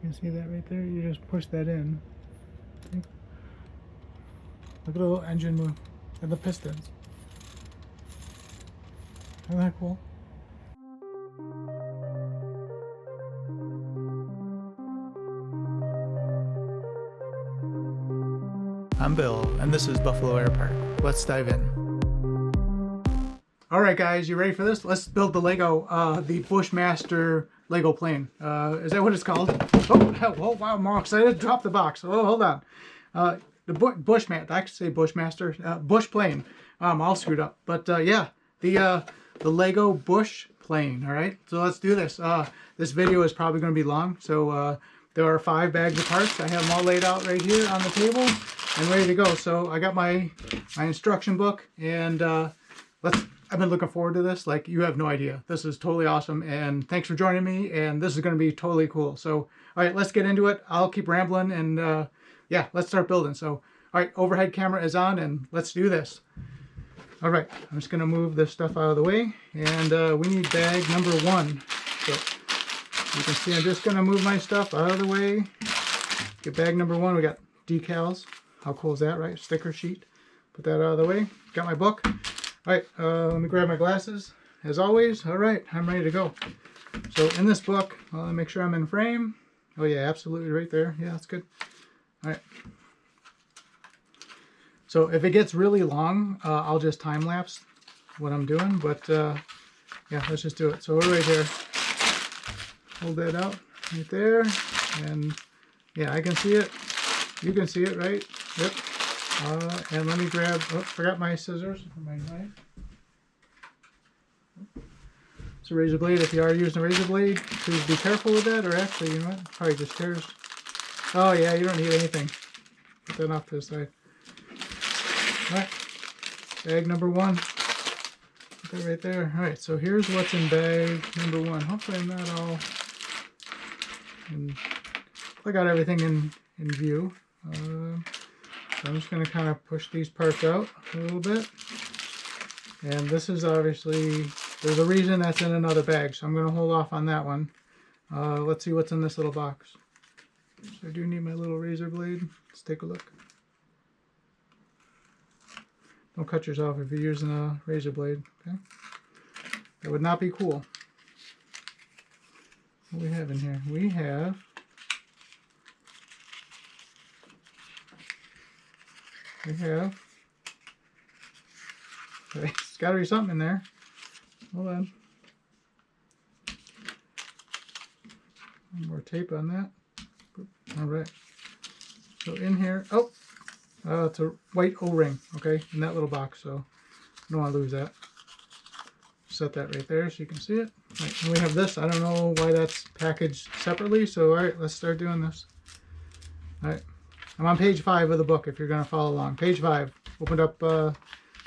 You see that right there? You just push that in. See? Look at the little engine move and the pistons. Isn't that cool? I'm Bill, and this is Buffalo Air Park. Let's dive in. All right, guys, you ready for this? Let's build the Lego, the Bushmaster Lego plane. Is that what it's called? Oh, wow, I'm all excited. Drop the box. Oh, hold on. The Bushmaster, I could say Bushmaster, Bush Plane. I'm all screwed up. But yeah, the Lego Bush Plane. All right, so let's do this. This video is probably going to be long, so there are 5 bags of parts. I have them all laid out right here on the table and ready to go. So I got my instruction book, and I've been looking forward to this like you have no idea. This is totally awesome, and thanks for joining me, and this is going to be totally cool. So all right, let's get into it. I'll keep rambling, and yeah, let's start building. So all right, overhead camera is on, and let's do this. All right, I'm just going to move this stuff out of the way, and we need bag number 1. So you can see I'm just going to move my stuff out of the way. Get bag number 1. We got decals. How cool is that, right? Sticker sheet. Put that out of the way. Got my book. All right, let me grab my glasses. As always, all right, I'm ready to go. So in this book, let me make sure I'm in frame. Oh yeah, absolutely right there. Yeah, that's good. All right. So if it gets really long, I'll just time lapse what I'm doing. But yeah, let's just do it. So we're right here. Hold that out right there, and yeah, I can see it. You can see it, right? Yep. And let me grab, oh, forgot my scissors for my knife. It's a razor blade. If you are using a razor blade, please be careful with that, or actually, you know what, probably just tears. Oh yeah, you don't need anything. Put that off to the side. Alright, bag number 1. Put that right there. Alright, so here's what's in bag number 1. Hopefully I'm not all, I got everything in view. So I'm just going to kind of push these parts out a little bit. And this is obviously, there's a reason that's in another bag, so I'm going to hold off on that one. Let's see what's in this little box. So I do need my little razor blade. Let's take a look. Don't cut yourself if you're using a razor blade, okay? That would not be cool. What do we have in here? We have okay, it's got to be something in there. Hold on. One more tape on that. All right. So in here, oh, it's a white O-ring, okay, in that little box, so I don't want to lose that. Set that right there so you can see it. All right, and we have this. I don't know why that's packaged separately, so all right, let's start doing this. All right. I'm on page 5 of the book if you're going to follow along. Page 5. Opened up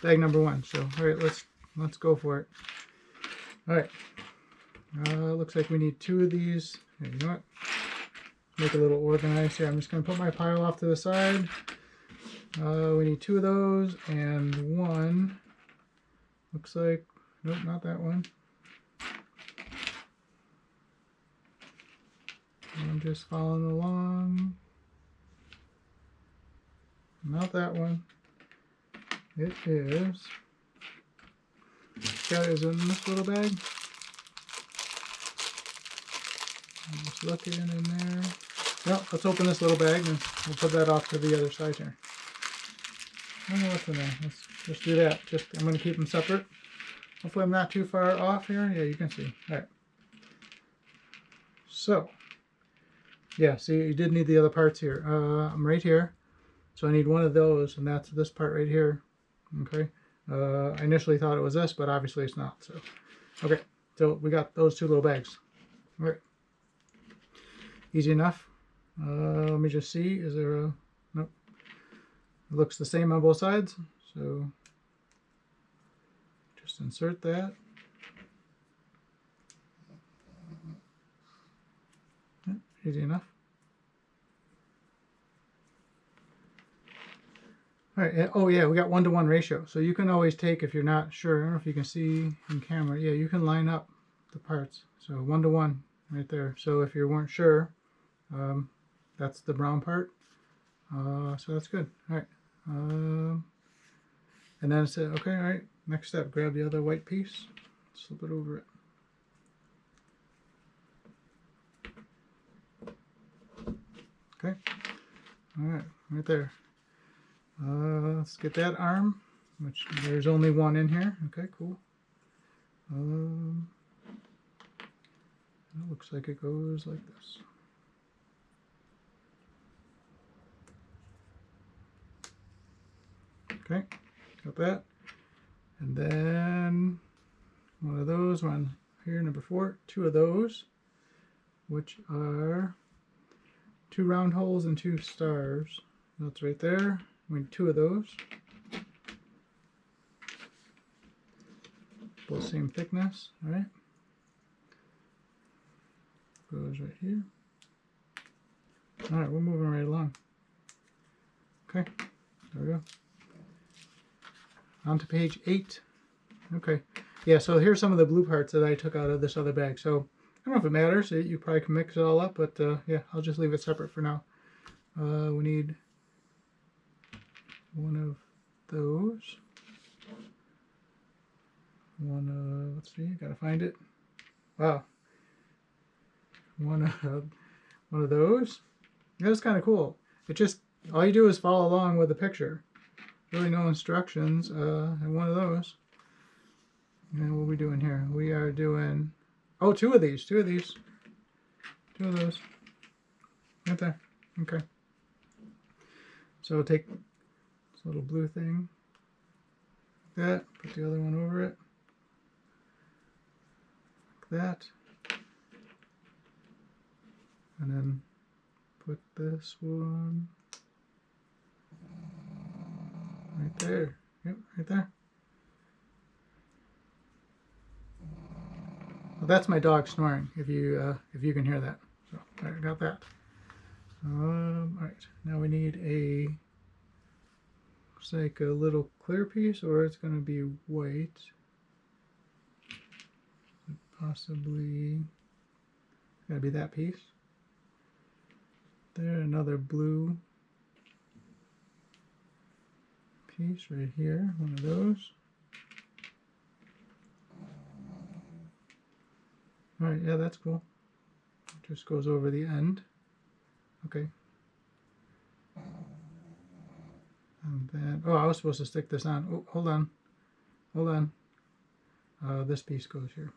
bag number 1. So, all right, let's go for it. All right. Looks like we need 2 of these. Hey, you know what? Make a little organized here. I'm just going to put my pile off to the side. We need 2 of those and 1. Looks like, nope, not that one. I'm just following along. Not that one. It is. That is in this little bag. I'm just looking in there. Well, let's open this little bag and we'll put that off to the other side here. I don't know what's in there. Let's just do that. I'm going to keep them separate. Hopefully I'm not too far off here. Yeah, you can see. All right. So, yeah, see, you did need the other parts here. I'm right here. So I need 1 of those, and that's this part right here. Okay. I initially thought it was this, but obviously it's not. So, okay. So we got those 2 little bags. All right. Easy enough. Let me just see. Is there a... Nope. It looks the same on both sides. So just insert that. Yeah, easy enough. All right, oh yeah, we got 1-to-1 ratio. So you can always take, if you're not sure, I don't know if you can see in camera, yeah, you can line up the parts. So 1-to-1 right there. So if you weren't sure, That's the brown part. So that's good. All right. And then it said, okay, all right. Next step, grab the other white piece, slip it over it. Okay. All right, right there. Let's get that arm, which there's only one in here. Okay, cool. It looks like it goes like this. Okay, got that. And then one of those, one here, number 4, 2 of those, which are 2 round holes and 2 stars. That's right there. We need 2 of those. Both same thickness, all right? Goes right here. All right, we're moving right along. Okay, there we go. On to page 8. Okay, yeah, so here's some of the blue parts that I took out of this other bag. So I don't know if it matters. You probably can mix it all up, but yeah, I'll just leave it separate for now. We need one of those. One of, let's see, gotta find it. Wow. One of those. That's kind of cool. It just, all you do is follow along with the picture. Really no instructions. And one of those. And what are we doing here? We are doing, oh, 2 of these. 2 of these. 2 of those. Right there. Okay. So take this little blue thing. Like that. Put the other one over it. Like that. And then put this one right there. Yep, right there. Well, that's my dog snoring. If you can hear that. So I got that. All right. Now we need a, looks like a little clear piece, or it's going to be white. Possibly got to be that piece. There, another blue piece right here, one of those. Alright, yeah, that's cool. It just goes over the end. Okay. And then, oh, I was supposed to stick this on. Oh, hold on. Hold on. This piece goes here.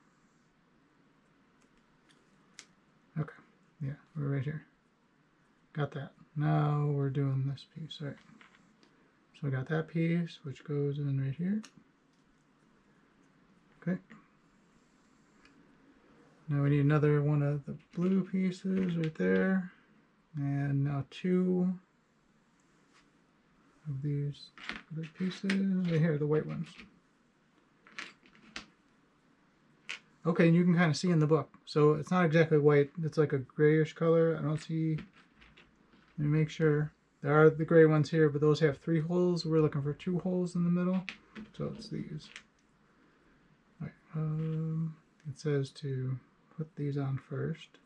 Okay, yeah, we're right here. Got that. Now we're doing this piece. All right. So I got that piece, which goes in right here. Okay. Now we need another one of the blue pieces right there. And now 2 of these other pieces right here, the white ones. Okay, and you can kind of see in the book. So it's not exactly white. It's like a grayish color. I don't see. Let me make sure. There are the gray ones here, but those have 3 holes. We're looking for 2 holes in the middle. So it's these. All right. It says to put these on first.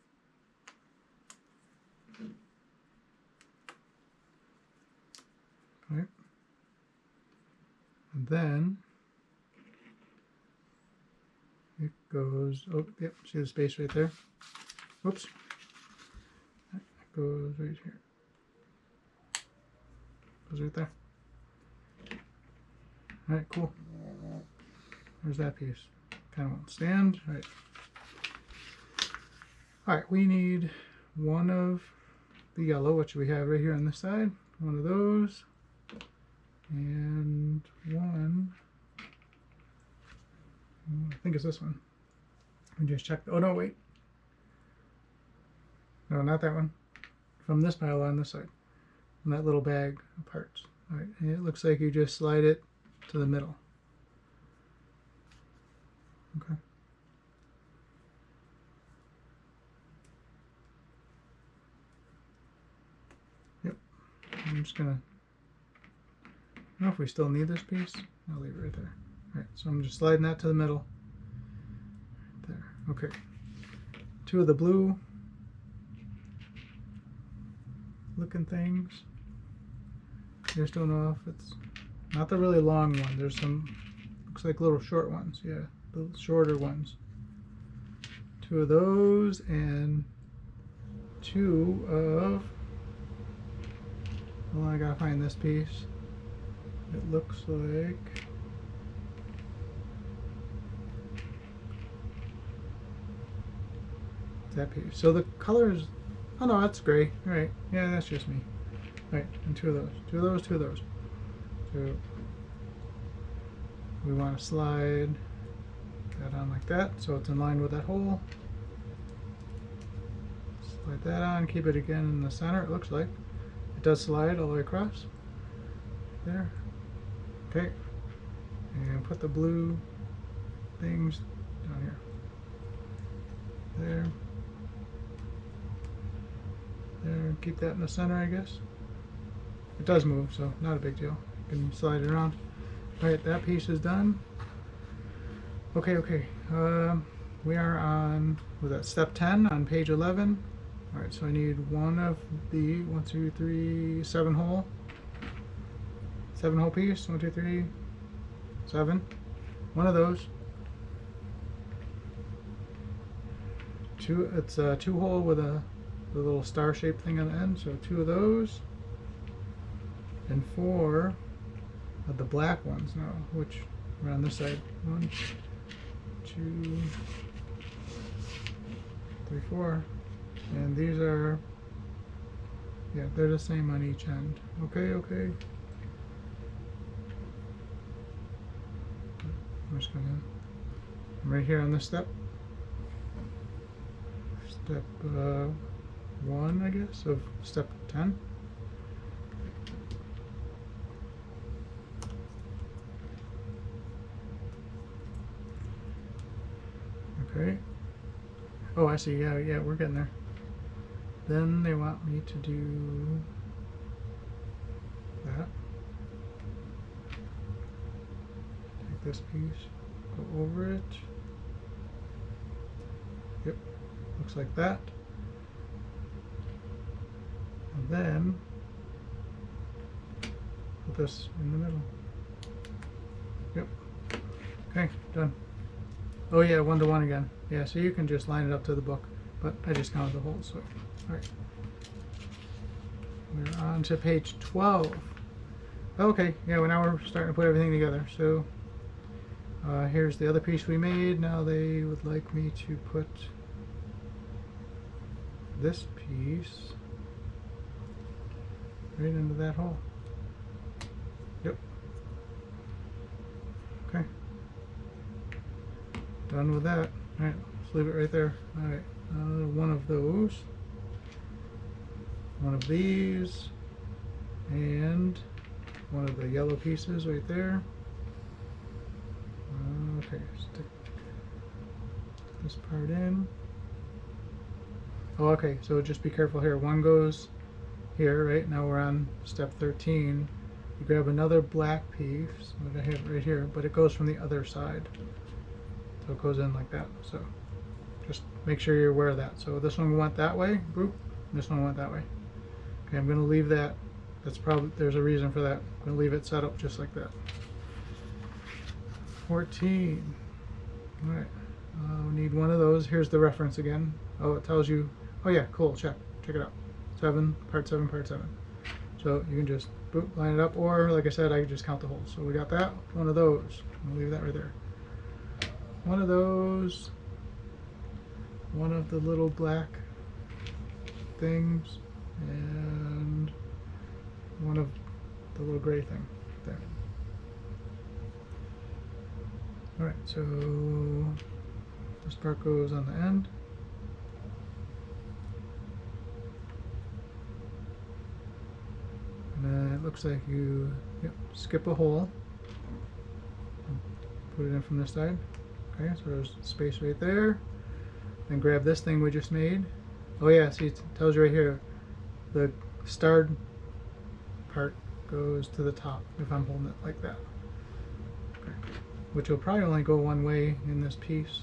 All right. And then it goes, oh, yep, see the space right there? Whoops. It goes right here. Goes right there. All right, cool. There's that piece. Kind of won't stand. All right. All right, we need one of the yellow, which we have right here on this side. One of those. And one, I think it's this one. We just check. Oh no, wait. No, not that one. From this pile on this side. From that little bag of parts. All right, and it looks like you just slide it to the middle. Okay. Yep. I'm just gonna. I don't know if we still need this piece. I'll leave it right there. All right, so I'm just sliding that to the middle. Right there. Okay. 2 of the blue. looking things. I just don't know if it's not the really long one. There's some, looks like little short ones. Yeah, the shorter ones. 2 of those and 2 of, well, I gotta find this piece. It looks like that piece. So the colors, oh no, that's gray. All right, yeah, that's just me. All right, and 2 of those, 2 of those, 2 of those. So we want to slide that on like that, so it's in line with that hole. Slide that on, keep it again in the center, it looks like. It does slide all the way across. There. Okay. And put the blue things down here. There. There. Keep that in the center, I guess. It does move, so not a big deal. You can slide it around. Alright, that piece is done. Okay. We are on, was that step 10 on page 11? Alright, so I need one of the 1, 2, 3, 7 hole. 7 hole piece. 1, 2, 3, 7. One of those. 2. It's a 2 hole with the little star shaped thing on the end. So 2 of those. And 4 of the black ones now, which are on this side. 1, 2, 3, 4. And these are, yeah, they're the same on each end. Okay. I'm just gonna, I'm right here on this step. Step 1, I guess, of step 10. Okay. Oh, I see. Yeah, we're getting there. Then they want me to do that. Take this piece, go over it. Yep, looks like that. And then put this in the middle. Yep. Okay, done. Oh yeah, 1 to 1 again. Yeah, so you can just line it up to the book, but I just counted the holes, so. Alright. We're on to page 12. Okay, yeah, well now we're starting to put everything together. So here's the other piece we made. Now they would like me to put this piece right into that hole. Yep. Okay. Done with that. Alright, let's leave it right there. Alright, one of those. One of these. And one of the yellow pieces right there. Okay, stick this part in. Oh, okay, so just be careful here. One goes here, right? Now we're on step 13. You grab another black piece, what I have right here, but it goes from the other side. So it goes in like that. So just make sure you're aware of that. So this one went that way, boop. This one went that way. Okay, I'm going to leave that. That's probably, there's a reason for that. I'm going to leave it set up just like that. 14. All right. We need one of those. Here's the reference again. Oh, it tells you. Oh yeah, cool. Check it out. 7, part 7, part 7. So you can just boop, line it up, or like I said, I can just count the holes. So we got that. One of those. I'll leave that right there. One of those. One of the little black things, and one of the little gray thing there. Alright, so this part goes on the end. And then it looks like you skip a hole. Put it in from this side. Okay, so there's space right there. Then grab this thing we just made. Oh yeah, see, it tells you right here, the starred part goes to the top if I'm holding it like that. Okay. Which will probably only go one way in this piece.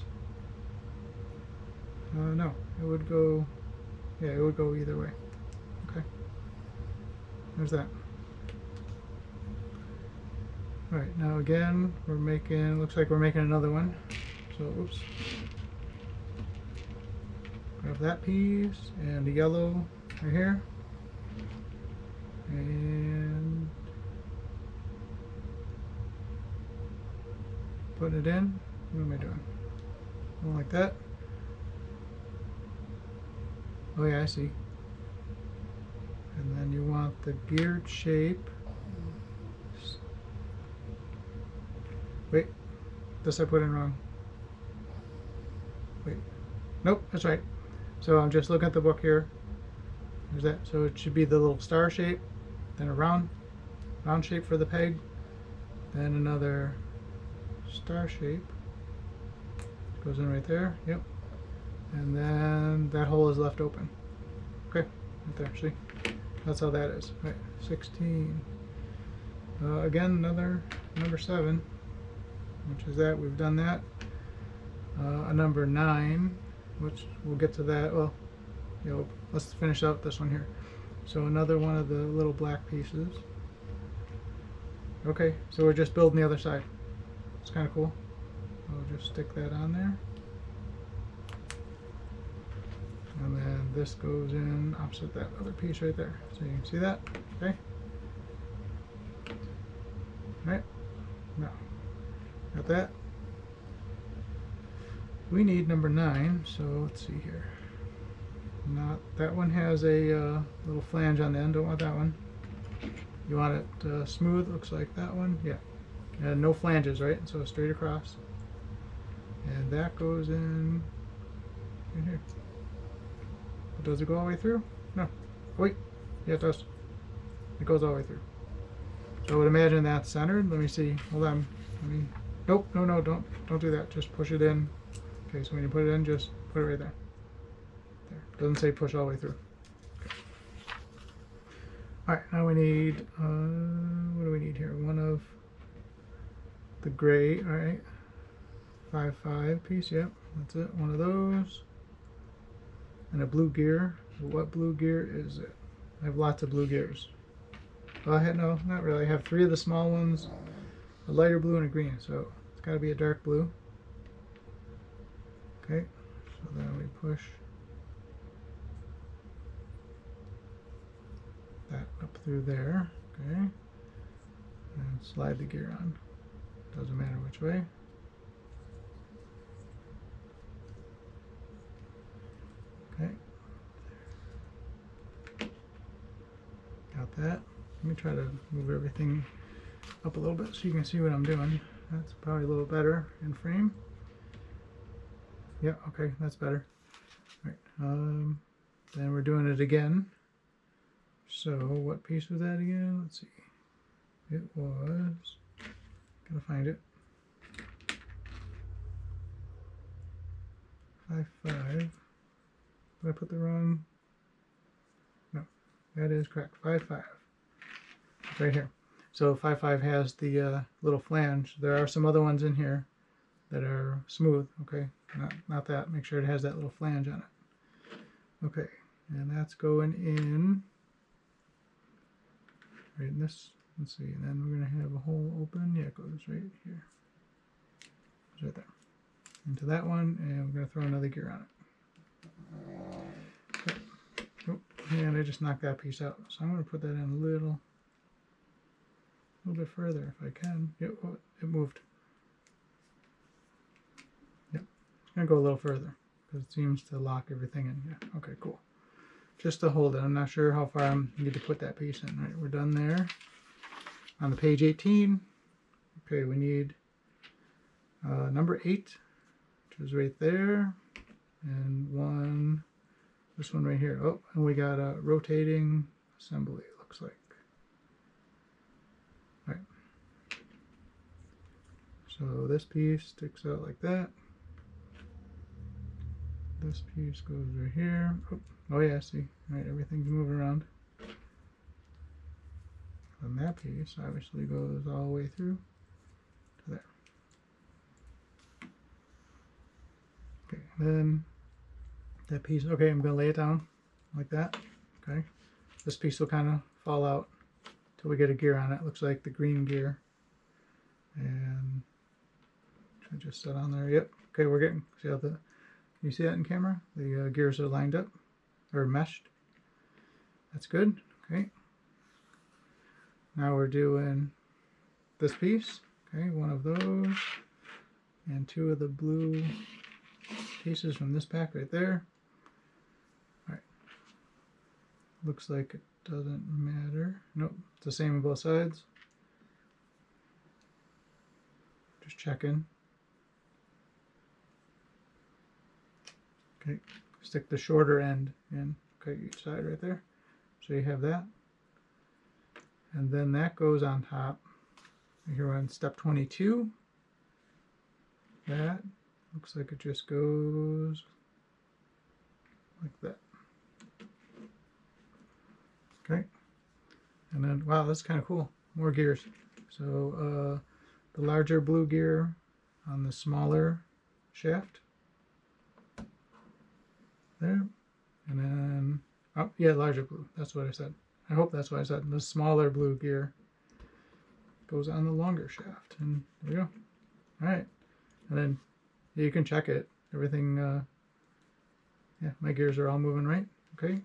No, it would go, yeah, it would go either way. Okay. There's that. All right, now again, we're making, looks like we're making another one. So, oops. Grab that piece and the yellow right here. And put it in. What am I doing? Going like that. Oh yeah, I see. And then you want the geared shape. Wait, this I put in wrong. Wait, nope, that's right. So I'm just looking at the book here. There's that. So it should be the little star shape, then a round shape for the peg, then another star shape. Goes in right there. Yep. And then that hole is left open. Okay, right there. See, that's how that is. Right, 16. Again, another number 7. Which is that, we've done that. A number 9, which we'll get to that. Well, you know, let's finish out this one here. So another one of the little black pieces. Okay, so we're just building the other side. It's kind of cool. I'll just stick that on there. And then this goes in opposite that other piece right there. So you can see that, okay? Right, now. Got that. We need number 9, so let's see here. Not that one has a little flange on the end. Don't want that one. You want it smooth. Looks like that one. Yeah. And no flanges, right? So straight across. And that goes in here. Does it go all the way through? No. Wait. Yeah, it does. It goes all the way through. So I would imagine that's centered. Let me see. Hold on. Nope, no, don't do that. Just push it in. Okay, so when you put it in, just put it right there. There. Doesn't say push all the way through. Okay. All right, now we need, what do we need here? One of the gray, all right. 5-5 piece, yep, that's it. One of those. And a blue gear. What blue gear is it? I have lots of blue gears. Well, no, not really. I have 3 of the small ones, a lighter blue and a green, so it's got to be a dark blue. Okay, so then we push that up through there, okay, and slide the gear on. Doesn't matter which way. Okay, got that. Let me try to move everything up a little bit so you can see what I'm doing. That's probably a little better in frame. Yeah, okay, that's better. All right, then we're doing it again. So what piece was that again? Let's see. It was, gotta find it. 5-5. Did I put the wrong? No, that is correct. 5-5. Right here. So 5-5 has the little flange. There are some other ones in here that are smooth. Okay, not that. Make sure it has that little flange on it. Okay, and that's going in right in this. Let's see. And then we're gonna have a hole open. Yeah, it goes right here. It's right there. Into that one, and we're gonna throw another gear on it. Okay. Oh, and I just knocked that piece out. So I'm gonna put that in a little bit further if I can. Yep, oh, it moved. Yep, it's gonna go a little further because it seems to lock everything in. Yeah, okay, cool. Just to hold it. I'm not sure how far I need to put that piece in. All right, we're done there. On the page 18, okay, we need number 8, which is right there, and this one right here. Oh, and we got a rotating assembly, it looks like. All right. So this piece sticks out like that. This piece goes right here. Oh yeah, see. All right, everything's moving around. And that piece obviously goes all the way through to there. Okay, then that piece, okay, I'm going to lay it down like that. Okay, this piece will kind of fall out till we get a gear on it. Looks like the green gear. And should I just set on there? Yep. Okay, we're getting, see how the, you see that in camera? The gears are lined up, or meshed. That's good. Okay. Now we're doing this piece. Okay, one of those. And two of the blue pieces from this pack right there. Alright. Looks like it doesn't matter. Nope, it's the same on both sides. Just checking. Okay, stick the shorter end in. Okay, each side right there. So you have that. And then that goes on top. Here we're on step 22. That looks like it just goes like that. Okay. And then, wow, that's kind of cool. More gears. So the larger blue gear on the smaller shaft. There. And then, oh, yeah, larger blue. That's what I said. I hope that's what I said. The smaller blue gear goes on the longer shaft. And there we go. All right. And then you can check it. Everything, yeah, my gears are all moving right. Okay.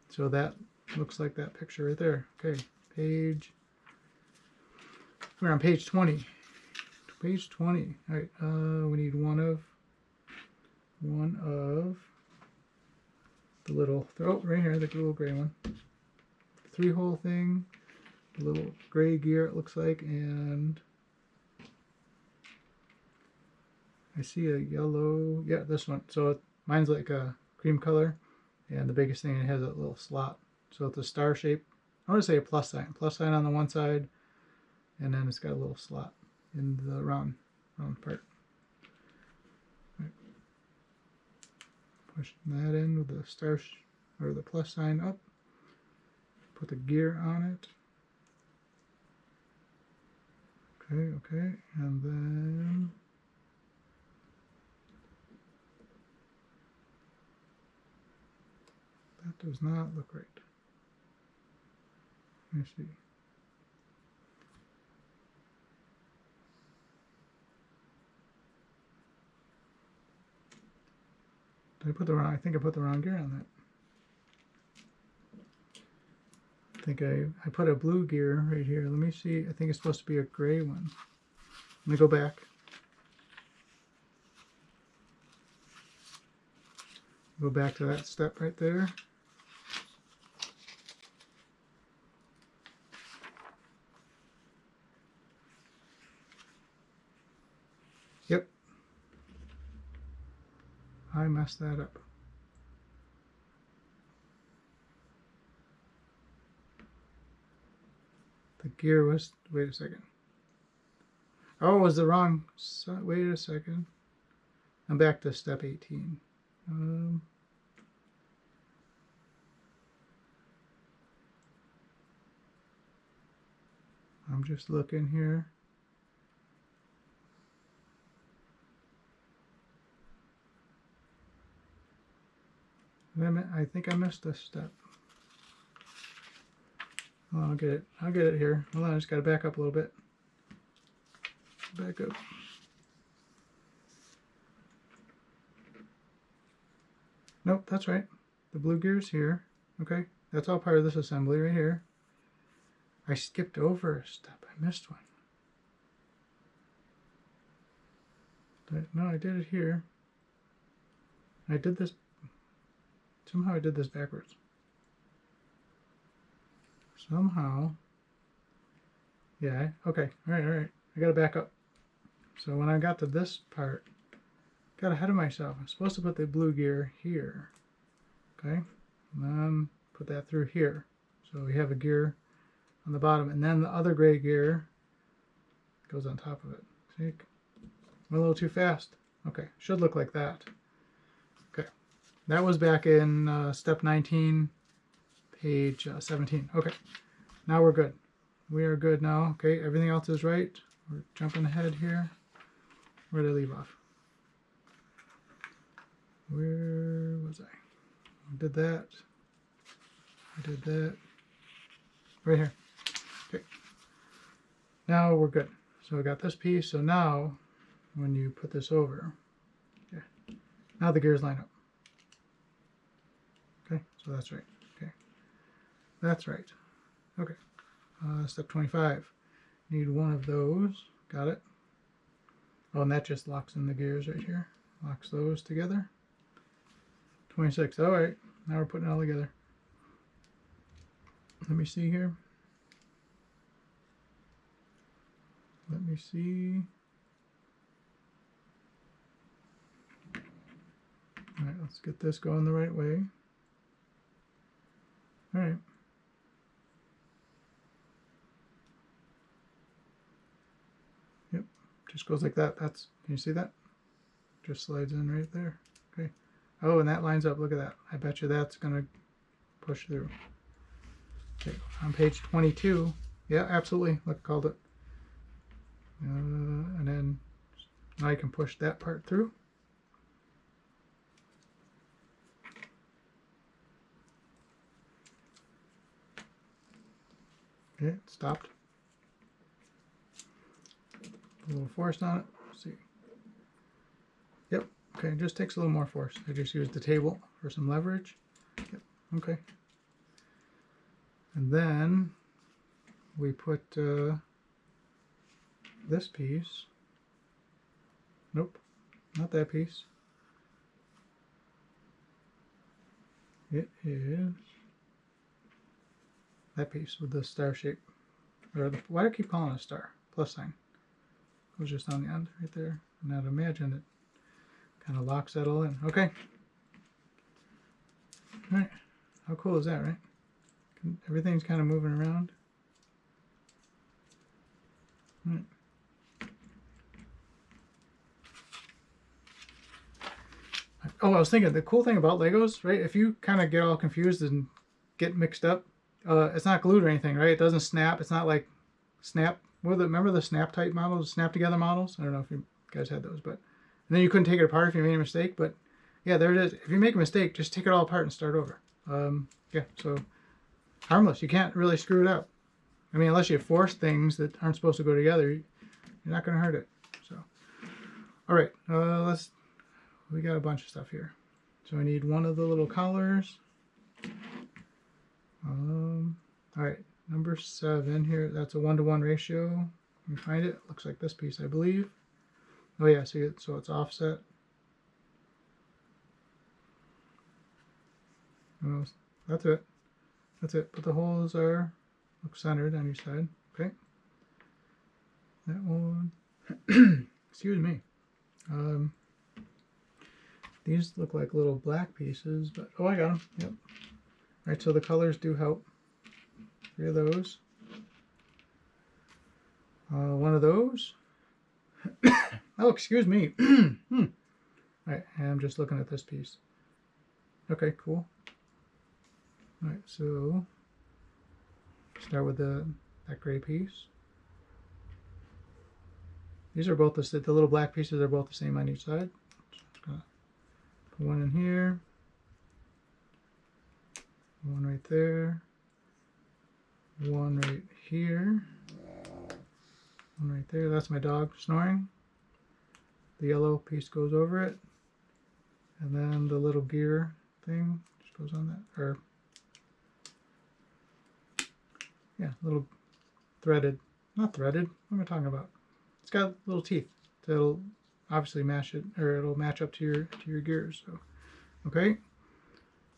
So that looks like that picture right there. Okay. Page, we're on page 20. Page 20. All right. We need one of the little, oh, right here, the little gray one. 3-hole thing, a little gray gear it looks like, and I see a yellow, yeah, this one. So mine's like a cream color, and the biggest thing, it has a little slot. So it's a star shape. I want to say a plus sign on the one side, and then it's got a little slot in the round part. Right. Push that in with the star or the plus sign up. Put the gear on it. Okay, and then that does not look right. Let me see. Did I put the wrong? I think I put the wrong gear on that. I think I put a blue gear right here. Let me see. I think it's supposed to be a gray one. Let me go back. Go back to that step right there. Yep. I messed that up. The gear was, wait a second. Oh, it was the wrong, wait a second. I'm back to step 18. I'm just looking here. I think I missed this step. Oh, I'll get it here. Hold on, I just gotta back up a little bit. Back up. Nope, that's right. The blue gear's here. Okay, that's all part of this assembly right here. I skipped over a step. I missed one. No, I did it here. I did this. Somehow I did this backwards. Somehow. Yeah, okay. All right. I gotta back up. So when I got to this part, got ahead of myself. I'm supposed to put the blue gear here. Okay? And then put that through here. So we have a gear on the bottom, and then the other gray gear goes on top of it. See? Went a little too fast. Okay, should look like that. Okay, that was back in step 19, page 17. Okay, now we're good. We are good now. Okay, everything else is right. We're jumping ahead here. Where did I leave off? Where was I? I did that. Right here. Okay. Now we're good. So we got this piece. So now when you put this over, okay, now the gears line up. Okay, so that's right. Okay, that's right. Okay, step 25. Need one of those. Got it. Oh, and that just locks in the gears right here. Locks those together. 26. All right, now we're putting it all together. Let me see here. Let me see. All right, let's get this going the right way. All right. Yep, just goes like that. That's, can you see that? Just slides in right there. Okay. Oh, and that lines up. Look at that. I bet you that's gonna push through. Okay, on page 22. Yeah, absolutely. Look, I called it. And then now I can push that part through. Okay, it stopped. A little force on it. Let's see. Yep. Okay, it just takes a little more force. I just used the table for some leverage. Yep. Okay. And then we put this piece. Nope, not that piece. It is that piece with the star shape. Or the, why do I keep calling it a star? Plus sign. It was just on the end right there. And I'd imagine it kind of locks that all in. Okay. Alright. How cool is that, right? Everything's kind of moving around. Alright. Oh, I was thinking, the cool thing about Legos, right? If you kind of get all confused and get mixed up, it's not glued or anything, right? It doesn't snap. It's not like snap. Remember the snap type models, snap together models? I don't know if you guys had those, but and then you couldn't take it apart if you made a mistake. But yeah, there it is. If you make a mistake, just take it all apart and start over. Yeah, so harmless. You can't really screw it up. I mean, unless you force things that aren't supposed to go together, you're not going to hurt it. So, all right, we got a bunch of stuff here. So I need one of the little collars. All right, number 7 here. That's a 1-to-1 ratio. Let me find it. Looks like this piece, I believe. Oh yeah, see it. So it's offset. Well, that's it. That's it. But the holes look centered on each side. Okay. That one. Excuse me. These look like little black pieces, but oh, I got them. Yep. All right, so the colors do help. 3 of those. One of those. Oh, excuse me. All right, and I'm just looking at this piece. Okay, cool. All right, so start with that gray piece. These are both the little black pieces are both the same on each side. Just gonna put one in here, one right there, one right here, one right there. That's my dog snoring. The yellow piece goes over it, and then the little gear thing just goes on that, or yeah, little threaded, not threaded. What am I talking about? It's got little teeth that'll obviously match it, or it'll match up to your gears. So, okay,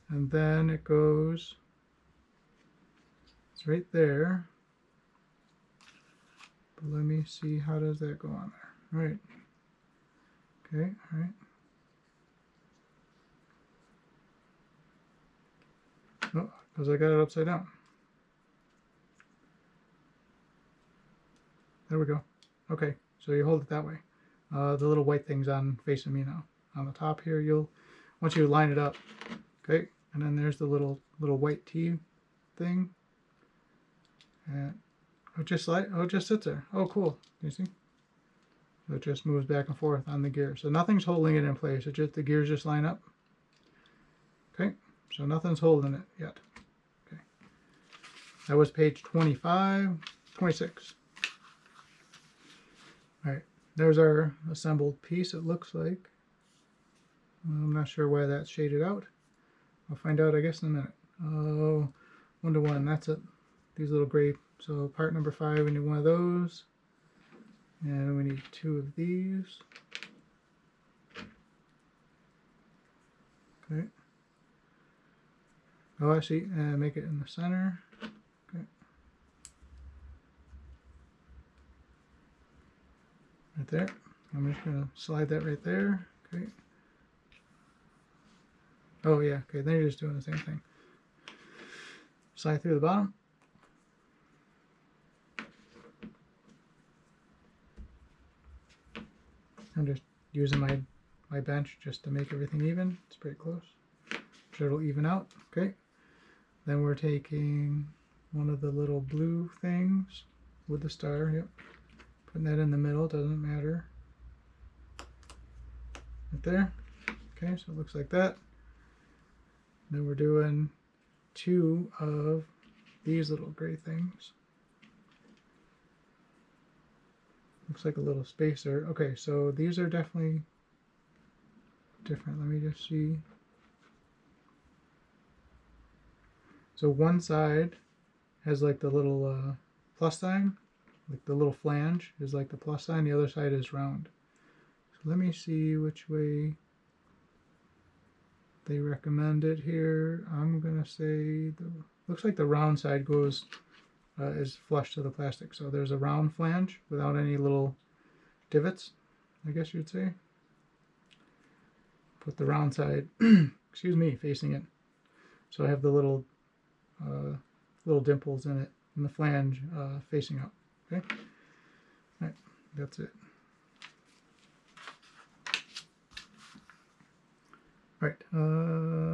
and then it goes. It's right there. But let me see, how does that go on there? All right. Okay. All right. Oh, because I got it upside down. There we go. Okay, so you hold it that way. The little white thing's on facing me now. On the top here, once you line it up, okay, and then there's the little white T thing, and it just sits there. Oh, cool. You see? So it just moves back and forth on the gear. So nothing's holding it in place. It just, the gears just line up. Okay, so nothing's holding it yet. Okay, that was page 25. 26. Alright, there's our assembled piece, it looks like. I'm not sure why that's shaded out. I'll find out, I guess, in a minute. Oh, 1 to 1, that's it. These little gray. So part number 5, we need one of those. And we need 2 of these. Okay. Oh, I see. And make it in the center. Okay. Right there. I'm just going to slide that right there. Okay. Oh, yeah. Okay, then you're just doing the same thing. Slide through the bottom. I'm just using my bench just to make everything even. It's pretty close. Sure it'll even out. Okay. Then we're taking one of the little blue things with the star. Yep. Putting that in the middle. Doesn't matter. Right there. Okay, so it looks like that. Then we're doing 2 of these little gray things. Looks like a little spacer. Okay, so these are definitely different. Let me just see. So one side has like the little plus sign, like the little flange is like the plus sign. The other side is round. So let me see which way they recommend it here. I'm gonna say looks like the round side goes is flush to the plastic. So there's a round flange without any little divots, I guess you'd say. Put the round side, excuse me, facing it. So I have the little dimples in it, and the flange facing up. Okay, all right, that's it. All right,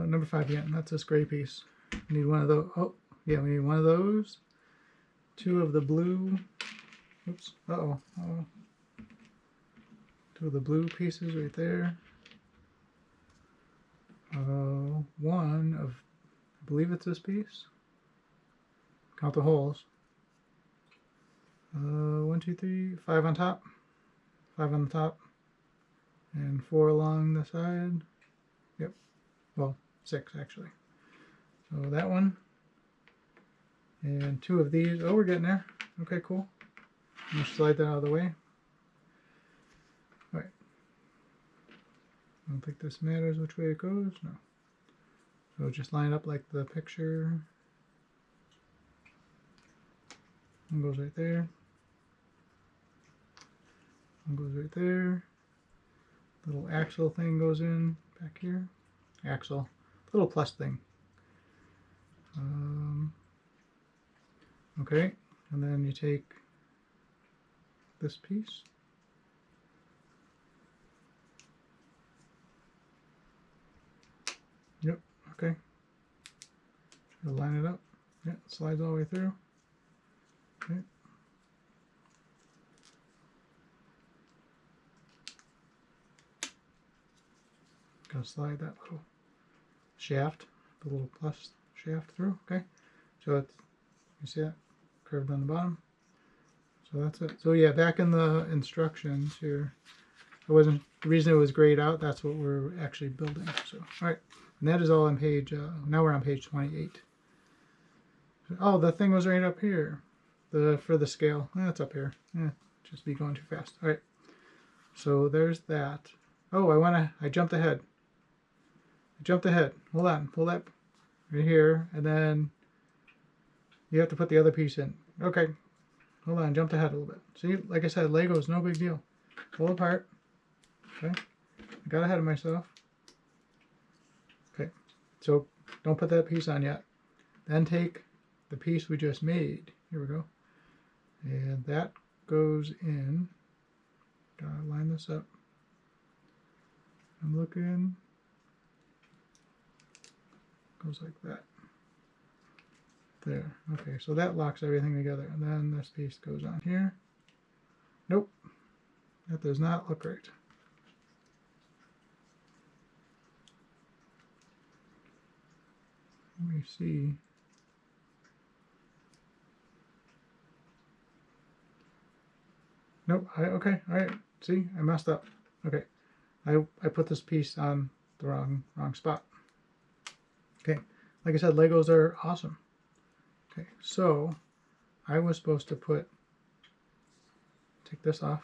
number 5 again. That's this gray piece. We need one of those. Oh, yeah, we need one of those. 2 of the blue. Oops. Uh-oh. 2 of the blue pieces right there. 1 of, I believe it's this piece. Count the holes. 1, 2, 3, 5 on top. 5 on the top. And 4 along the side. Yep. Well, 6 actually. So that one. And 2 of these. Oh, we're getting there. Okay, cool. I'm going to slide that out of the way. Alright. I don't think this matters which way it goes. No. So just line up like the picture. One goes right there. One goes right there. Little axle thing goes in back here. Axle. Little plus thing. Okay. And then you take this piece. Yep. Okay. Try to line it up. Yeah, it slides all the way through. Okay. Gotta slide that little shaft, the little plus shaft through. Okay. So it's, you see that curved on the bottom. So that's it. So yeah, back in the instructions here, it wasn't the reason it was grayed out. That's what we're actually building. So all right, and that is all on page. Now we're on page 28. Oh, the thing was right up here. For the scale. That's up here. Just be going too fast. All right. So there's that. Oh, I jumped ahead. Hold on. Pull that right here, and then you have to put the other piece in. Okay. Hold on. Jumped ahead a little bit. See, like I said, Lego is no big deal. Pull apart. Okay. I got ahead of myself. Okay. So don't put that piece on yet. Then take the piece we just made. Here we go. And that goes in. Gotta line this up. I'm looking. Goes like that. There. Okay, so that locks everything together. And then this piece goes on here. Nope. That does not look right. Let me see. Nope. Okay. All right. See, I messed up. Okay. I put this piece on the wrong spot. Okay. Like I said, Legos are awesome. Okay. So I was supposed to take this off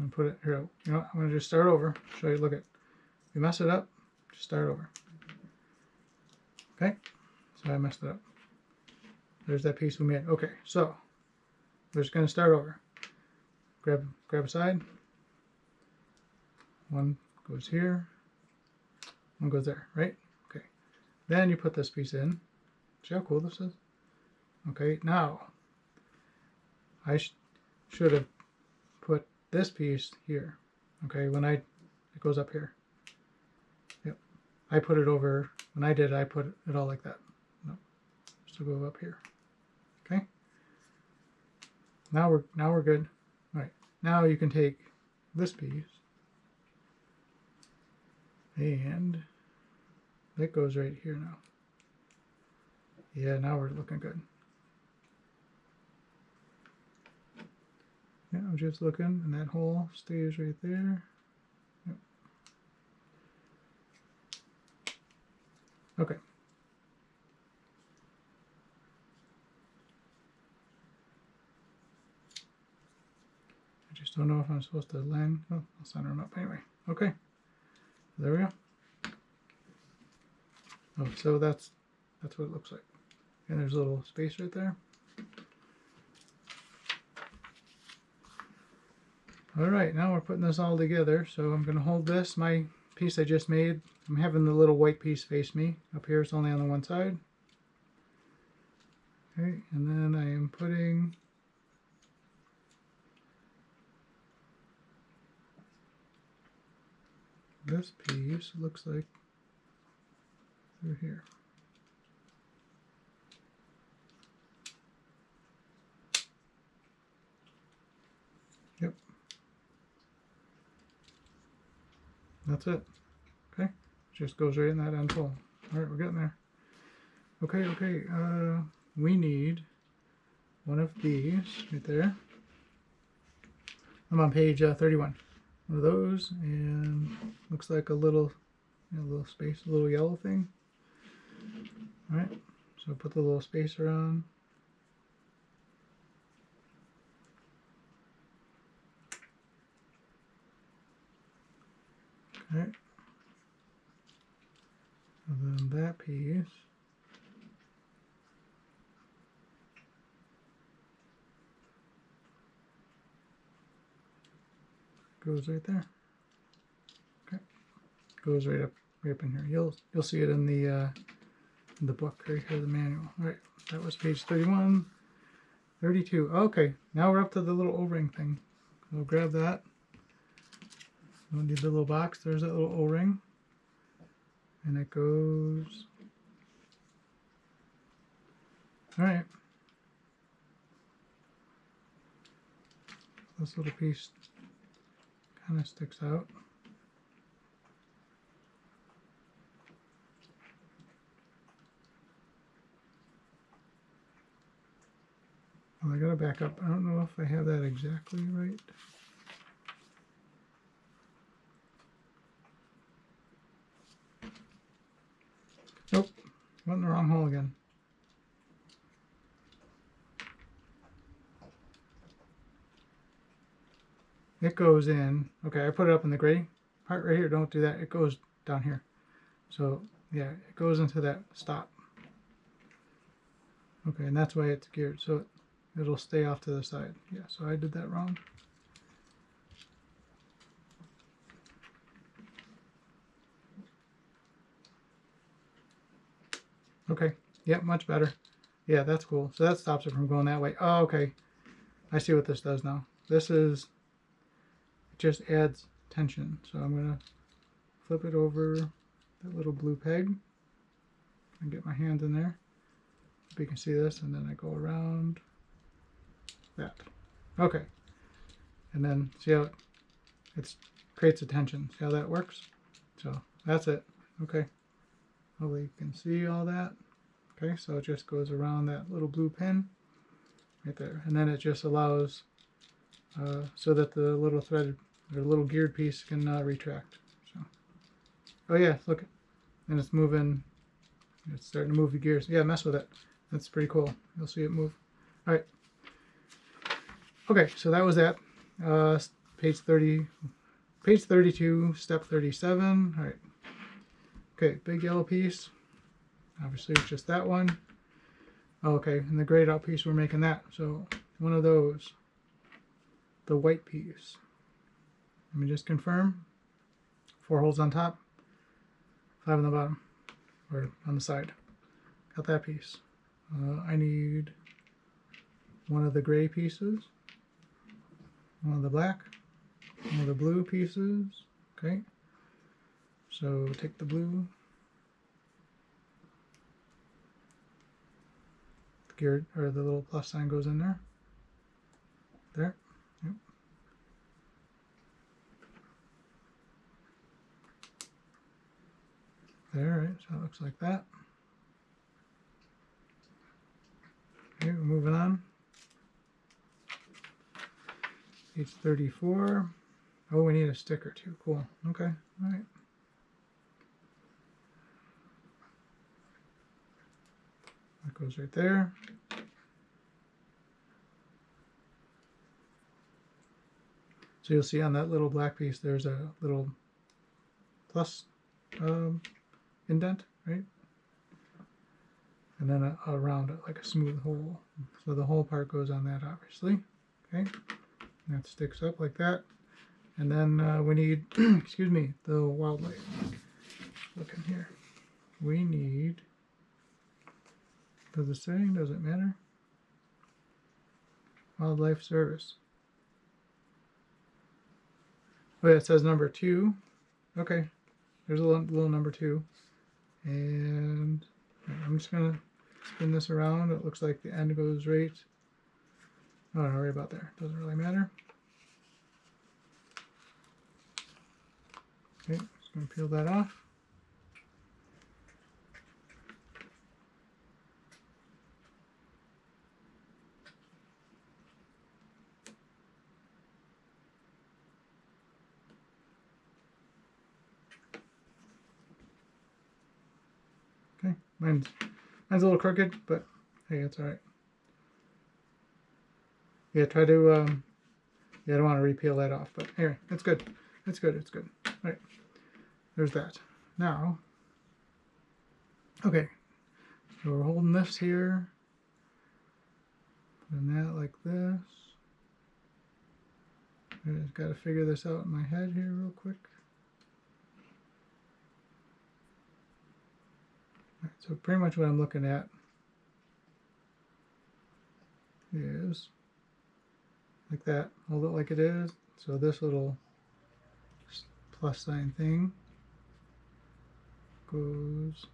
and put it here. You know what? I'm going to just start over. Show you. Look at. If you mess it up, just start over. Okay. So I messed it up. There's that piece we made. Okay. So we're just going to start over. Grab a side. One goes here. One goes there, right? Okay. Then you put this piece in. See how cool this is? Okay, now I should have put this piece here. Okay, it goes up here. Yep. I put it over, when I did, I put it all like that. No, just to go up here. Okay. Now we're good. All right. Now you can take this piece and that goes right here now. Yeah, now we're looking good. Yeah, I'm just looking, and that hole stays right there. Yep. Okay. I just don't know if I'm supposed to line. Oh, I'll center them up anyway. Okay. There we go. Oh, so that's what it looks like. And there's a little space right there. Alright, now we're putting this all together. So I'm going to hold this, my piece I just made. I'm having the little white piece face me. Up here it's only on the one side. Okay, and then I am putting this piece, looks like, through here. Yep. That's it. Okay. Just goes right in that end hole. Alright, we're getting there. Okay. We need one of these right there. I'm on page 31. One of those, and looks like a little space, a little yellow thing. Alright, so put the little spacer on. Okay. And then that piece goes right there. Okay. Goes right up in here. You'll see it in the book right here, the manual. Alright, that was page 31. 32. Okay, now we're up to the little O-ring thing. We'll grab that. We'll need the little box. There's that little O-ring. And it goes. Alright. This little piece kind of sticks out. Well, I gotta back up. I don't know if I have that exactly right. Nope, went in the wrong hole again. It goes in. Okay, I put it up in the gray part right here. Don't do that. It goes down here. So yeah, it goes into that stop. Okay, and that's why it's geared. So it'll stay off to the side. Yeah, so I did that wrong. Okay, yeah, much better. Yeah, that's cool. So that stops it from going that way. Oh, okay. I see what this does now. This is, it just adds tension. So I'm going to flip it over that little blue peg and get my hand in there. Hope you can see this, and then I go around that. Okay. And then see how it creates a tension. See how that works? So that's it. Okay. Hopefully you can see all that. Okay, so it just goes around that little blue pin. right there. And then it just allows so that the little threaded or little geared piece can retract. So, oh yeah, look, and it's moving. It's starting to move the gears. Yeah, mess with it. That's pretty cool. You'll see it move. All right. Okay, so that was that. Page 30, page 32, step 37. All right. Okay, big yellow piece. Obviously, it's just that one. Okay, and the grayed out piece, we're making that. So one of those. The white piece. Let me just confirm. 4 holes on top, 5 on the bottom, or on the side. Got that piece. I need one of the gray pieces, one of the black, one of the blue pieces. Okay. So take the blue. The gear, or the little plus sign goes in there. There. Yep. There, right? So it looks like that. Okay, we're moving on. Page 34. Oh, we need a sticker too. Cool. Okay. All right. That goes right there. So you'll see on that little black piece, there's a little plus indent, right? And then around it, like a smooth hole. So the whole part goes on that, obviously. Okay. That sticks up like that. And then we need, excuse me, the wildlife. Look in here. We need, does it say? Does it matter? Wildlife service. Oh yeah, it says number 2. Okay. There's a little number 2. And I'm just going to spin this around. It looks like the end goes right. Oh, don't worry about there. Doesn't really matter. Okay, just going to peel that off. Okay, mine's a little crooked, but hey, it's all right. Yeah, try to, yeah, I don't want to re-peel that off, but anyway, it's good. It's good, it's good. All right, there's that. Now, okay, so we're holding this here, putting that like this. I just got to figure this out in my head here real quick. All right, so pretty much what I'm looking at is like that. Hold it like it is. So this little plus sign thing goes.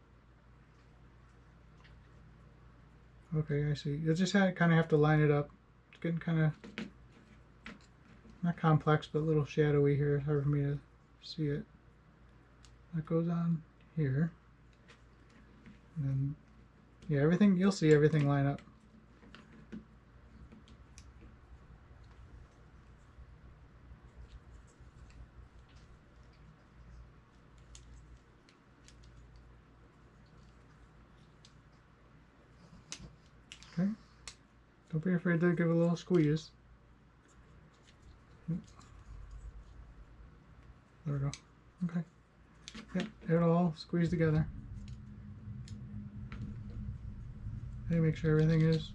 Okay, I see. You just kind of have to line it up. It's getting kind of not complex, but a little shadowy here. It's hard for me to see it. That goes on here. And then, yeah, everything, you'll see everything line up. Okay. Don't be afraid to give it a little squeeze. There we go. Okay. Yep, it'll all squeeze together. Okay, make sure everything is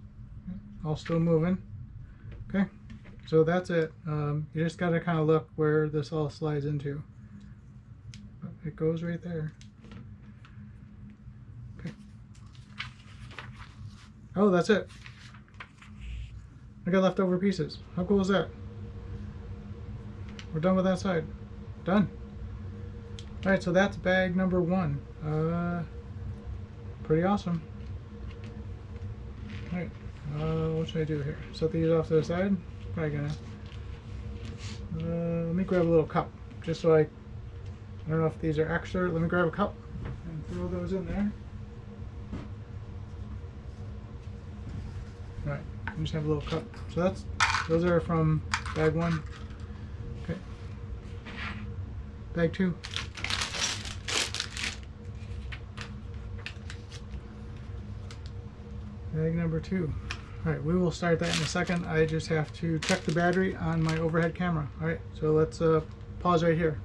all still moving. Okay, so that's it. You just got to kind of look where this all slides into. It goes right there. Okay. Oh, that's it. I got leftover pieces. How cool is that? We're done with that side. Done. Alright, so that's bag number 1. Pretty awesome. Alright, what should I do here? Set these off to the side? Probably gonna. Let me grab a little cup, just so I don't know if these are extra. Let me grab a cup and throw those in there. Alright. and just have a little cup. So those are from bag 1. Okay. Bag 2. Bag number 2. Alright, we will start that in a second. I just have to check the battery on my overhead camera. Alright, so let's pause right here.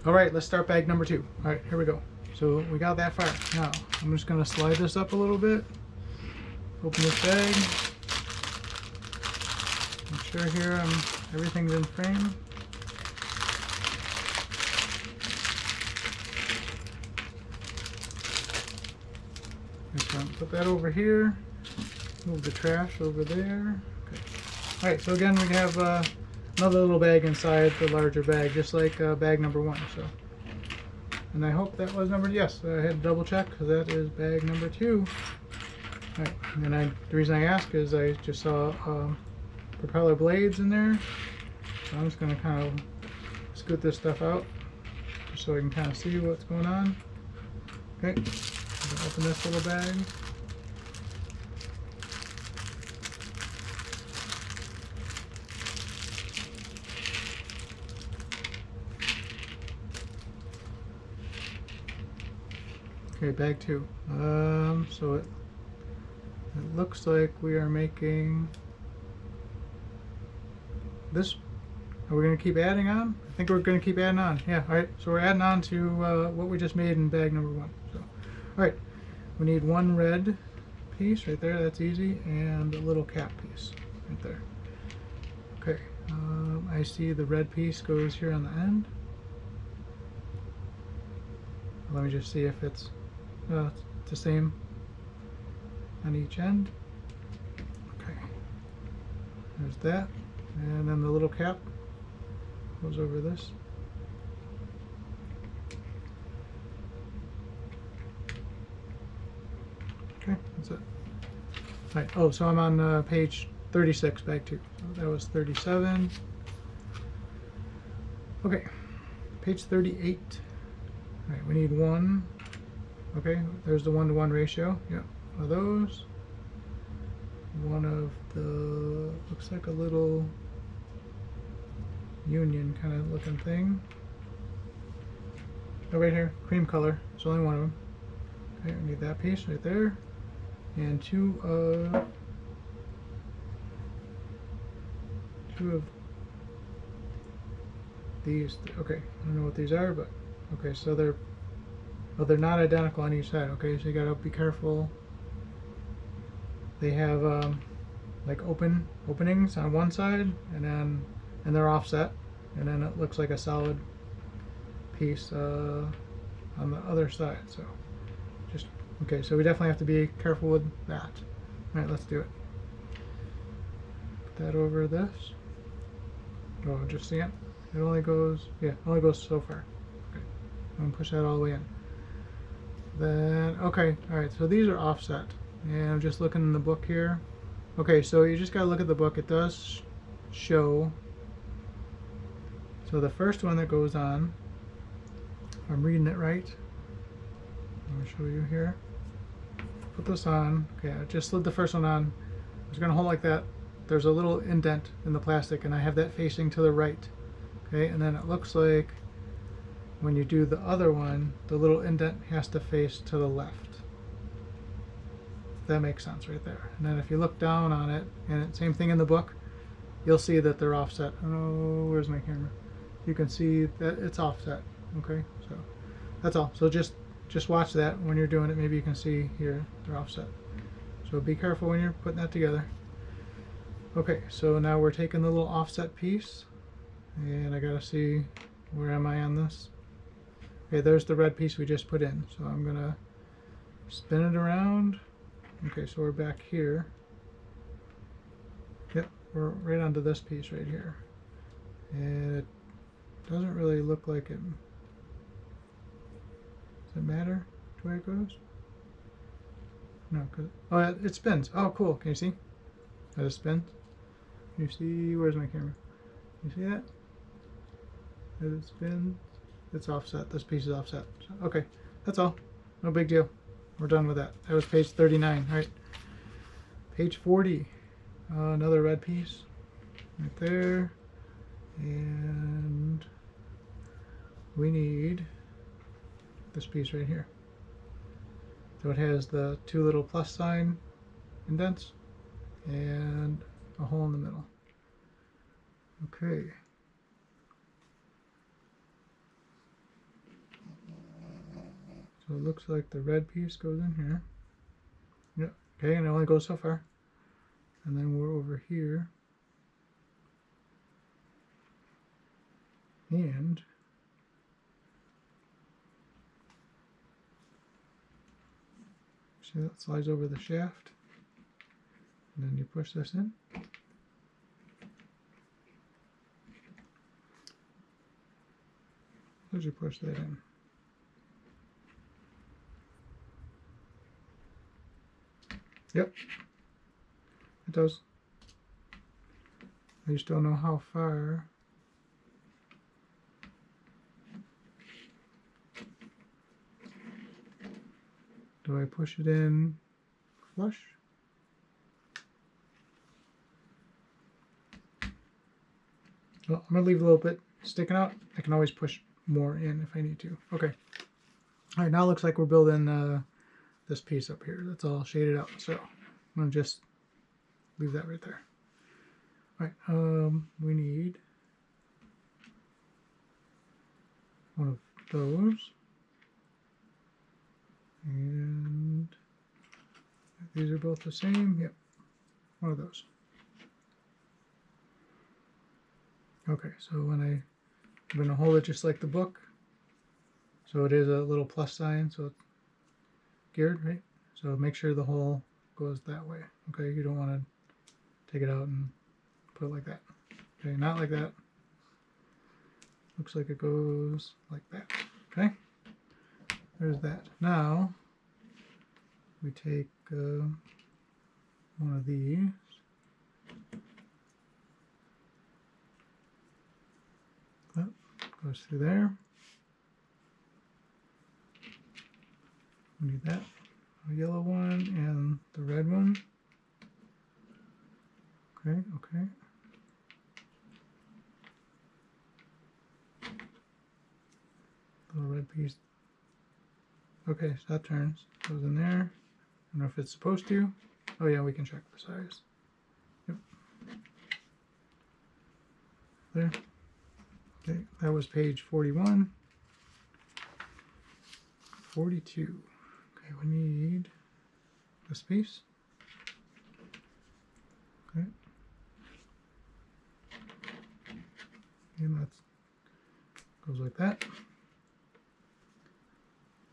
Alright, let's start bag number 2. Alright, here we go. So we got that far. Now, I'm just going to slide this up a little bit. Open this bag. Make sure here everything's in frame. Put that over here. Move the trash over there. Okay. Alright, so again we have another little bag inside the larger bag, just like bag number 1. So, and I hope that was number, yes, I had to double check because that is bag number 2. Alright, and the reason I ask is I just saw propeller blades in there. So I'm just going to kind of scoot this stuff out just so I can kind of see what's going on. Okay, open this little bag. Okay, bag 2. So it looks like we are making this. Are we going to keep adding on? I think we're going to keep adding on. Yeah, alright. So we're adding on to what we just made in bag number 1. So, alright. We need one red piece right there. That's easy. And a little cap piece right there. Okay. I see the red piece goes here on the end. Let me just see if it's the same on each end. Okay, there's that, and then the little cap goes over this. Okay, that's it. Right. Oh, so I'm on page 36, bag 2. So that was 37. Okay, page 38. All right, we need one. Okay, there's the 1-to-1 ratio. Yep, of those. One of the, looks like a little union kind of looking thing. Oh, right here, cream color. It's only one of them. Okay, we need that piece right there. And two of these. Okay, I don't know what these are, but okay, so they're not identical on each side. Okay, so you gotta be careful. They have like openings on one side, and they're offset, and then it looks like a solid piece on the other side. So just okay, so we definitely have to be careful with that. All right, let's do it. Put that over this. Oh, just see it. It only goes, yeah, it only goes so far. Okay, I'm gonna push that all the way in. Then, okay, all right, so these are offset. And I'm just looking in the book here. Okay, so you just gotta look at the book. It does show. So the first one that goes on, if I'm reading it right, I'm gonna show you here. Put this on. Okay, I just slid the first one on. I was gonna hold like that. There's a little indent in the plastic, and I have that facing to the right. Okay, and then it looks like when you do the other one, the little indent has to face to the left. That makes sense right there. And then if you look down on it, and same thing in the book, you'll see that they're offset. Oh, where's my camera? You can see that it's offset. Okay, so that's all. So just watch that when you're doing it. Maybe you can see here they're offset. So be careful when you're putting that together. Okay, so now we're taking the little offset piece, and I gotta see, where am I on this? Okay, there's the red piece we just put in. So I'm gonna spin it around. Okay, so we're back here. Yep, we're right onto this piece right here. And it doesn't really look like it. Does it matter which way it goes? No, cause oh, it spins. Oh, cool. Can you see? That it spins. Can you see? Where's my camera? Can you see that? As it spins, it's offset. This piece is offset. So, okay, that's all. No big deal. We're done with that. That was page 39. All right. Page 40. another red piece right there, and we need this piece right here. So it has the two little plus sign indents and a hole in the middle. Okay. So it looks like the red piece goes in here. Yep. Okay, and it only goes so far. And then we're over here. And see, that slides over the shaft. And then you push this in. As you push that in. Yep, it does. I just don't know how far. Do I push it in flush? Well, I'm going to leave a little bit sticking out. I can always push more in if I need to. Okay. All right, now it looks like we're building this piece up here. That's all shaded out. So I'm going to just leave that right there. All right, we need one of those. And these are both the same. Yep, one of those. Okay, so I'm going to hold it just like the book. So it is a little plus sign, so it's geared, right? So make sure the hole goes that way. Okay, you don't want to take it out and put it like that. Okay, not like that. Looks like it goes like that. Okay, there's that. Now we take one of these. That goes through there. We need that, a yellow one and the red one. Okay, okay. Little red piece. Okay, so that turns, goes in there. I don't know if it's supposed to. Oh yeah, we can check the size. Yep. There. Okay, that was page 41. 42. Okay, we need this piece. Okay. And that goes like that.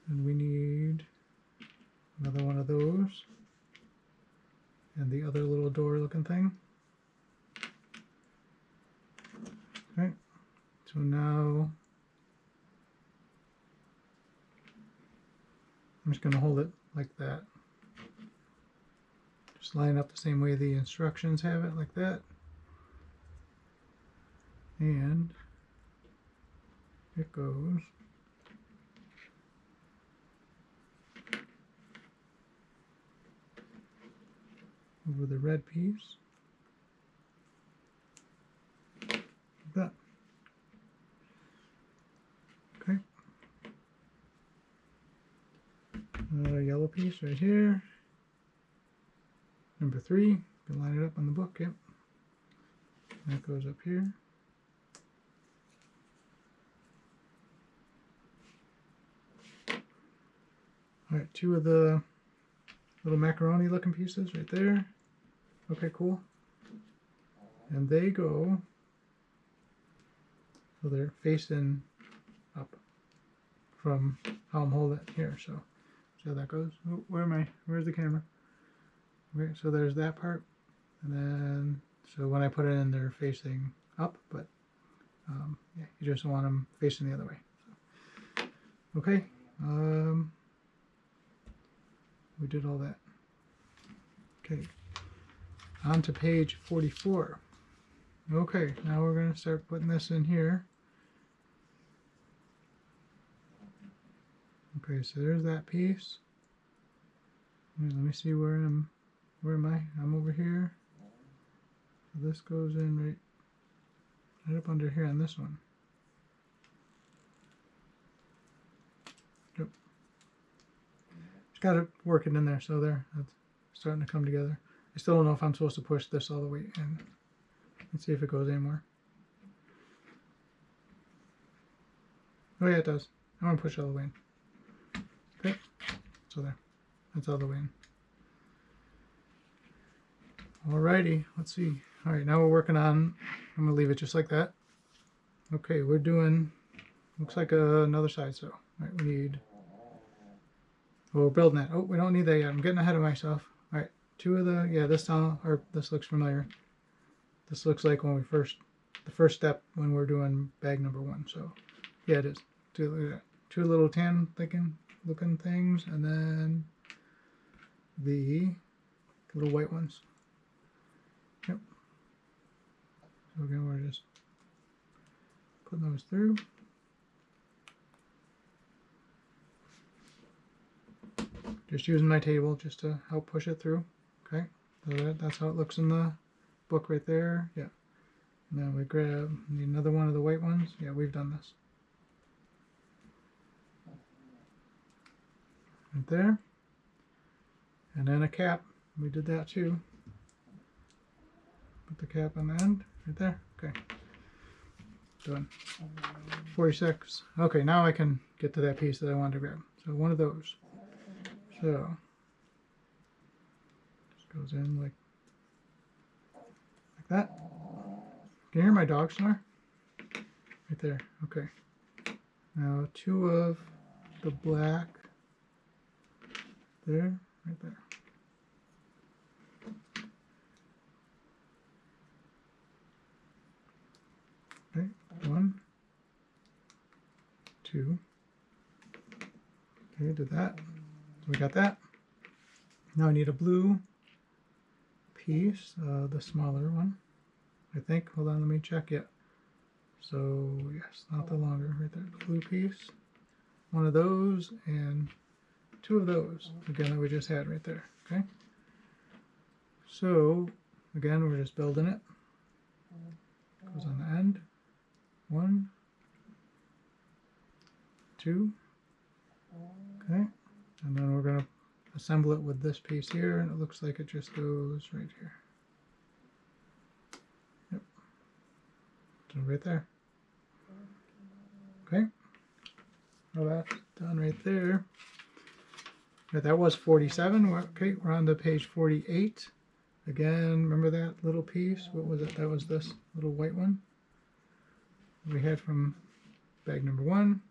And we need another one of those. And the other little door looking thing. Okay. So now I'm just going to hold it like that. Just line up the same way the instructions have it, like that. And it goes over the red piece. Like that. Okay. Another yellow piece right here. Number 3. You can line it up on the book, yep. That goes up here. Alright, 2 of the little macaroni looking pieces right there. Okay, cool. And they go, so they're facing up from how I'm holding it here. So see how that goes. Oh, where am I? Where's the camera? Okay, so there's that part. And then, so when I put it in, they're facing up, but yeah, you just want them facing the other way. So, okay. We did all that. Okay, on to page 44. Okay, now we're going to start putting this in here. Okay, so there's that piece. Let me see where am I? I'm over here. So this goes in right up under here on this one. Yep. Just got to work it in there, so there, that's starting to come together. I still don't know if I'm supposed to push this all the way in. Let's see if it goes anymore. Oh yeah, it does. I'm going to push it all the way in. Okay, so there. That's all the way in. Alrighty, let's see. Alright, now we're working on, I'm going to leave it just like that. Okay, we're doing, looks like another side, so. Alright, we need, well, we're building that. Oh, we don't need that yet. I'm getting ahead of myself. Alright, two of the, yeah, this looks familiar. This looks like when we the first step when we're doing bag number 1. So, yeah, it is. Two little tan looking things, and then the little white ones. Yep. So again, we're just putting those through. Just using my table just to help push it through. Okay, so that's how it looks in the book right there. Yeah. And then we need another one of the white ones. Yeah, we've done this. Right there. And then a cap. We did that too. Put the cap on the end. Right there. Okay. Done. 46. Okay, now I can get to that piece that I wanted to grab. So one of those. So just goes in like that. Can you hear my dog snore? Right there. Okay. Now two of the black. There. Right there. Okay. 1, 2. Okay, did that. So we got that. Now I need a blue piece, the smaller one, I think. Hold on, let me check it. So yes, not the longer, right there. The blue piece. One of those and two of those, again, that we just had right there. Okay. So again, we're just building it. Goes on the end. 1, 2. Okay. And then we're going to assemble it with this piece here, and it looks like it just goes right here. Yep. So right there. Okay. Well, that's done right there. Right, that was 47. Okay, we're on to page 48. Again, remember that little piece? What was it? That was this little white one we had from bag number 1.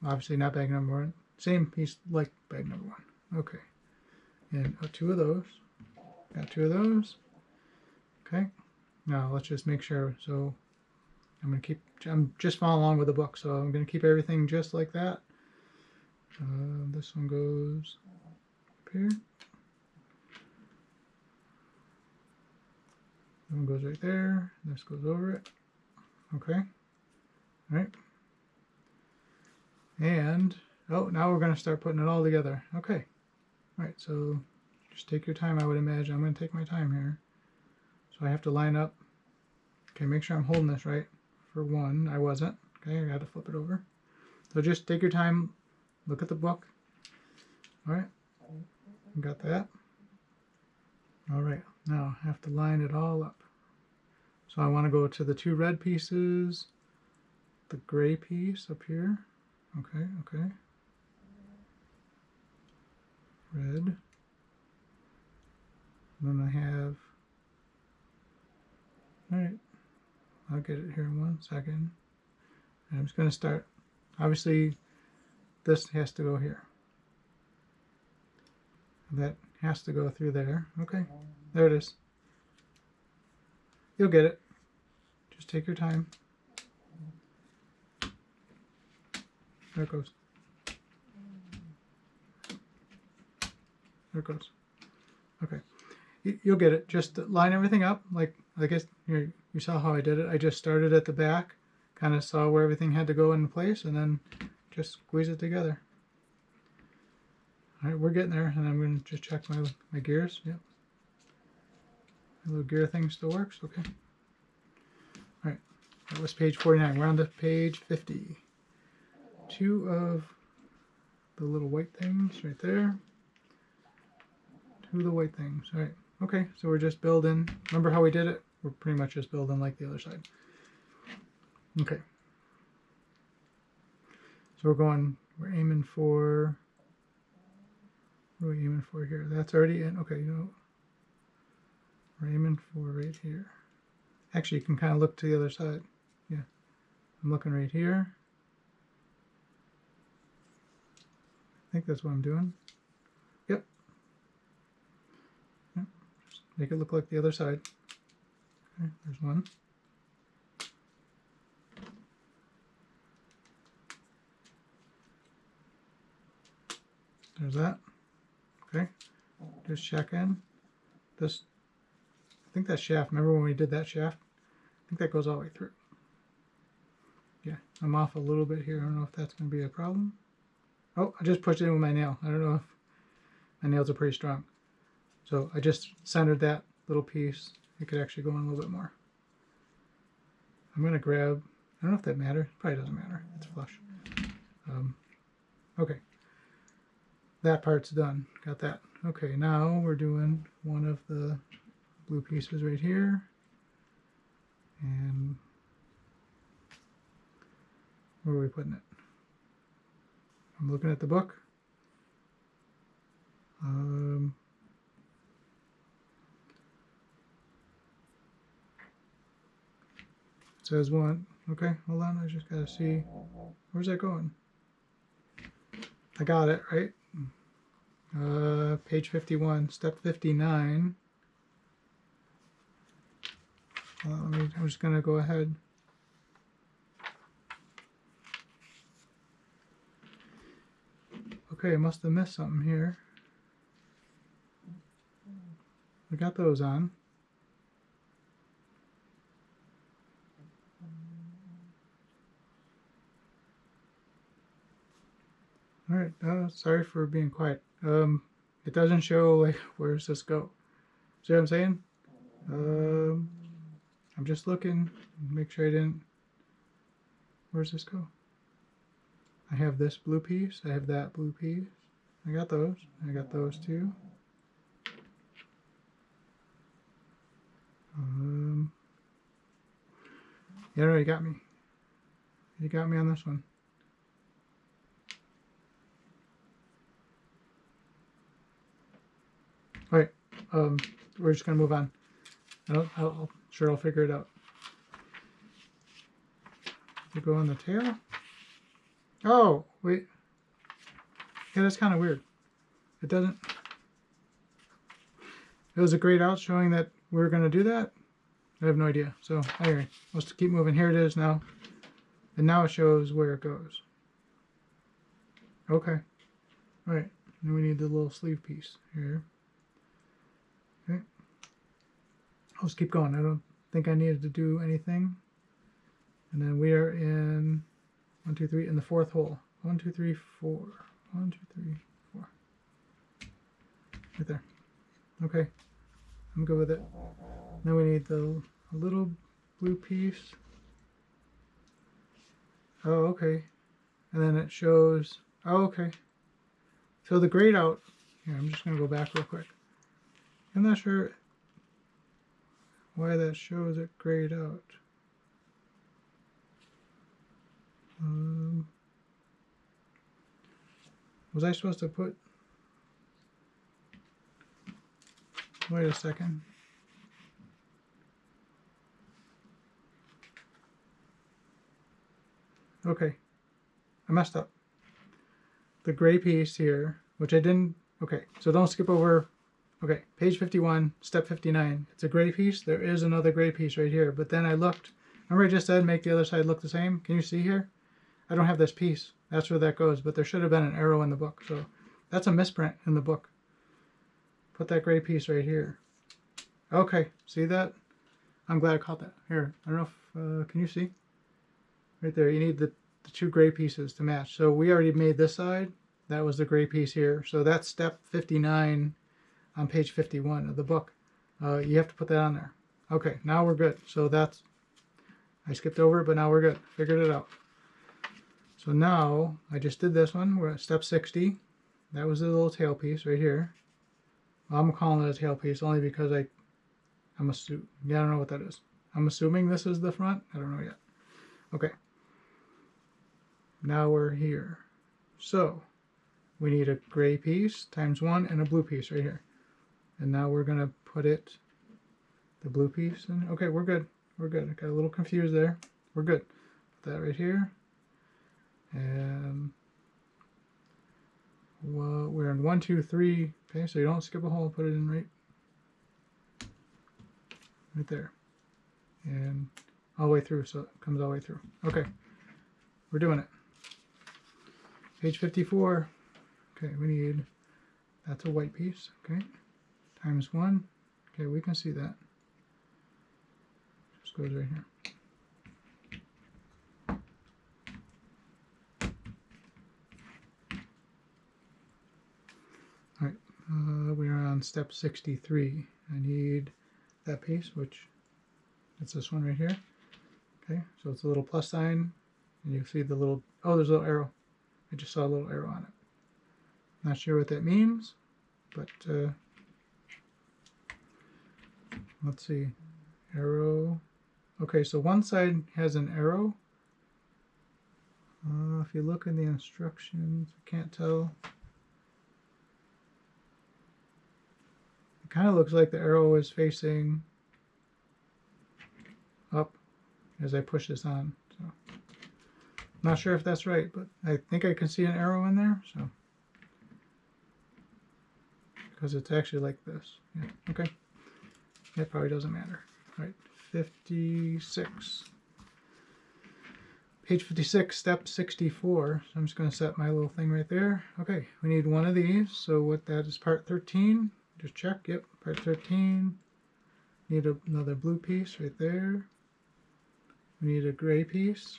Obviously not bag number 1. Same piece like bag number 1. Okay. And two of those. Got two of those. Okay. Now let's just make sure. So I'm just following along with the book. So I'm going to keep everything just like that. This one goes up here. That one goes right there. This goes over it. Okay. All right. And, oh, now we're going to start putting it all together. Okay. All right, so just take your time, I would imagine. I'm going to take my time here. So I have to line up. Okay, make sure I'm holding this right. For 1, I wasn't. Okay, I got to flip it over. So just take your time. Look at the book. All right. Got that. All right, now I have to line it all up. So I want to go to the 2 red pieces, the gray piece up here. Okay, okay. Red. Then I have, all right, I'll get it here in 1 second. And I'm just going to start, obviously this has to go here. That has to go through there. Okay, there it is. You'll get it. Just take your time. There it goes. There it goes. Okay, you'll get it. Just line everything up like I guess you saw how I did it. I just started at the back, kind of saw where everything had to go into place, and then just squeeze it together. All right, we're getting there, and I'm going to just check my gears. Yep. The little gear thing still works? Okay. Alright, that was page 49. We're on to page 50. Two of the little white things right there. Two of the white things. Alright, okay, so we're just building. Remember how we did it? We're pretty much just building like the other side. Okay. So we're aiming for, what are we aiming for here? That's already in. Okay, we're aiming for right here. Actually, you can kind of look to the other side. Yeah, I'm looking right here. I think that's what I'm doing. Yep. Just make it look like the other side. Okay, there's one. There's that. Okay. Just check in. This, I think that shaft, remember when we did that shaft? I think that goes all the way through. Yeah, I'm off a little bit here. I don't know if that's going to be a problem. Oh, I just pushed it in with my nail. I don't know if my nails are pretty strong. So I just centered that little piece. It could actually go in a little bit more. I'm going to grab, I don't know if that matters. Probably doesn't matter. It's flush. Okay. That part's done. Got that. Okay, now we're doing one of the blue pieces right here. And where are we putting it? I'm looking at the book. It says one. Okay, hold on. I just gotta see. Where's that going? I got it, right? Page 51, step 59. I'm just gonna go ahead. Okay, I must have missed something here. I got those on. Alright, sorry for being quiet. It doesn't show, like, where does this go? See what I'm saying? I'm just looking, make sure I didn't, where's this go? I have this blue piece, I have that blue piece. I got those too. Yeah, no, you got me. You got me on this one. Alright, we're just gonna move on. I'll figure it out. You go on the tail? Oh, wait. Yeah, that's kind of weird. It doesn't. It was a grayed out showing that we were gonna do that. I have no idea. So anyway, let's keep moving. Here it is now. And now it shows where it goes. Okay. Alright. Then we need the little sleeve piece here. Okay. I'll just keep going. I don't think I needed to do anything. And then we are in 1, 2, 3 in the fourth hole. 1, 2, 3, 4. 1, 2, 3, 4. Right there. Okay. I'm good with it. Then we need the little blue piece. Oh, okay. And then it shows. Oh, okay. So the grayed out. Here, I'm just going to go back real quick. I'm not sure why that shows it grayed out. Was I supposed to put... Wait a second. Okay. I messed up. The gray piece here, which I didn't... Okay, so don't skip over... Okay, page 51, step 59. It's a gray piece. There is another gray piece right here. But then I looked. Remember I just said make the other side look the same? Can you see here? I don't have this piece. That's where that goes. But there should have been an arrow in the book. So that's a misprint in the book. Put that gray piece right here. Okay, see that? I'm glad I caught that. Here, I don't know if... can you see? Right there. You need the two gray pieces to match. So we already made this side. That was the gray piece here. So that's step 59 on page 51 of the book. You have to put that on there. Okay, now we're good. So that's, I skipped over it, but now we're good. Figured it out. So now I just did this one. We're at step 60. That was the little tail piece right here. Well, I'm calling it a tail piece only because I'm assuming, yeah, I don't know what that is. I'm assuming this is the front. I don't know yet. Okay. Now we're here. So we need a gray piece times 1 and a blue piece right here. And now we're going to put it, the blue piece in. Okay, we're good. We're good. I got a little confused there. We're good. Put that right here. And well, we're in 1, 2, 3. Okay, so you don't skip a hole. Put it in right there. And all the way through, so it comes all the way through. Okay, we're doing it. Page 54. Okay, we need, that's a white piece. Okay, times 1. Okay, we can see that. Just goes right here. All right, we are on step 63. I need that piece, which it's this one right here. Okay, so it's a little plus sign, and you see the little, oh, there's a little arrow. I just saw a little arrow on it. Not sure what that means, but let's see. Arrow. Okay, so one side has an arrow. If you look in the instructions, I can't tell. It kind of looks like the arrow is facing up as I push this on. So, not sure if that's right, but I think I can see an arrow in there. So, because it's actually like this. Yeah. Okay. It probably doesn't matter. All right. 56. Page 56, step 64. So I'm just going to set my little thing right there. Okay, we need one of these. So what that is, part 13. Just check. Yep, part 13. Need another blue piece right there. We need a gray piece.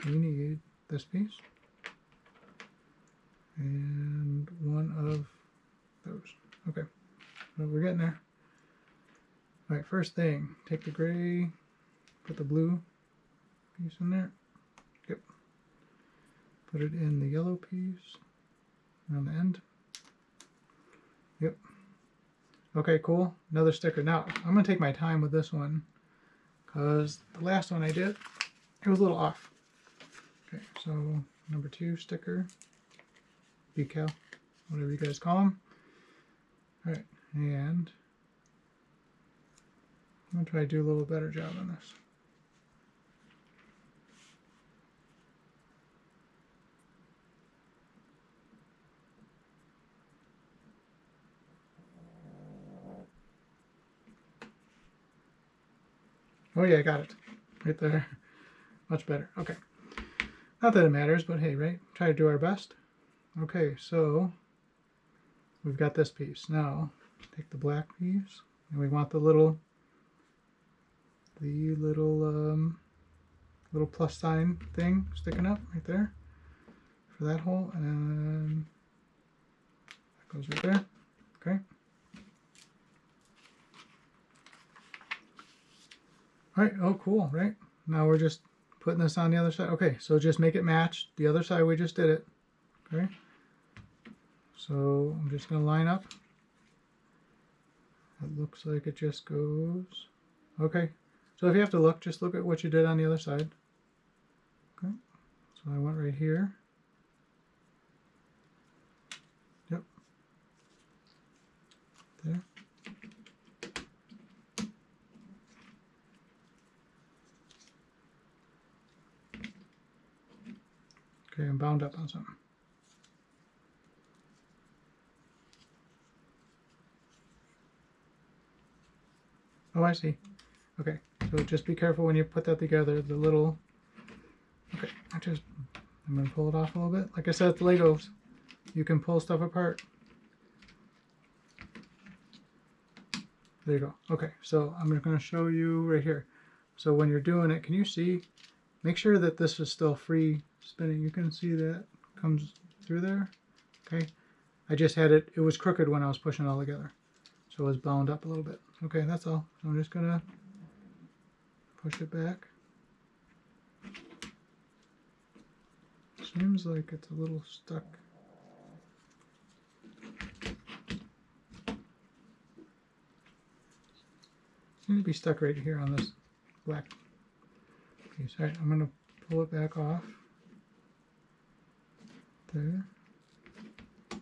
We need this piece. And one of those. Okay, so we're getting there. All right, first thing, take the gray, put the blue piece in there. Yep. Put it in the yellow piece on the end. Yep. Okay, cool. Another sticker. Now, I'm going to take my time with this one because the last one I did, it was a little off. Okay, so number 2 sticker, decal, whatever you guys call them. All right, and I'm going to try to do a little better job on this. Oh yeah, I got it. Right there. Much better. Okay. Not that it matters, but hey, right? Try to do our best. Okay, so we've got this piece. Now, take the black piece, and we want the little plus sign thing sticking up right there for that hole, and that goes right there. Okay. All right, oh cool, right? Now we're just putting this on the other side. Okay, so just make it match the other side we just did it. Okay. So I'm just going to line up. It looks like it just goes. Okay. So if you have to look, just look at what you did on the other side. Okay. So I went right here. Yep. There. Okay, I'm bound up on something. Oh, I see. Okay, so just be careful when you put that together. The little. Okay, I'm gonna pull it off a little bit. Like I said, with Legos, you can pull stuff apart. There you go. Okay, so I'm just gonna show you right here. So when you're doing it, can you see? Make sure that this is still free spinning. You can see that comes through there. Okay, I just had it. It was crooked when I was pushing it all together. so it's bound up a little bit. Okay, that's all. So I'm just gonna push it back. Seems like it's a little stuck. Seems to be stuck right here on this black piece. All right, I'm gonna pull it back off. There. I'm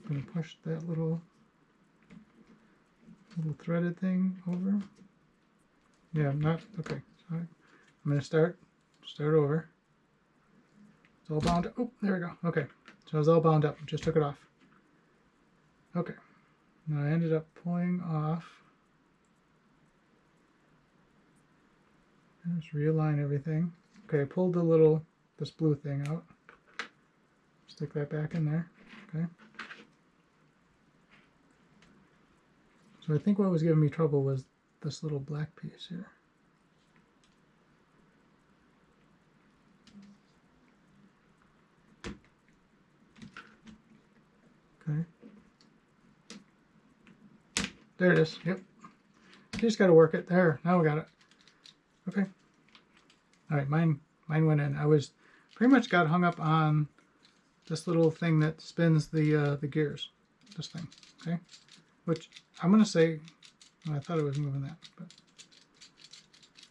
gonna push that little threaded thing over. Yeah, I'm not okay. So I'm gonna start over. It's all bound up. Oh, there we go. Okay, so it's all bound up. Just took it off. Okay, now I ended up pulling off. Just realign everything. Okay, I pulled this blue thing out. Stick that back in there. Okay. So I think what was giving me trouble was this little black piece here. Okay. There it is. Yep. You just got to work it. There. Now we got it. Okay. All right. Mine went in. I was pretty much got hung up on this little thing that spins the gears. This thing. Okay. Which I'm gonna say, well, I thought it was moving that, but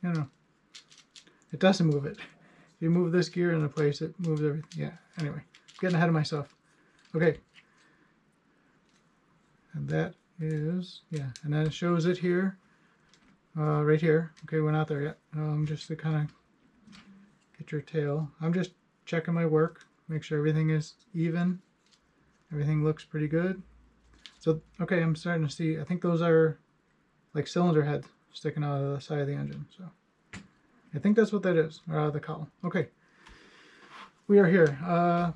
you know, it doesn't move it. If you move this gear into place, it moves everything. Yeah. Anyway, getting ahead of myself. Okay. And that is, yeah, and then it shows it here, right here. Okay, we're not there yet. Just to kind of get your tail. I'm just checking my work, make sure everything is even. Everything looks pretty good. So, okay, I'm starting to see, I think those are like cylinder heads sticking out of the side of the engine. So, I think that's what that is, or out of the cowl. Okay, we are here.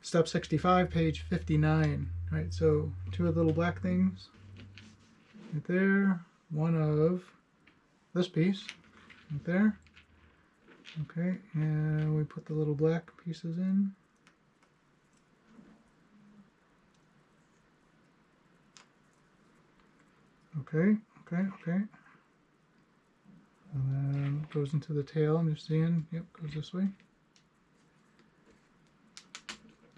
Step 65, page 59. Right, so two of the little black things right there, one of this piece right there. Okay, and we put the little black pieces in. Okay. And then it goes into the tail. I'm just seeing, yep, goes this way.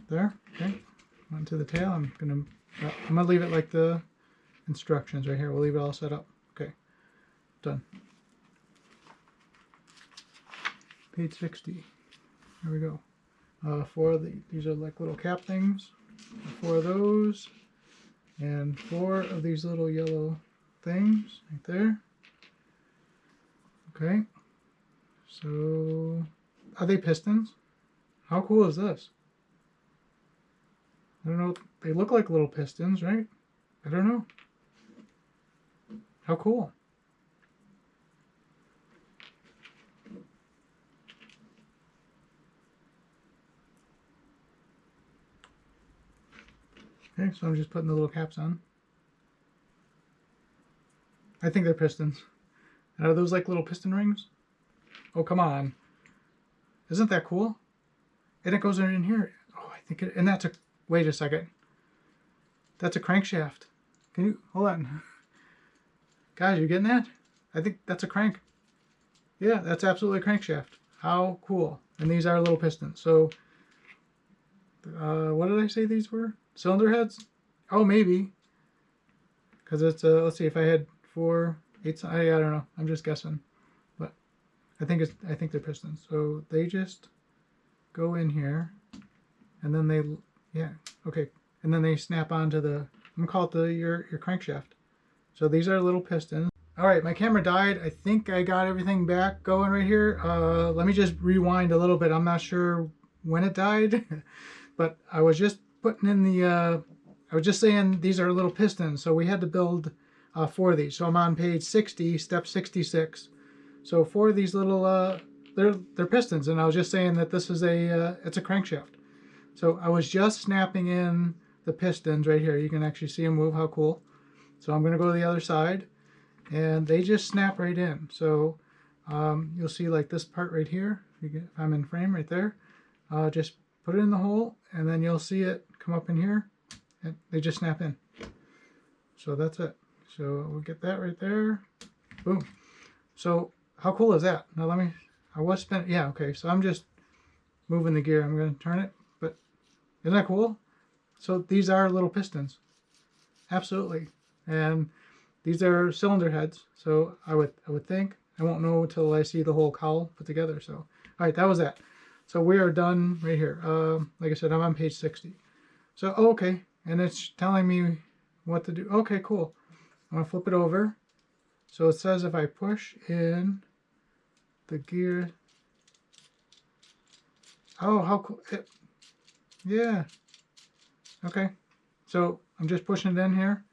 There, okay. Went to the tail. I'm gonna leave it like the instructions right here. We'll leave it all set up. Okay, done. Page 60. There we go. These are like little cap things. 4 of those, and 4 of these little yellow things right there. Okay. So, are they pistons? How cool is this? I don't know. They look like little pistons, right? I don't know. How cool. Okay, so I'm just putting the little caps on. I think they're pistons. And are those like little piston rings? Oh, come on. Isn't that cool? And it goes in here. Oh, I think it, and that's a, wait a second. That's a crankshaft. Can you, hold on. Guys, you getting that? I think that's a crank. Yeah, that's absolutely a crankshaft. How cool. And these are little pistons. So, what did I say these were? Cylinder heads? Oh, maybe. Because it's, let's see, if I had 4, 8, I don't know. I'm just guessing. But I think they're pistons. So they just go in here. And then they, yeah, okay. And then they snap onto the, I'm gonna call it your crankshaft. So these are little pistons. All right, my camera died. I think I got everything back going right here. Let me just rewind a little bit. I'm not sure when it died, but I was just putting in the, I was just saying these are little pistons. So we had to build 4 of these. So I'm on page 60, step 66. So 4 of these little, they're pistons. And I was just saying that this is it's a crankshaft. So I was just snapping in the pistons right here. You can actually see them move. How cool. So I'm going to go to the other side, and they just snap right in. So you'll see like this part right here. If I'm in frame right there, just put it in the hole, and then you'll see it come up in here, and they just snap in. so that's it. So we'll get that right there. Boom. So how cool is that? Now I was spinning. Yeah, okay. So I'm just moving the gear. I'm going to turn it. But isn't that cool? So these are little pistons. Absolutely. And these are cylinder heads. So I would think. I won't know until I see the whole cowl put together. So, all right, that was that. So we are done right here. Like I said, I'm on page 60. So, oh, okay. And it's telling me what to do. Okay, cool. I'm going to flip it over. So it says if I push in the gear. Oh, how cool. Yeah. Okay. So I'm just pushing it in here.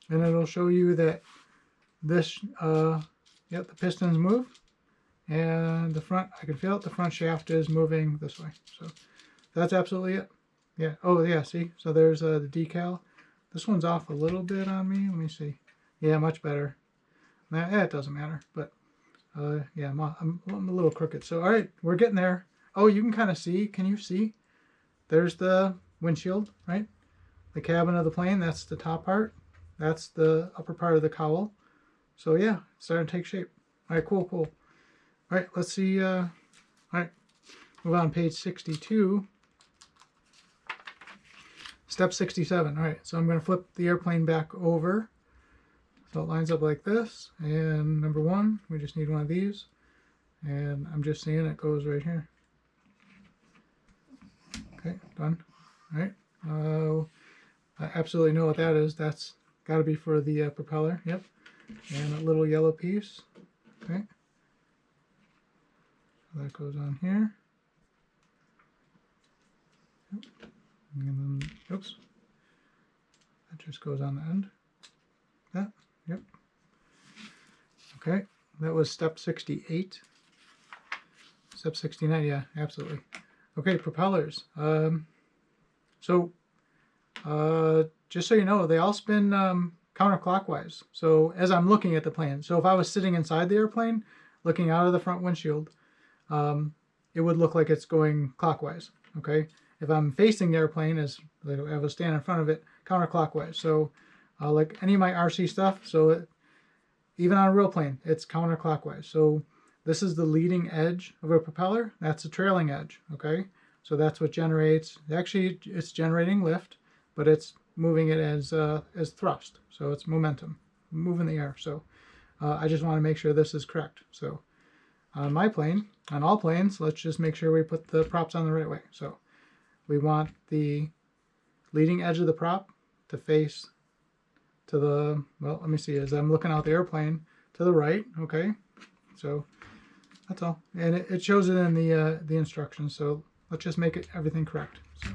And it'll show you that this, yep, the pistons move. And the front, I can feel it, the front shaft is moving this way. So that's absolutely it. Yeah. Oh, yeah, see? So there's the decal. This one's off a little bit on me. Let me see. Yeah, much better. Nah, it doesn't matter. But, yeah, I'm a little crooked. So, all right, we're getting there. Oh, you can kind of see. Can you see? There's the windshield, right? The cabin of the plane, that's the top part. That's the upper part of the cowl. So, yeah, it's starting to take shape. All right, cool, cool. All right, let's see. All right, move on page 62. Step 67. All right, so I'm going to flip the airplane back over. So it lines up like this. And number one, we just need one of these. And I'm just seeing it goes right here. Okay, done. All right. I absolutely know what that is. That's got to be for the propeller. Yep. And a little yellow piece. Okay. So that goes on here. Yep. And then, oops. That just goes on the end. That. Yep. Okay. That was step 68. Step 69. Yeah, absolutely. Okay, propellers. Just so you know, they all spin counterclockwise. So as I'm looking at the plane, so if I was sitting inside the airplane, looking out of the front windshield, it would look like it's going clockwise. Okay, if I'm facing the airplane, as I was standing in front of it, counterclockwise. So like any of my RC stuff, so even on a real plane, it's counterclockwise. So this is the leading edge of a propeller. That's the trailing edge, okay? So that's what generates, actually it's generating lift, but it's moving it as thrust. So it's momentum, moving the air. So I just want to make sure this is correct. So on my plane, on all planes, let's just make sure we put the props on the right way. So we want the leading edge of the prop to face to the, well, let me see, as I'm looking out the airplane, to the right, okay? So that's all. And it shows it in the instructions, so let's just make it everything correct. So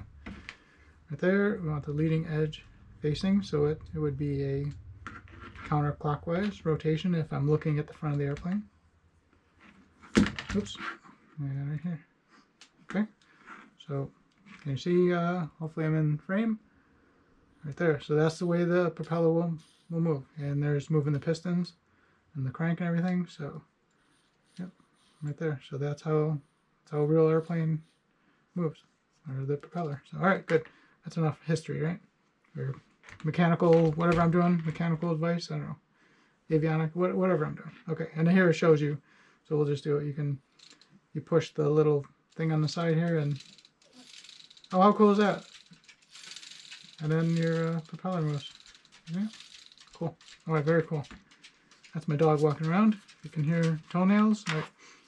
right there, we want the leading edge facing, so it would be a counterclockwise rotation if I'm looking at the front of the airplane. Oops, and right here. Okay, so can you see, hopefully I'm in frame. Right there, so that's the way the propeller will move. And there's moving the pistons and the crank and everything, so yep, right there. So that's how a real airplane moves, or the propeller. So all right, good. That's enough history, right? Or mechanical, whatever I'm doing, mechanical advice, I don't know, avionic, whatever I'm doing. Okay, and here it shows you. So we'll just do it. You push the little thing on the side here, and oh, how cool is that? And then your propeller moves. Yeah, cool. All right, very cool. That's my dog walking around. You can hear toenails. All right,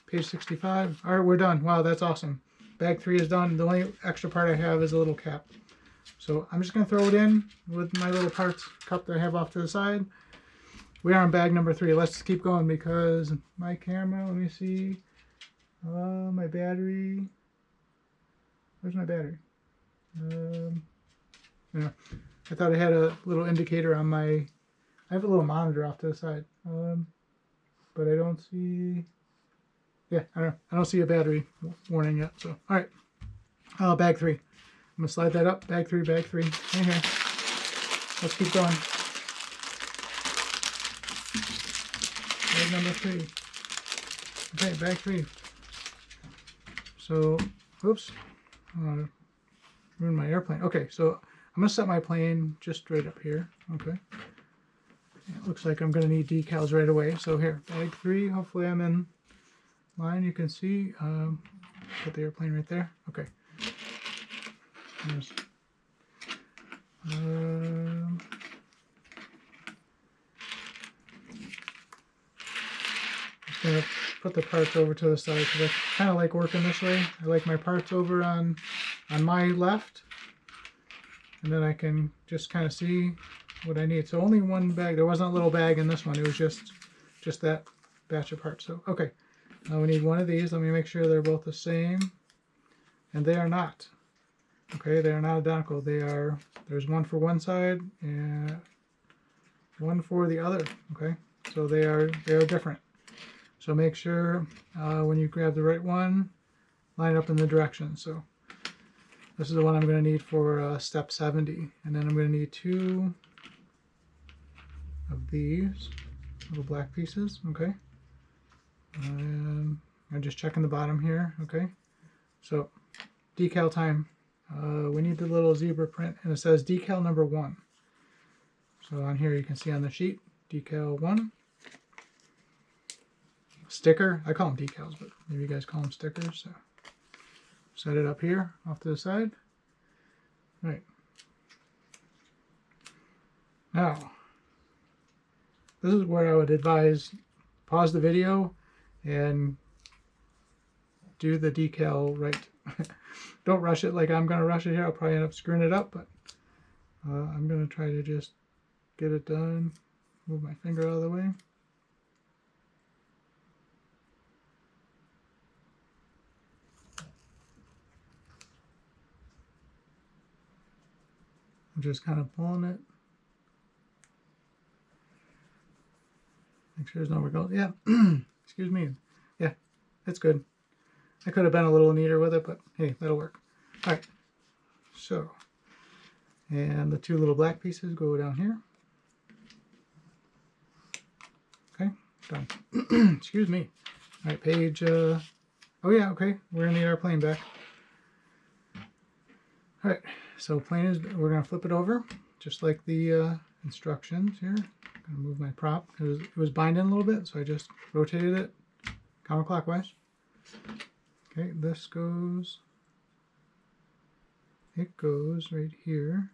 page 65. All right, we're done. Wow, that's awesome. Bag 3 is done. The only extra part I have is a little cap. So I'm just going to throw it in with my little parts cup that I have off to the side. We are on bag number 3. Let's keep going because my camera, let me see. My battery. Where's my battery? Yeah, I thought I had a little indicator on my, I have a little monitor off to the side, but I don't see, yeah, I don't see a battery warning yet, so, all right, bag 3, I'm going to slide that up, bag 3, right here, let's keep going, bag number 3, okay, bag 3, so, oops, ruined my airplane, okay, so, I'm going to set my plane just right up here, okay, It looks like I'm going to need decals right away. So here, bag 3. Hopefully I'm in line. You can see. Put the airplane right there. Okay. There's, just going to put the parts over to the side because I kind of like working this way. I like my parts over on my left. And then I can just kind of see what I need. So only one bag. There wasn't a little bag in this one. It was just that batch of parts. So, okay. Now we need one of these. Let me make sure they're both the same. And they are not. Okay, they are not identical. They are, there's one for one side and one for the other. Okay, so they are different. So make sure when you grab the right one, line up in the direction. So this is the one I'm going to need for step 70. And then I'm going to need 2 of these little black pieces. Okay. And I'm just checking the bottom here. Okay. So decal time. We need the little zebra print. And it says decal number 1. So on here you can see on the sheet, decal 1. Sticker. I call them decals, but maybe you guys call them stickers. So set it up here off to the side. Right. Now, this is where I would advise pause the video and do the decal right. Don't rush it like I'm going to rush it here. I'll probably end up screwing it up, but I'm going to try to just get it done. Move my finger out of the way. I'm just kind of pulling it. Make sure there's no wiggle. Yeah, excuse me. Yeah, it's good. I could have been a little neater with it, but hey, that'll work. All right, so, and the 2 little black pieces go down here. Okay, done. Excuse me. All right, page, oh yeah, okay, we're gonna need our plane back. All right, so plane is, we're gonna flip it over, just like the instructions here. I'm gonna move my prop because it was binding a little bit, so I just rotated it counterclockwise. Okay, this goes, it goes right here.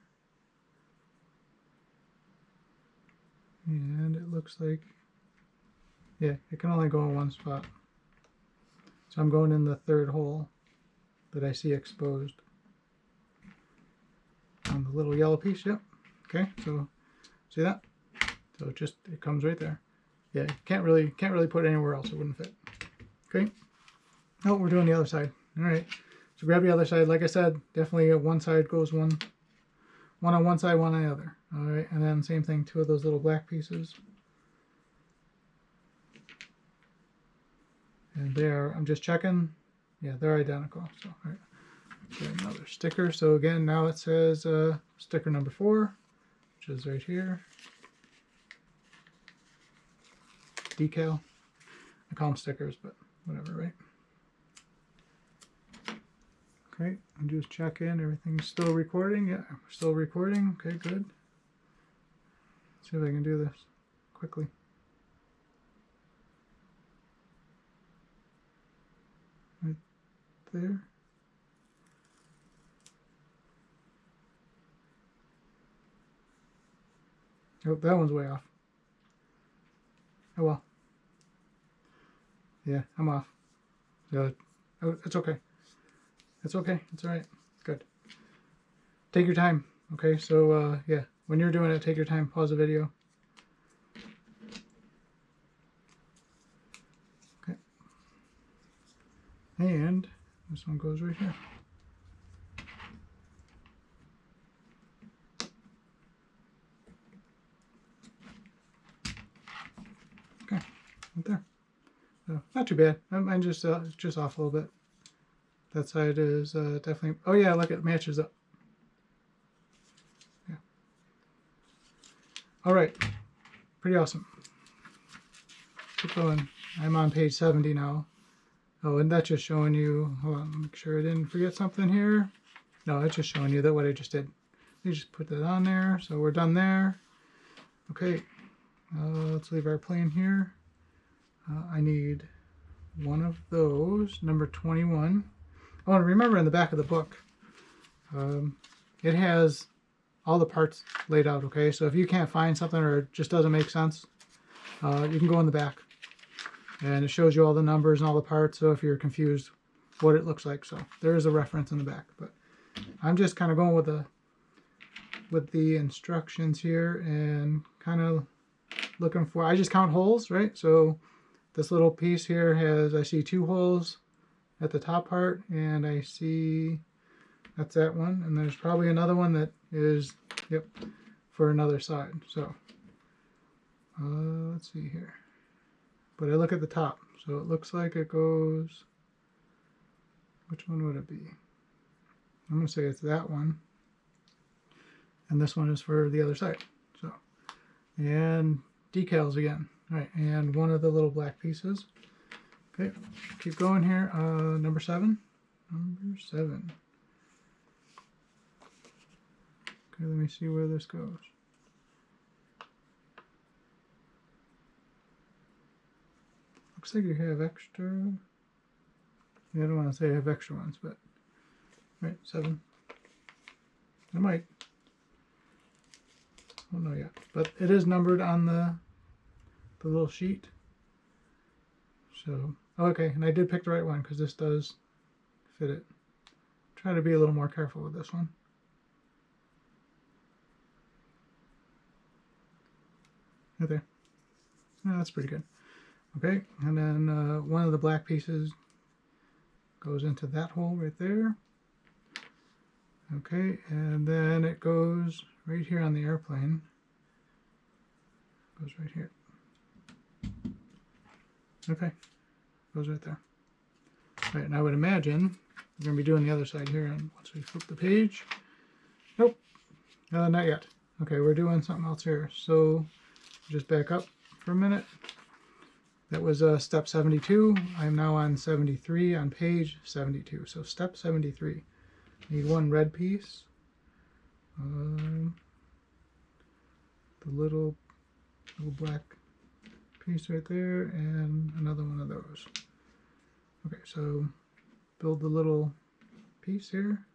And it looks like, yeah, it can only go in one spot. So I'm going in the 3rd hole that I see exposed. On the little yellow piece, yep. Okay, so see that? So it comes right there. Yeah, can't really put it anywhere else. It wouldn't fit. Okay. Oh, we're doing the other side. All right. So grab the other side. Like I said, definitely one side goes one on one side, one on the other. All right, and then same thing. 2 of those little black pieces. And there, I'm just checking. Yeah, they're identical. So all right. Get another sticker. So again, now it says sticker number 4, which is right here. Decal. I call them stickers, but whatever, right? Okay, I'm just checking. Everything's still recording. Yeah, we're still recording. Okay, good. Let's see if I can do this quickly. Right there. Oh, that one's way off. Oh well. Yeah, I'm off. So, oh, it's okay. It's okay. It's all right. Good. Take your time. Okay, so yeah, when you're doing it, take your time. Pause the video. Okay. And this one goes right here. Okay, right there. So not too bad. Mine just it's just off a little bit. That side is definitely. Oh yeah, look, it matches up. Yeah. All right, pretty awesome. Keep going. I'm on page 70 now. Oh, and that's just showing you. Hold on, make sure I didn't forget something here. No, it's just showing you that what I just did. You just put that on there. So we're done there. Okay. Let's leave our plane here. I need one of those, number 21. Oh, and remember in the back of the book, it has all the parts laid out, okay? So if you can't find something or it just doesn't make sense, you can go in the back. And it shows you all the numbers and all the parts, so if you're confused what it looks like. So there is a reference in the back. But I'm just kind of going with the instructions here and kind of looking for, I just count holes, right? So this little piece here has, I see 2 holes at the top part, and I see that's that one, and there's probably another one that is, yep, for another side. So let's see here. But I look at the top, so it looks like it goes, which one would it be? I'm going to say it's that one. And this one is for the other side. So, and decals again. All right, and one of the little black pieces. Okay, keep going here. Number 7. Number 7. Okay, let me see where this goes. Looks like you have extra. Yeah, I don't want to say I have extra ones, but right, 7. I might. I don't know yet, but it is numbered on the little sheet. So okay, and I did pick the right one because this does fit it. Try to be a little more careful with this one. Right there. Yeah, that's pretty good. Okay, and then one of the black pieces goes into that hole right there. Okay, and then it goes right here on the airplane. Goes right here. Okay, goes right there. All right, and I would imagine we're going to be doing the other side here, and once we flip the page. Nope, not yet. Okay, we're doing something else here. So just back up for a minute. That was step 72. I'm now on 73 on page 72. So step 73. Need one red piece. The little black piece right there, and another one of those. Okay, so build the little piece here.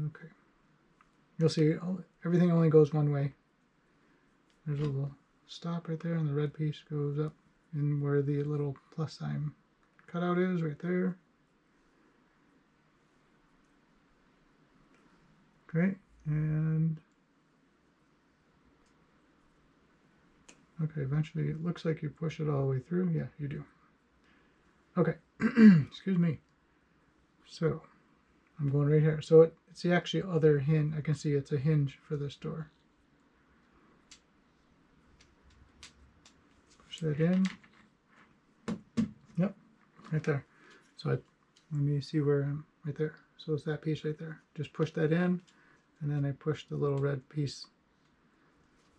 Okay. You'll see everything only goes one way. There's a little stop right there, and the red piece goes up in where the little plus sign cutout is right there. Okay, and okay, eventually it looks like you push it all the way through. Yeah, you do. Okay, excuse me. So I'm going right here. So it's the actually other hinge. I can see it's a hinge for this door. Push that in. Yep, right there. So let me see where I'm right there. So it's that piece right there. Just push that in, and then I push the little red piece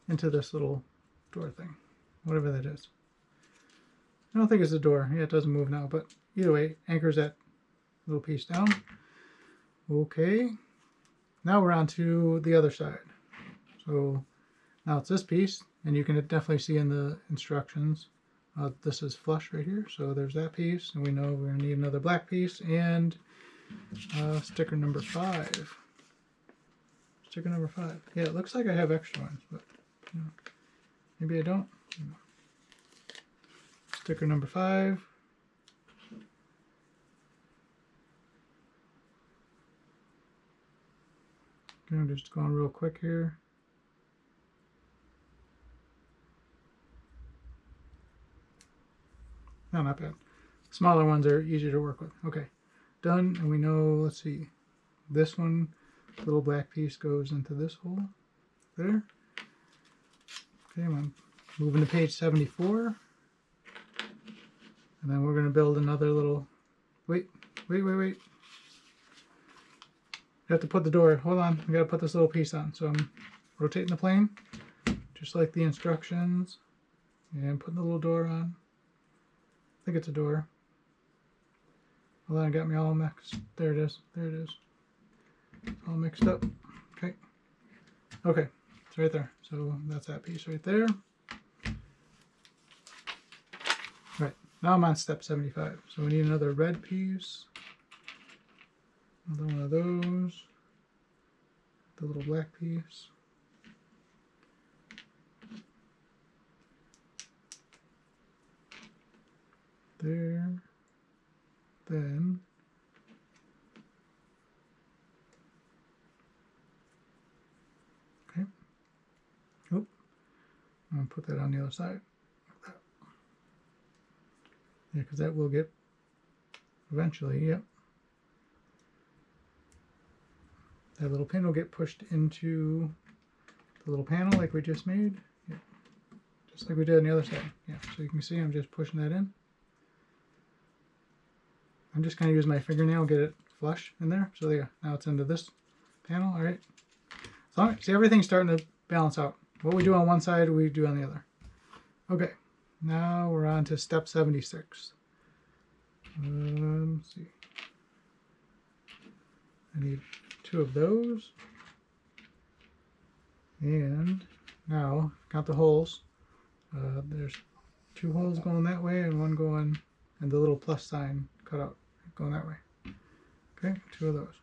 into this little door thing, whatever that is. I don't think it's a door. Yeah, it doesn't move now, but either way, anchors that little piece down. Okay, now we're on to the other side. So now it's this piece, and you can definitely see in the instructions, this is flush right here. So there's that piece, and we know we're gonna need another black piece, and sticker number 5. Sticker number 5. Yeah, it looks like I have extra ones, but you know, maybe I don't. Sticker number 5. Okay, I'm just going real quick here. No, not bad. Smaller ones are easier to work with. Okay, done. And we know, let's see, this one, little black piece goes into this hole there. Okay, I'm moving to page 74. And then we're going to build another little, wait. You have to put the door, hold on, we got to put this little piece on. So I'm rotating the plane, just like the instructions, and putting the little door on. I think it's a door. Hold on, it got me all mixed. There it is, there it is. All mixed up. Okay. Okay, sorry right there. So that's that piece right there. Right, now I'm on step 75. So we need another red piece. Another one of those. The little black piece. There. Then okay. Oop. I'm gonna put that on the other side. Like that. Yeah, because that will get eventually, yep. That little pin will get pushed into the little panel like we just made. Yeah. Just like we did on the other side. Yeah. So you can see I'm just pushing that in. I'm just going to use my fingernail, get it flush in there. So there, now it's into this panel. All right. So see, everything's starting to balance out. What we do on one side, we do on the other. Okay. Now we're on to step 76. Let's see. I need 2 of those. And now count the holes. There's 2 holes going that way and 1 going, and the little plus sign cut out going that way. Okay, 2 of those.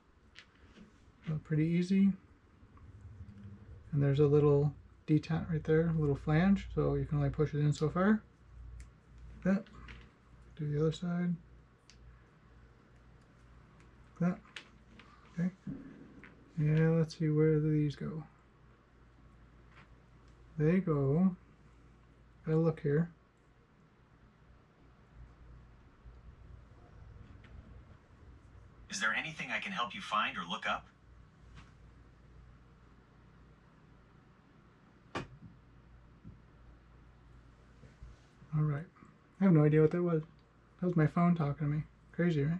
So pretty easy. And there's a little detent right there, a little flange, so you can only push it in so far. Like that. Do the other side. Like that. Okay. Yeah, let's see, where do these go? They go, gotta look here. Is there anything I can help you find or look up? All right. I have no idea what that was. That was my phone talking to me. Crazy, right?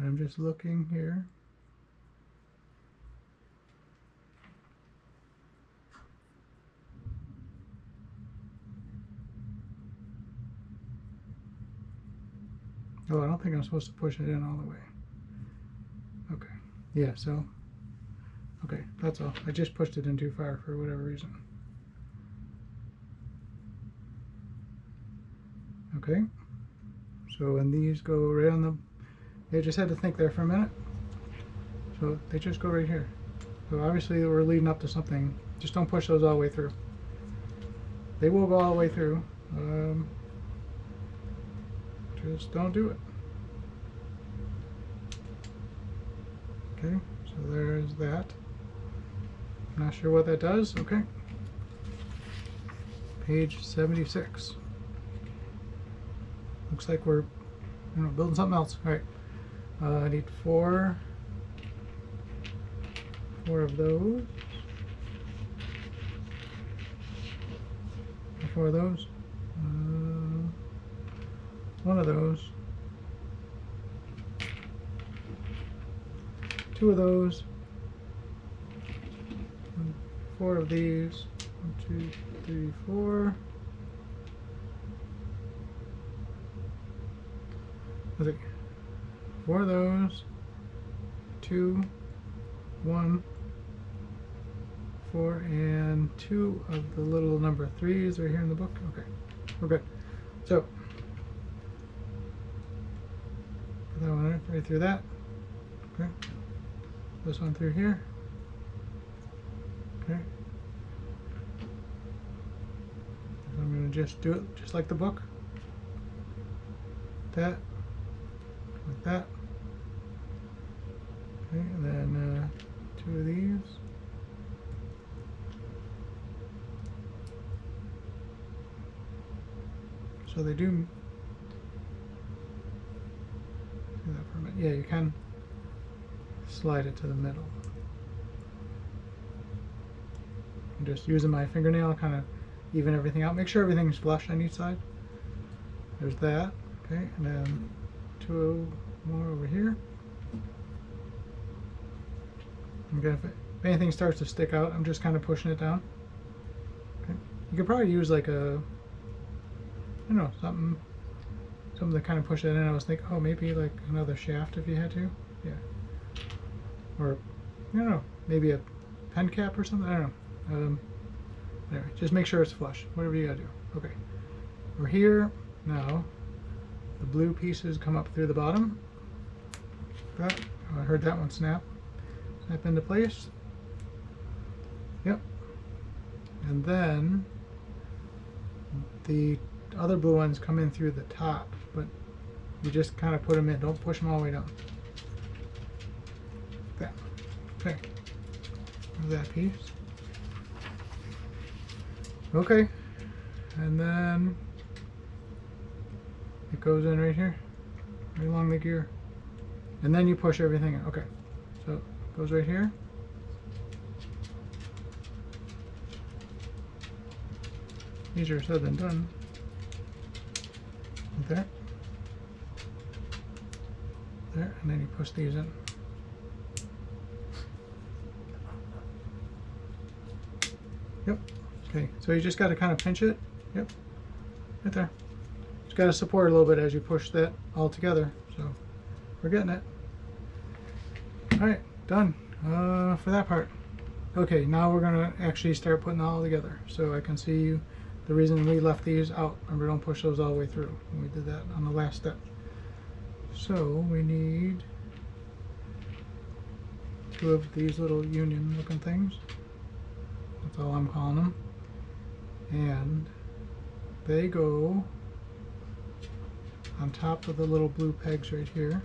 I'm just looking here. Oh, I don't think I'm supposed to push it in all the way. Okay. Yeah, so. Okay, that's all. I just pushed it in too far for whatever reason. Okay. So, and these go right on the. I just had to think there for a minute. So they just go right here. So obviously we're leading up to something. Just don't push those all the way through. They will go all the way through. Just don't do it. Okay, so there's that. I'm not sure what that does. Okay. Page 76. Looks like we're building something else. All right. I need 4 of those. 4 of those. 1 of those. 2 of those. 4 of these. 1, 2, 3, 4. Let's see. 4 of those. 2, 1, 4, and 2 of the little number 3s right here in the book. Okay, we're good. So put that one right through that. Okay, this one through here. Okay, so I'm going to just do it just like the book. That, like that. Okay, and then 2 of these. So they do that for a minute. Yeah, you can slide it to the middle. I'm just using my fingernail, kind of even everything out. Make sure everything's flush on each side. There's that. Okay, and then 2 more over here. Okay, if anything starts to stick out, I'm just kind of pushing it down. Okay. You could probably use like a, I don't know, something to kind of push it in. I was thinking, oh, maybe like another shaft if you had to. Yeah. or I don't know, maybe a pen cap or something. I don't know. Anyway, just make sure it's flush. Whatever you gotta do. Okay, we're here now. The blue pieces come up through the bottom. That, I heard that one snap into place. Yep. And then the other blue ones come in through the top, but you just kind of put them in. Don't push them all the way down. That. Okay. There's that piece. Okay. And then it goes in right here, right along the gear. And then you push everything in. Okay. So it goes right here. Easier said than done. There. There, and then you push these in. Yep. Okay, so you just got to kind of pinch it. Yep. Right there. Just got to support a little bit as you push that all together. So we're getting it. All right, done for that part. Okay, now we're gonna actually start putting it all together. So I can see the reason we left these out. Remember, don't push those all the way through. We did that on the last step. So we need 2 of these little union looking things. That's all I'm calling them. And they go on top of the little blue pegs right here.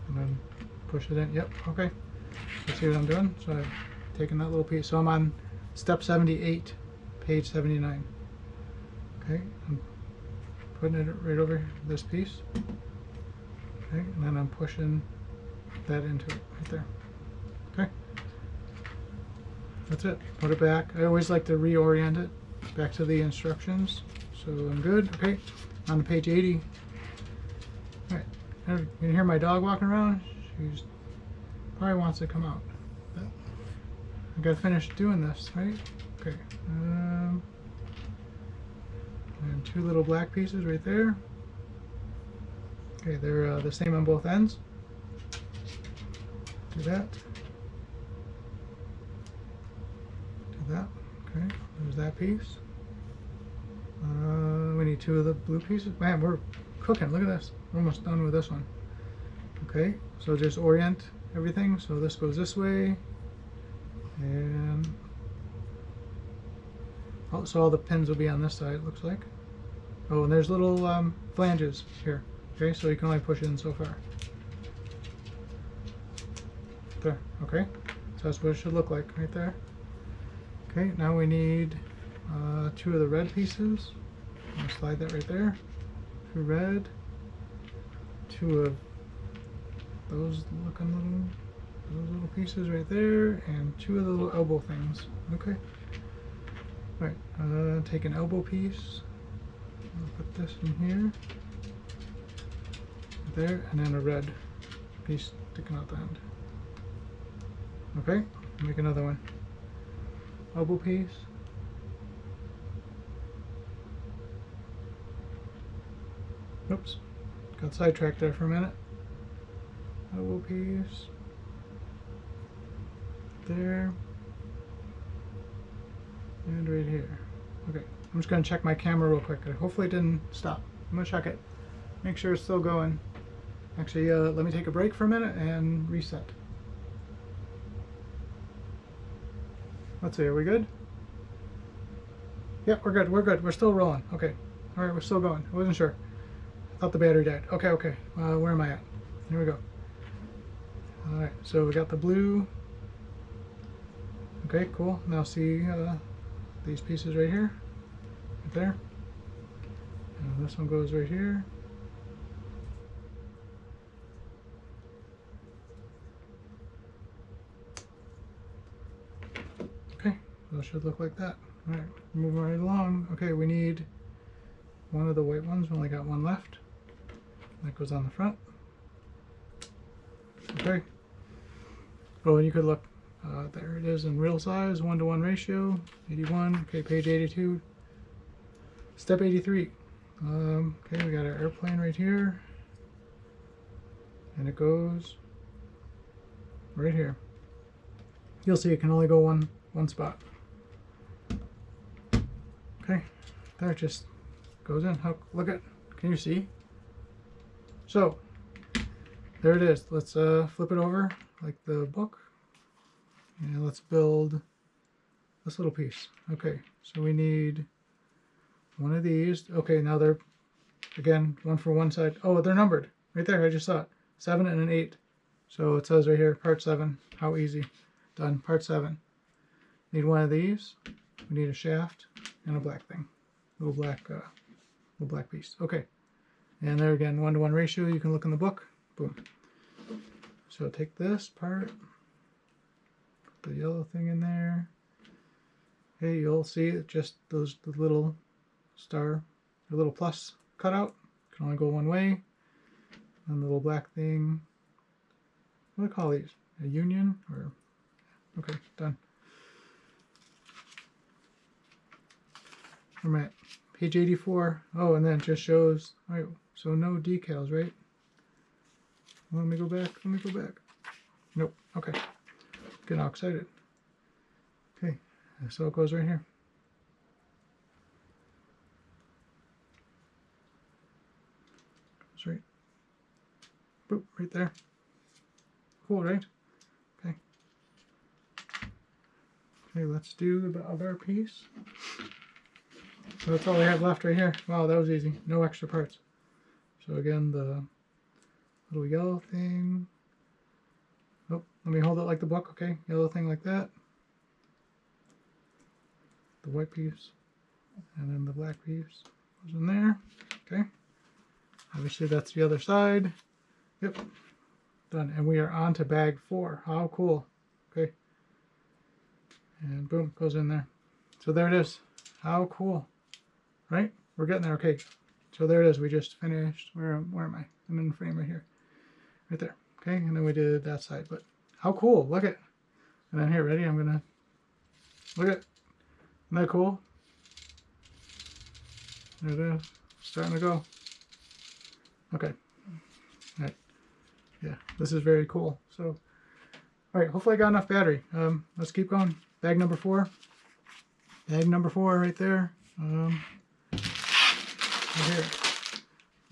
And then push it in. Yep, okay. You see what I'm doing? So I've taken that little piece. So I'm on step 78, page 79. Okay, I'm putting it right over this piece. Okay, and then I'm pushing that into it right there. Okay, that's it. Put it back. I always like to reorient it back to the instructions. So I'm good. Okay, on to page 80. All right, you can hear my dog walking around. She's probably wants to come out. But I gotta finish doing this, right? Okay. And 2 little black pieces right there. Okay, they're the same on both ends. Do that. Do that. Okay, there's that piece. We need 2 of the blue pieces. Man, we're cooking. Look at this. We're almost done with this one. Okay, so just orient everything. So this goes this way. And so all the pins will be on this side, it looks like. Oh, and there's little flanges here. Okay, so you can only push in so far. There, okay. So that's what it should look like right there. Okay, now we need 2 of the red pieces. I'm gonna slide that right there. 2 red. 2 of those little pieces right there, and 2 of the little elbow things. Okay. All right. Take an elbow piece. I'll put this in here. There, and then a red piece sticking out the end. Okay. Make another one. Elbow piece. Oops. Got sidetracked there for a minute. Elbow piece. There. And right here. Okay. I'm just going to check my camera real quick. Hopefully it didn't stop. I'm going to check it. Make sure it's still going. Actually, let me take a break for a minute and reset. Let's see, are we good? Yep, we're good, we're good. We're still rolling. Okay. All right, we're still going. I wasn't sure. I thought the battery died. Okay, okay. Where am I at? Here we go. All right, so we got the blue. Okay, cool. Now see these pieces right here, right there. And this one goes right here. Okay, so it should look like that. All right, moving right along. Okay, we need 1 of the white ones. We only got 1 left. That goes on the front. Okay. Oh, and you could look. There it is in real size, 1-to-1 ratio, 81. Okay, page 82. Step 83. Okay, we got our airplane right here. and it goes right here. You'll see it can only go one spot. Okay, there it just goes in. Look at, can you see? So there it is. Let's flip it over like the book, and let's build this little piece. Okay, so we need one of these. Okay, now they're, again, one for one side. Oh, they're numbered right there. I just saw it. 7 and an 8. So it says right here, part 7. How easy. Done. Part 7. Need one of these. We need a shaft and a black thing. Little black piece. Okay. And there again, 1-to-1 ratio. You can look in the book. Boom. So take this part, put the yellow thing in there. Hey, you'll see it, just the little star, the little plus cutout. Can only go one way. And the little black thing. What do I call these? A union? Or okay, done. I'm at page 84. Oh, and then it just shows. All right, so no decals, right? Let me go back. Let me go back. Nope. Okay. Getting all excited. Okay. So it goes right here. Goes right. Boop, right there. Cool, right? Okay. Okay, let's do the other piece. So that's all we have left right here. Wow, that was easy. No extra parts. So again, the little yellow thing. Oh, let me hold it like the book. Okay, yellow thing like that. The white piece. And then the black piece goes in there. Okay. Obviously that's the other side. Yep. Done. And we are on to bag 4. How cool. Okay. And boom, goes in there. So there it is. How cool. Right? We're getting there. Okay. So there it is. We just finished. Where am I? I'm in the frame right here. Right there. Okay. And then we did that side. But how cool. Look at. And then here, ready? I'm going to. Look at. Isn't that cool? There it is. Starting to go. Okay. All right. Yeah, this is very cool. So, all right. Hopefully I got enough battery. Let's keep going. Bag number 4. Bag number 4 right there. Right here.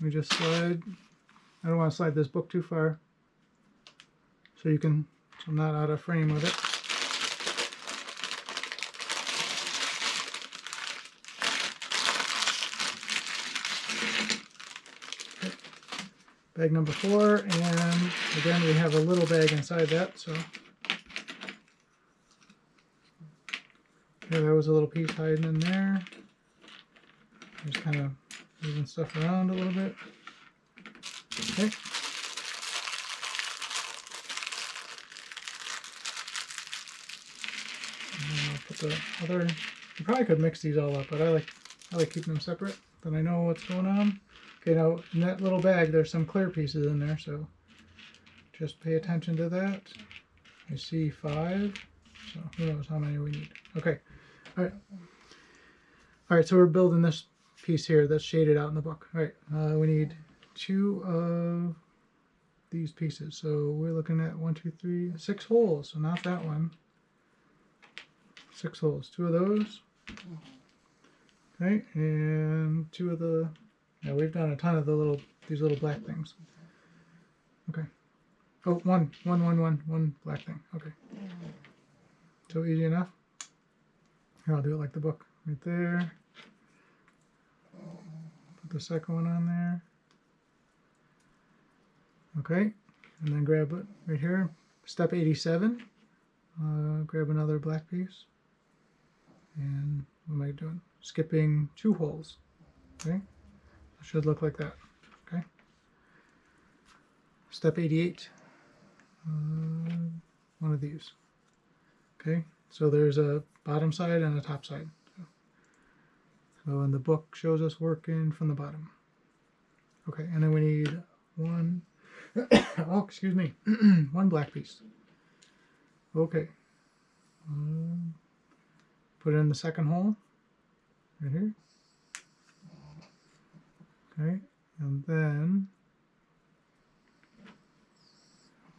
Let me just slide. I don't want to slide this book too far. So you can, so I'm not out of frame with it. Bag number 4, and again we have a little bag inside that, so yeah, there was a little piece hiding in there. Just kind of moving stuff around a little bit. Okay. And I'll put the other. You probably could mix these all up, but I like keeping them separate. Then I know what's going on. Okay, now in that little bag there's some clear pieces in there, so just pay attention to that. I see 5, so who knows how many we need. Okay, all right. All right, so we're building this piece here that's shaded out in the book. All right, we need 2 of these pieces. So we're looking at 1, 2, 3, 6 holes. So not that one. 6 holes. 2 of those. Okay, and 2 of the. Yeah, we've done a ton of these little black things. Okay. Oh, one black thing. Okay. So easy enough. Here, I'll do it like the book. Right there. Put the second one on there. Okay. And then grab it right here. Step 87. Grab another black piece. And what am I doing? Skipping 2 holes. Okay. It should look like that. Okay. Step 88. One of these. Okay. So there's a bottom side and a top side. So and the book shows us working from the bottom. Okay. And then we need 1. Oh, excuse me. 1 black piece. Okay. Put it in the second hole. Right here. Okay, and then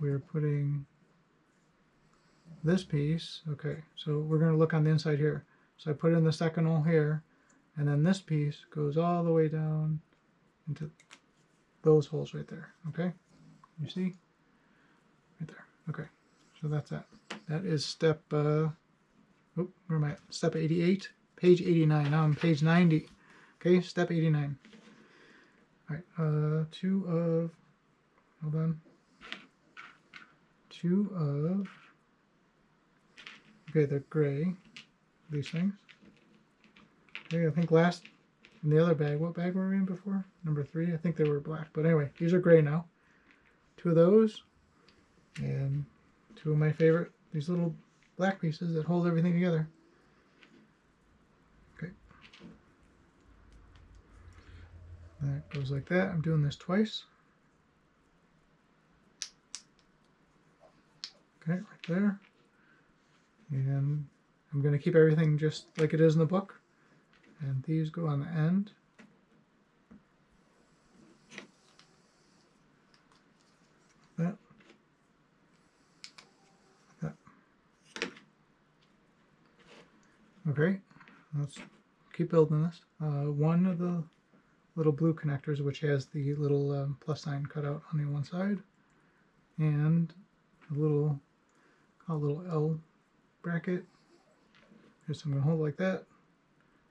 we're putting this piece. Okay, so we're going to look on the inside here. So I put in the second hole here, and then this piece goes all the way down into those holes right there. Okay, you see? Right there. Okay, so that's that. That is step, where am I at? Step 88, page 89. Now I'm page 90. Okay, step 89. All right, hold on. Okay, they're gray, these things. Okay, I think last, in the other bag, what bag were we in before? Number 3, I think they were black. But anyway, these are gray now. 2 of those, and 2 of my favorite, these little black pieces that hold everything together. Okay. That goes like that. I'm doing this twice. Okay, right there. And I'm going to keep everything just like it is in the book. And these go on the end. That. That. Okay, let's keep building this. One of the little blue connectors, which has the little plus sign cut out on the one side, and a little L bracket. So I'm going to hold it like that.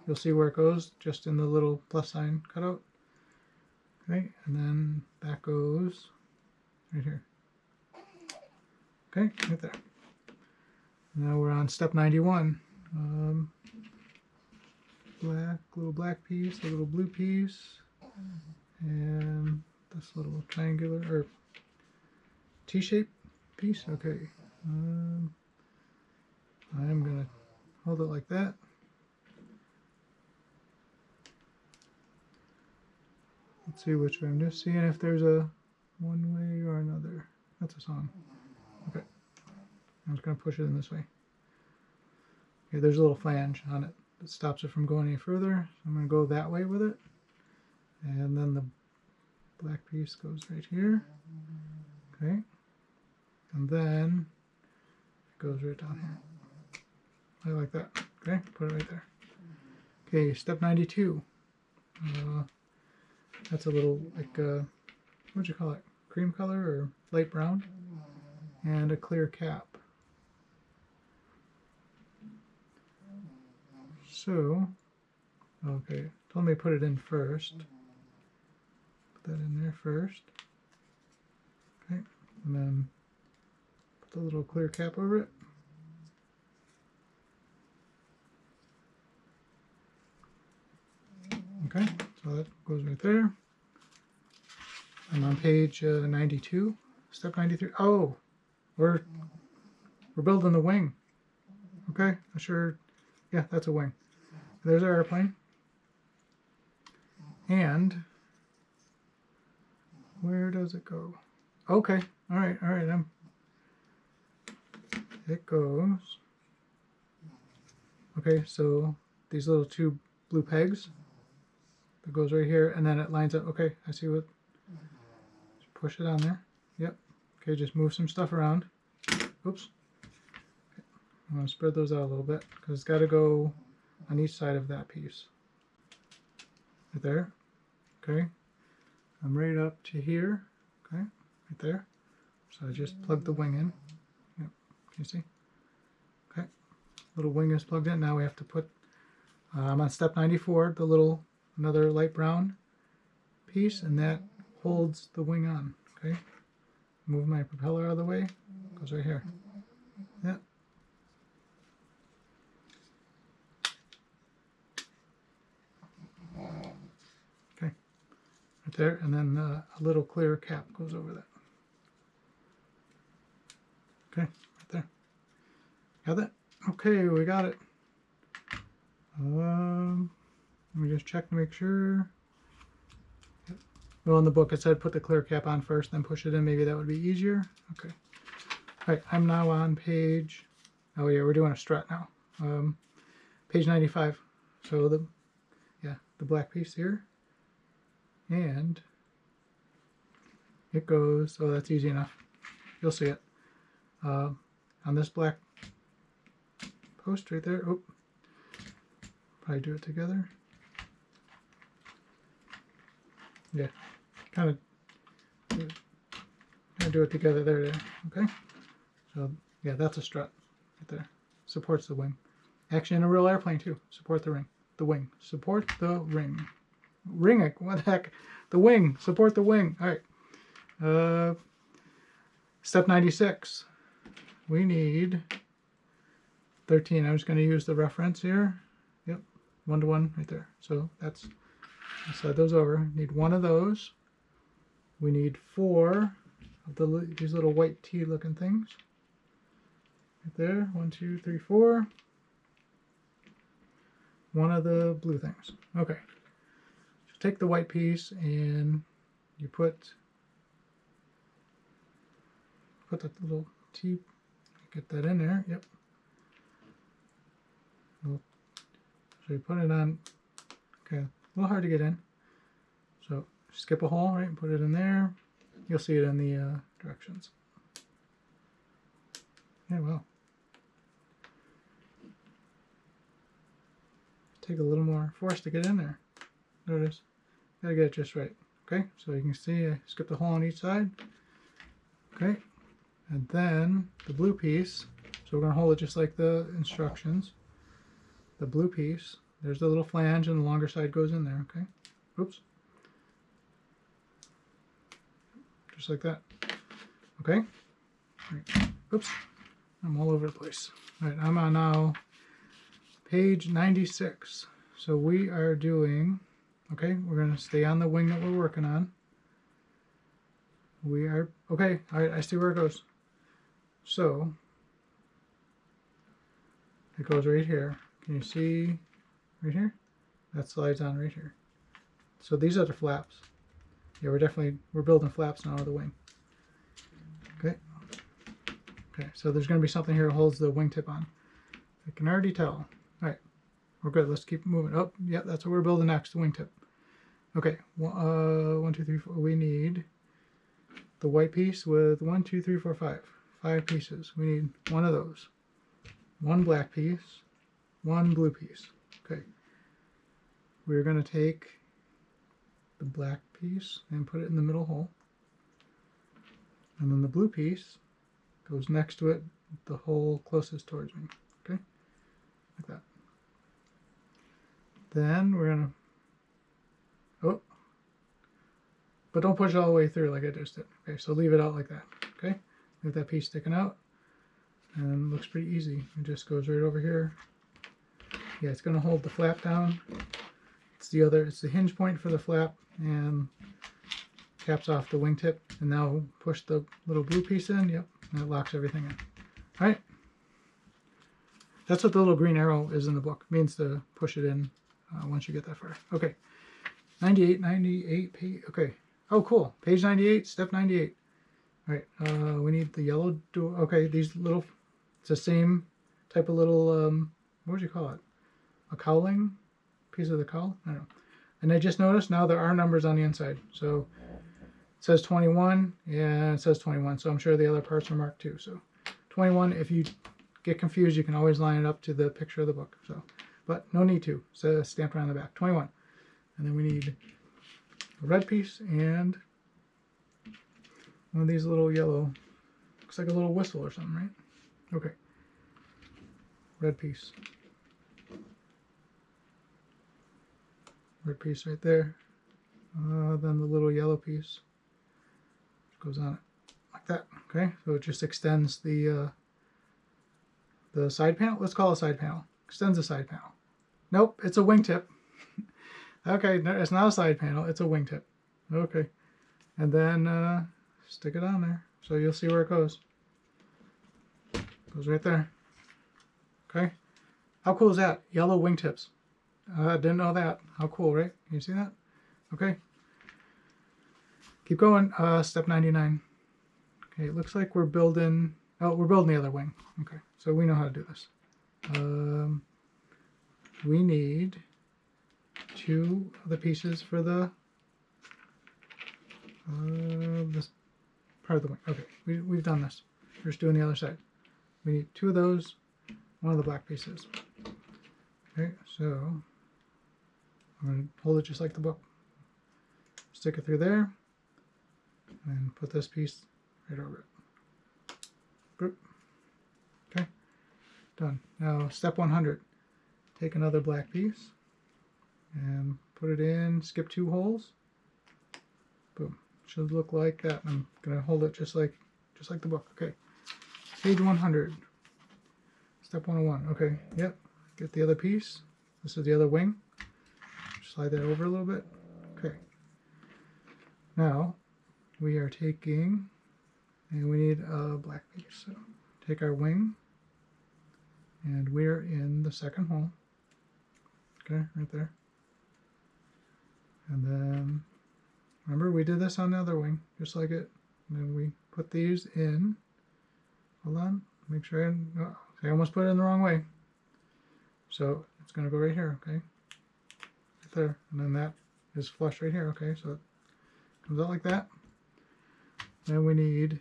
You'll see where it goes, just in the little plus sign cutout. Okay, and then that goes right here. Okay, right there. Now we're on step 91. Little black piece, a little blue piece, and this little triangular or T-shaped piece. Okay, I'm gonna hold it like that. Let's see which way. I'm just seeing if there's a one way or another. That's a song. Okay, I'm just gonna push it in this way. Okay, there's a little flange on it that stops it from going any further. So I'm gonna go that way with it, and then the black piece goes right here. Okay, and then it goes right down here. I like that. Okay, put it right there. Okay, step 92. That's a little, like, what'd you call it? Cream color or light brown? And a clear cap. So, okay, told me to put it in first. Put that in there first. Okay, and then put the little clear cap over it. Okay, so that goes right there. I'm on page 92, step 93. Oh, we're building the wing. Okay, yeah, that's a wing. There's our airplane. And where does it go? Okay, all right. It goes. Okay, so these little 2 blue pegs. It goes right here, and then it lines up. Okay, I see what. Just push it on there. Yep. Okay, just move some stuff around. Oops. Okay. I'm going to spread those out a little bit because it's got to go on each side of that piece. Right there. Okay. I'm right up to here. Okay, right there. So I just plug the wing in. Yep. Can you see? Okay. Little wing is plugged in. Now we have to put. I'm on step 94. Another light brown piece, and that holds the wing on. Okay, move my propeller out of the way. Goes right here. Yeah. Okay, right there, and then a little clear cap goes over that. Okay, right there. Got that? Okay, we got it. Let me just check to make sure. Yep. Well, in the book it said put the clear cap on first, then push it in. Maybe that would be easier. Okay. All right, I'm now on page. Oh yeah, we're doing a strut now. Page 95. So the black piece here, and it goes. Oh, that's easy enough. You'll see it on this black post right there. Oh, probably do it together. Yeah, kind of do it together there. Okay, so yeah, that's a strut right there. Supports the wing. Actually, in a real airplane too. Support the ring. The wing. Support the ring. Ring it. What the heck? The wing. Support the wing. All right. Step 96. We need 13. I'm just going to use the reference here. Yep. 1 to 1 right there. So that's, I'll slide those over. Need 1 of those. We need 4 of these little white T looking things. Right there. 1, 2, 3, 4. 1 of the blue things. Okay. So take the white piece and you put the little T, get that in there. Yep. So you put it on. Okay, a little hard to get in. So skip a hole, right, and put it in there. You'll see it in the directions. Yeah, well. Take a little more force to get in there. There it is. Gotta get it just right. Okay, so you can see I skipped a hole on each side. Okay, and then the blue piece. So we're gonna hold it just like the instructions. The blue piece. There's the little flange, and the longer side goes in there. Okay. Oops. Just like that. Okay. Right. Oops. I'm all over the place. All right, I'm on now page 96. So we are doing, okay, we're going to stay on the wing that we're working on. We are, okay, all right, I see where it goes. So it goes right here. Can you see right here? That slides on right here. So these are the flaps. Yeah, we're building flaps now of the wing. Okay. Okay, so there's going to be something here that holds the wingtip on. I can already tell. All right, we're good. Let's keep moving. Oh, yeah, that's what we're building next, the wingtip. Okay, 1, 2, 3, 4. We need the white piece with 1, 2, 3, 4, 5. 5 pieces. We need 1 of those. 1 black piece, 1 blue piece. Okay. We're going to take the black piece and put it in the middle hole. And then the blue piece goes next to it, the hole closest towards me. Okay? Like that. Then we're going to, oh, but don't push it all the way through like I just did. Okay, so leave it out like that. Okay? Leave that piece sticking out. And it looks pretty easy. It just goes right over here. Yeah, it's going to hold the flap down. It's the hinge point for the flap, and caps off the wingtip. And now push the little blue piece in. Yep, and it locks everything in. All right. That's what the little green arrow is in the book. It means to push it in once you get that far. Okay. 98 page. Okay. Oh, cool. Page 98, step 98. All right. We need the yellow door. Okay, these little. It's the same type of little. What would you call it? A cowling piece of the cowl. I don't know. And I just noticed now there are numbers on the inside. So it says 21 and it says 21. So I'm sure the other parts are marked too. So 21. If you get confused, you can always line it up to the picture of the book. So, but no need to. So stamped around the back. 21. And then we need a red piece and one of these little yellow. Looks like a little whistle or something, right? Okay. Red piece. Red piece right there. Then the little yellow piece goes on it like that. Okay, so it just extends the side panel. Let's call it a side panel. Extends the side panel. Nope, it's a wingtip. Okay, no, it's not a side panel. It's a wingtip. Okay, and then stick it on there so you'll see where it goes. Goes right there. Okay, how cool is that? Yellow wingtips. I didn't know that. How cool, right? Can you see that? Okay. Keep going. Step 99. Okay, it looks like we're building. Oh, we're building the other wing. Okay, so we know how to do this. We need 2 of the pieces for the part of the wing. Okay, we've done this. We're just doing the other side. We need 2 of those, 1 of the black pieces. Okay, so I'm going to hold it just like the book. Stick it through there, and put this piece right over it. Boop. Okay, done. Now step 100. Take another black piece and put it in, skip 2 holes. Boom. Should look like that. I'm gonna hold it just like the book. Okay. Page 100. Step 101. Okay. Yep. Get the other piece. This is the other wing. Slide that over a little bit. Okay. Now we are taking, and we need a black piece. So take our wing, and we're in the second hole. Okay, right there. And then remember, we did this on the other wing, just like it. And then we put these in. Hold on, make sure I almost put it in the wrong way. So it's going to go right here, okay? Right there. And then that is flush right here, okay? So it comes out like that. Then we need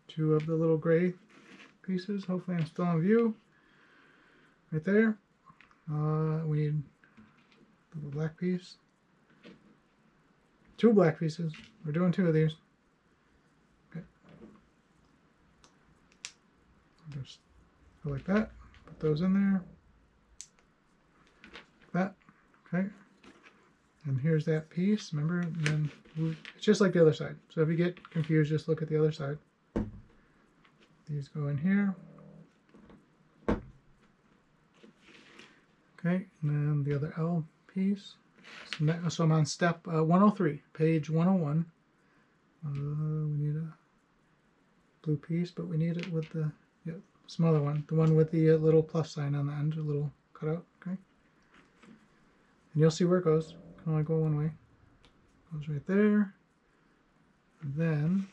2 of the little gray pieces. Hopefully I'm still on view. Right there. We need the black piece. 2 black pieces. We're doing 2 of these. Okay. Just go like that. Put those in there. Like that. Okay. And here's that piece. Remember? And then it's just like the other side. So if you get confused, just look at the other side. These go in here. Okay. And then the other L piece. So I'm on step 103, page 101. We need a blue piece, but we need it with the smaller one, the one with the little plus sign on the end, a little cutout. Okay, and you'll see where it goes. It can only go one way. It goes right there, and then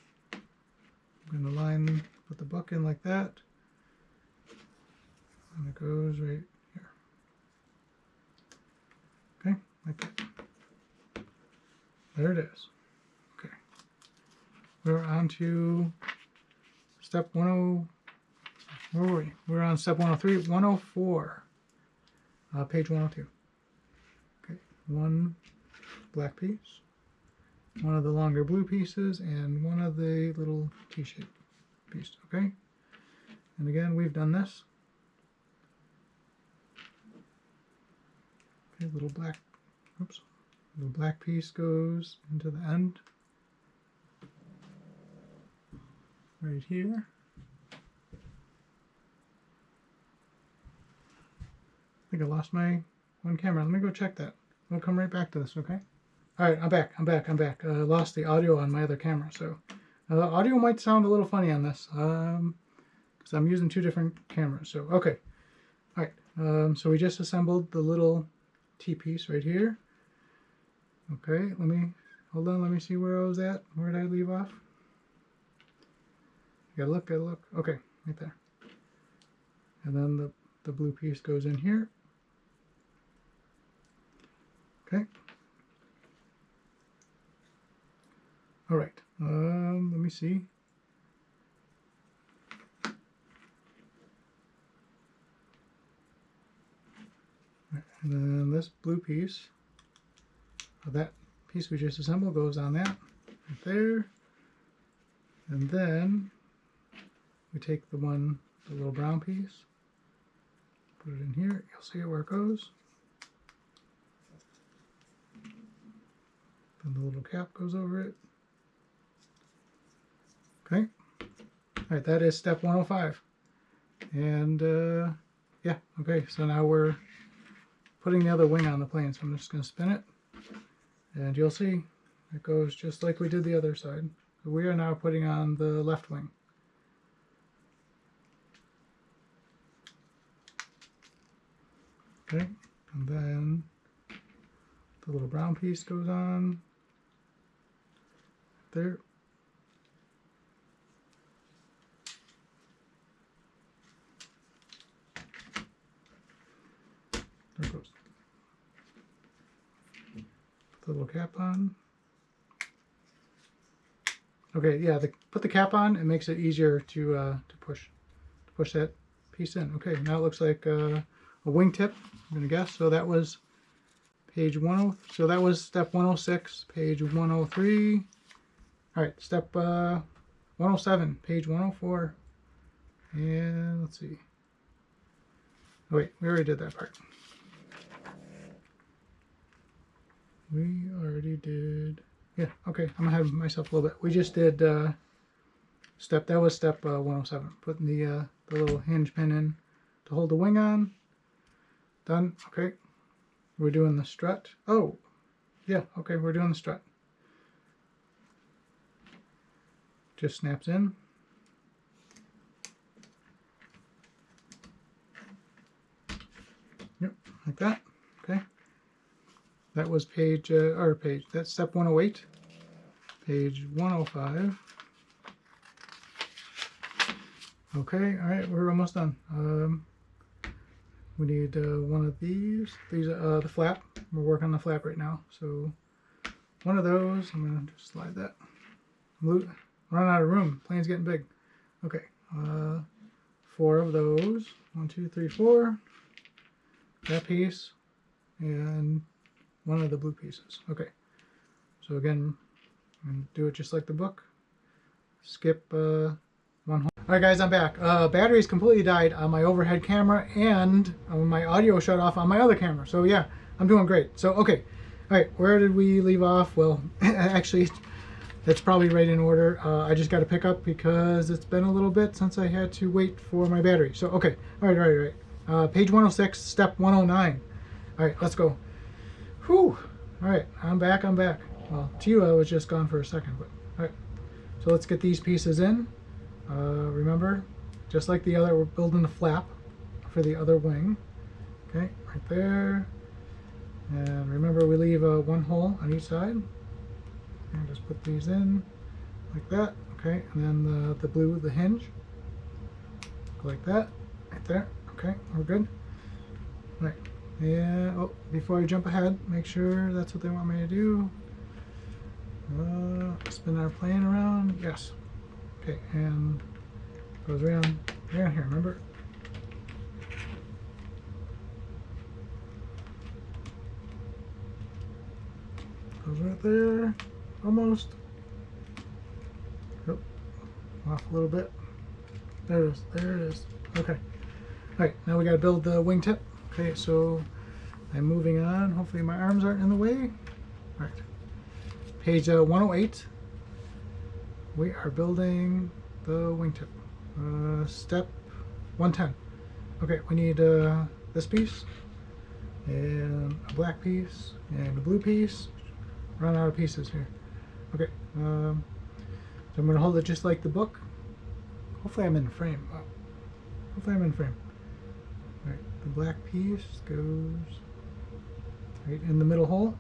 I'm going to put the book in like that, and it goes right here. Okay, like that. There it is. Okay. We're on to step 10. Where were we? We're on step 103, 104. Page 102. Okay. 1 black piece, 1 of the longer blue pieces, and 1 of the little T-shaped piece. Okay. And again, we've done this. Okay, little black. Oops. The black piece goes into the end right here. I think I lost my one camera. Let me go check that. We'll come right back to this, okay? All right, I'm back. I lost the audio on my other camera, so audio might sound a little funny on this because I'm using 2 different cameras. So okay, all right. So we just assembled the little T piece right here. Okay, hold on, let me see where I was at. Where did I leave off? Gotta look. Okay, right there. And then the blue piece goes in here. Okay. All right, let me see. And then this blue piece, that piece we just assembled, goes on that right there. And then we take the little brown piece, put it in here. You'll see where it goes. Then the little cap goes over it. Okay. All right, that is step 105. And yeah, okay, so now we're putting the other wing on the plane. So I'm just going to spin it. And you'll see it goes just like we did the other side. So we are now putting on the left wing. Okay, and then the little brown piece goes on there. There it goes. Put the little cap on. Okay, yeah, put the cap on. It makes it easier to push that piece in. Okay, now it looks like a wingtip, I'm gonna guess. So that was page 10. So that was step 106, page 103. All right, step 107, page 104. And let's see. Oh wait, we already did that part. We already did. Yeah, okay, I'm ahead of myself a little bit. We just did that was step 107. Putting the little hinge pin in to hold the wing on. Done. Okay. We're doing the strut. Oh, yeah, okay, we're doing the strut. Just snaps in. Yep, like that. Okay. That was that's step 108. Page 105. Okay, all right, we're almost done. We need one of these. These are the flap. We're working on the flap right now. So one of those, I'm gonna just slide that. Run out of room. Plane's getting big. Okay, 4 of those. 1, 2, 3, 4. That piece, and one of the blue pieces. Okay, so again, I'm gonna do it just like the book. Skip one hole. All right, guys, I'm back. Batteries completely died on my overhead camera, and my audio shut off on my other camera. So yeah, I'm doing great. So okay, all right, where did we leave off? Well, actually, that's probably right in order. I just got to pick up because it's been a little bit since I had to wait for my battery. So okay, all right. Page 106, step 109. All right, let's go. Whew. All right, I'm back. Well, to you, I was just gone for a second, but all right. So let's get these pieces in. Remember, just like the other, we're building the flap for the other wing. Okay, right there. And remember, we leave one hole on each side. And just put these in like that. Okay, and then the blue, the hinge, go like that, right there. Okay, we're good. Right. Yeah. Oh, before I jump ahead, make sure that's what they want me to do. Spin our plane around. Yes. Okay, and goes around here. Remember. Goes right there. Almost. Oh, off a little bit. There it is. Okay. All right, now we got to build the wingtip. Okay, so I'm moving on. Hopefully my arms aren't in the way. All right. Page 108. We are building the wingtip. Step 110. Okay, we need this piece, and a black piece, and a blue piece. Run out of pieces here. Okay, so I'm going to hold it just like the book. Hopefully I'm in frame. Oh, hopefully I'm in frame. All right, the black piece goes right in the middle hole.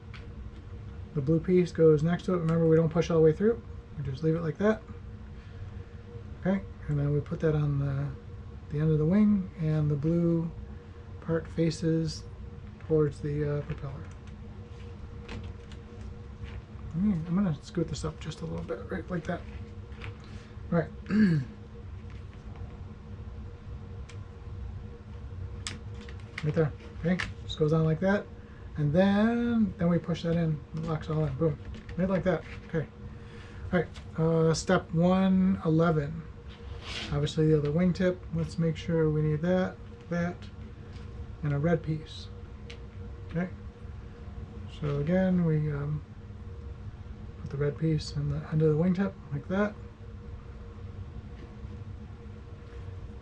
The blue piece goes next to it. Remember, we don't push all the way through. We just leave it like that. Okay, and then we put that on the end of the wing, and the blue part faces towards the propeller. I'm going to scoot this up just a little bit, right like that. All right. Right there. Okay, just goes on like that, and then we push that in. It locks all in. Boom. Right like that. Okay. All right. Step 111. Obviously the other wingtip. Let's make sure we need that, and a red piece. Okay. So again, we put the red piece in the end of the wingtip like that.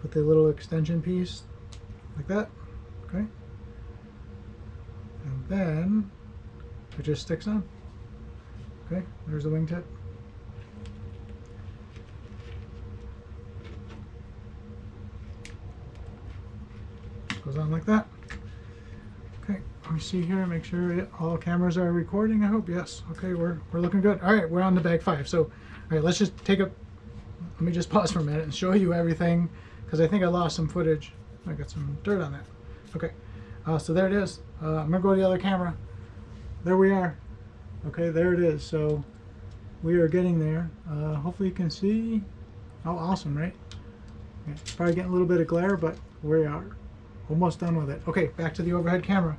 Put the little extension piece like that. Okay. And then it just sticks on. Okay, there's the wingtip. Goes on like that. Okay, let me see here, make sure all cameras are recording, I hope. Yes. Okay, we're looking good. All right, we're on to bag 5. So, all right, let's just let me just pause for a minute and show you everything, because I think I lost some footage. I got some dirt on that. Okay, so there it is. I'm gonna go to the other camera. There we are. Okay, there it is. So we are getting there. Hopefully you can see. Oh, awesome, right? Yeah, it's probably getting a little bit of glare, but we are almost done with it. Okay, back to the overhead camera.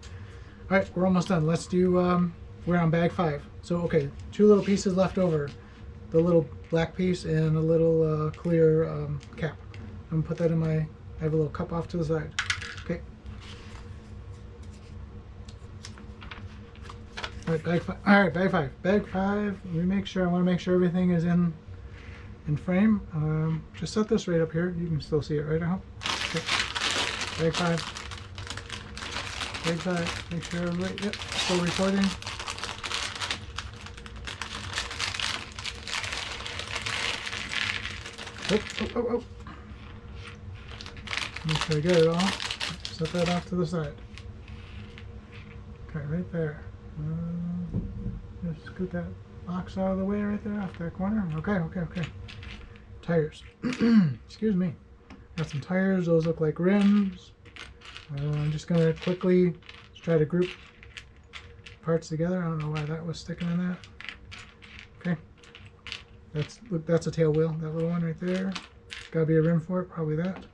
All right, we're almost done. Let's do, we're on bag 5. So, okay, 2 little pieces left over. The little black piece and a little clear cap. I'm gonna put that in my, I have a little cup off to the side. Okay. All right, bag 5. All right, bag 5. Bag 5. Let me make sure, I wanna make sure everything is in frame. Just set this right up here. You can still see it, right? I hope. Okay. Bag 5. Bag 5. Make sure right. Yep. Still recording. Oh. Make sure I get it all. Set that off to the side. Okay, right there. Just scoot that box out of the way right there off that corner. Okay. Tires. Excuse me. Got some tires. Those look like rims. I'm just going to quickly try to group parts together. I don't know why that was sticking in that. Okay. That's a tail wheel. That little one right there. Gotta be a rim for it. Probably that.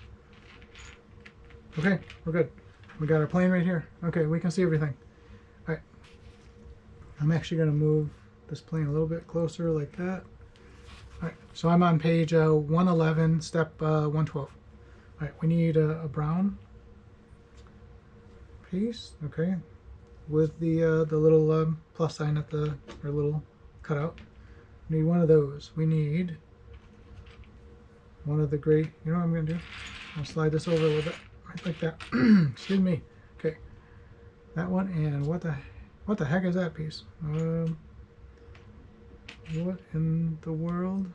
Okay, we're good. We got our plane right here. Okay, we can see everything. All right. I'm actually going to move this plane a little bit closer like that. All right, so I'm on page 111, step 112. All right, we need a brown piece, okay, with the little plus sign at the, or little cutout. We need one of those. We need one of the gray, you know what I'm going to do? I'll slide this over a little bit, right like that. Excuse me. Okay, that one, and what the heck is that piece? What in the world?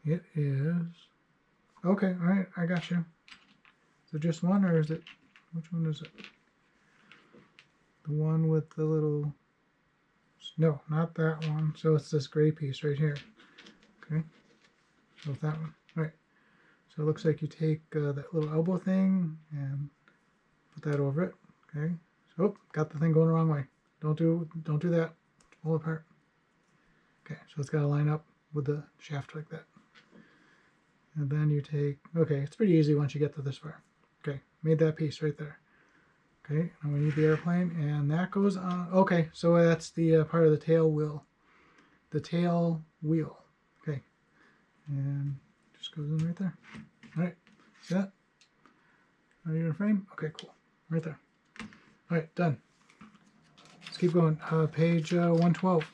It is. Okay, all right, I got you. Is it just one, or is it? Which one is it? The one with the little. No, not that one. So it's this gray piece right here. Okay. So it's that one. All right. So it looks like you take that little elbow thing and put that over it. Okay. So got the thing going the wrong way. Don't do that. Pull apart. Okay. So it's got to line up with the shaft like that. And then you take. Okay. It's pretty easy once you get to this far. Okay. Made that piece right there. Okay. And we need the airplane, and that goes on. Okay. So that's the part of the tail wheel. The tail wheel. Okay. And just goes in right there. All right. See that? Are you in frame? Okay, cool. Right there. All right, done. Let's keep going. Page 112.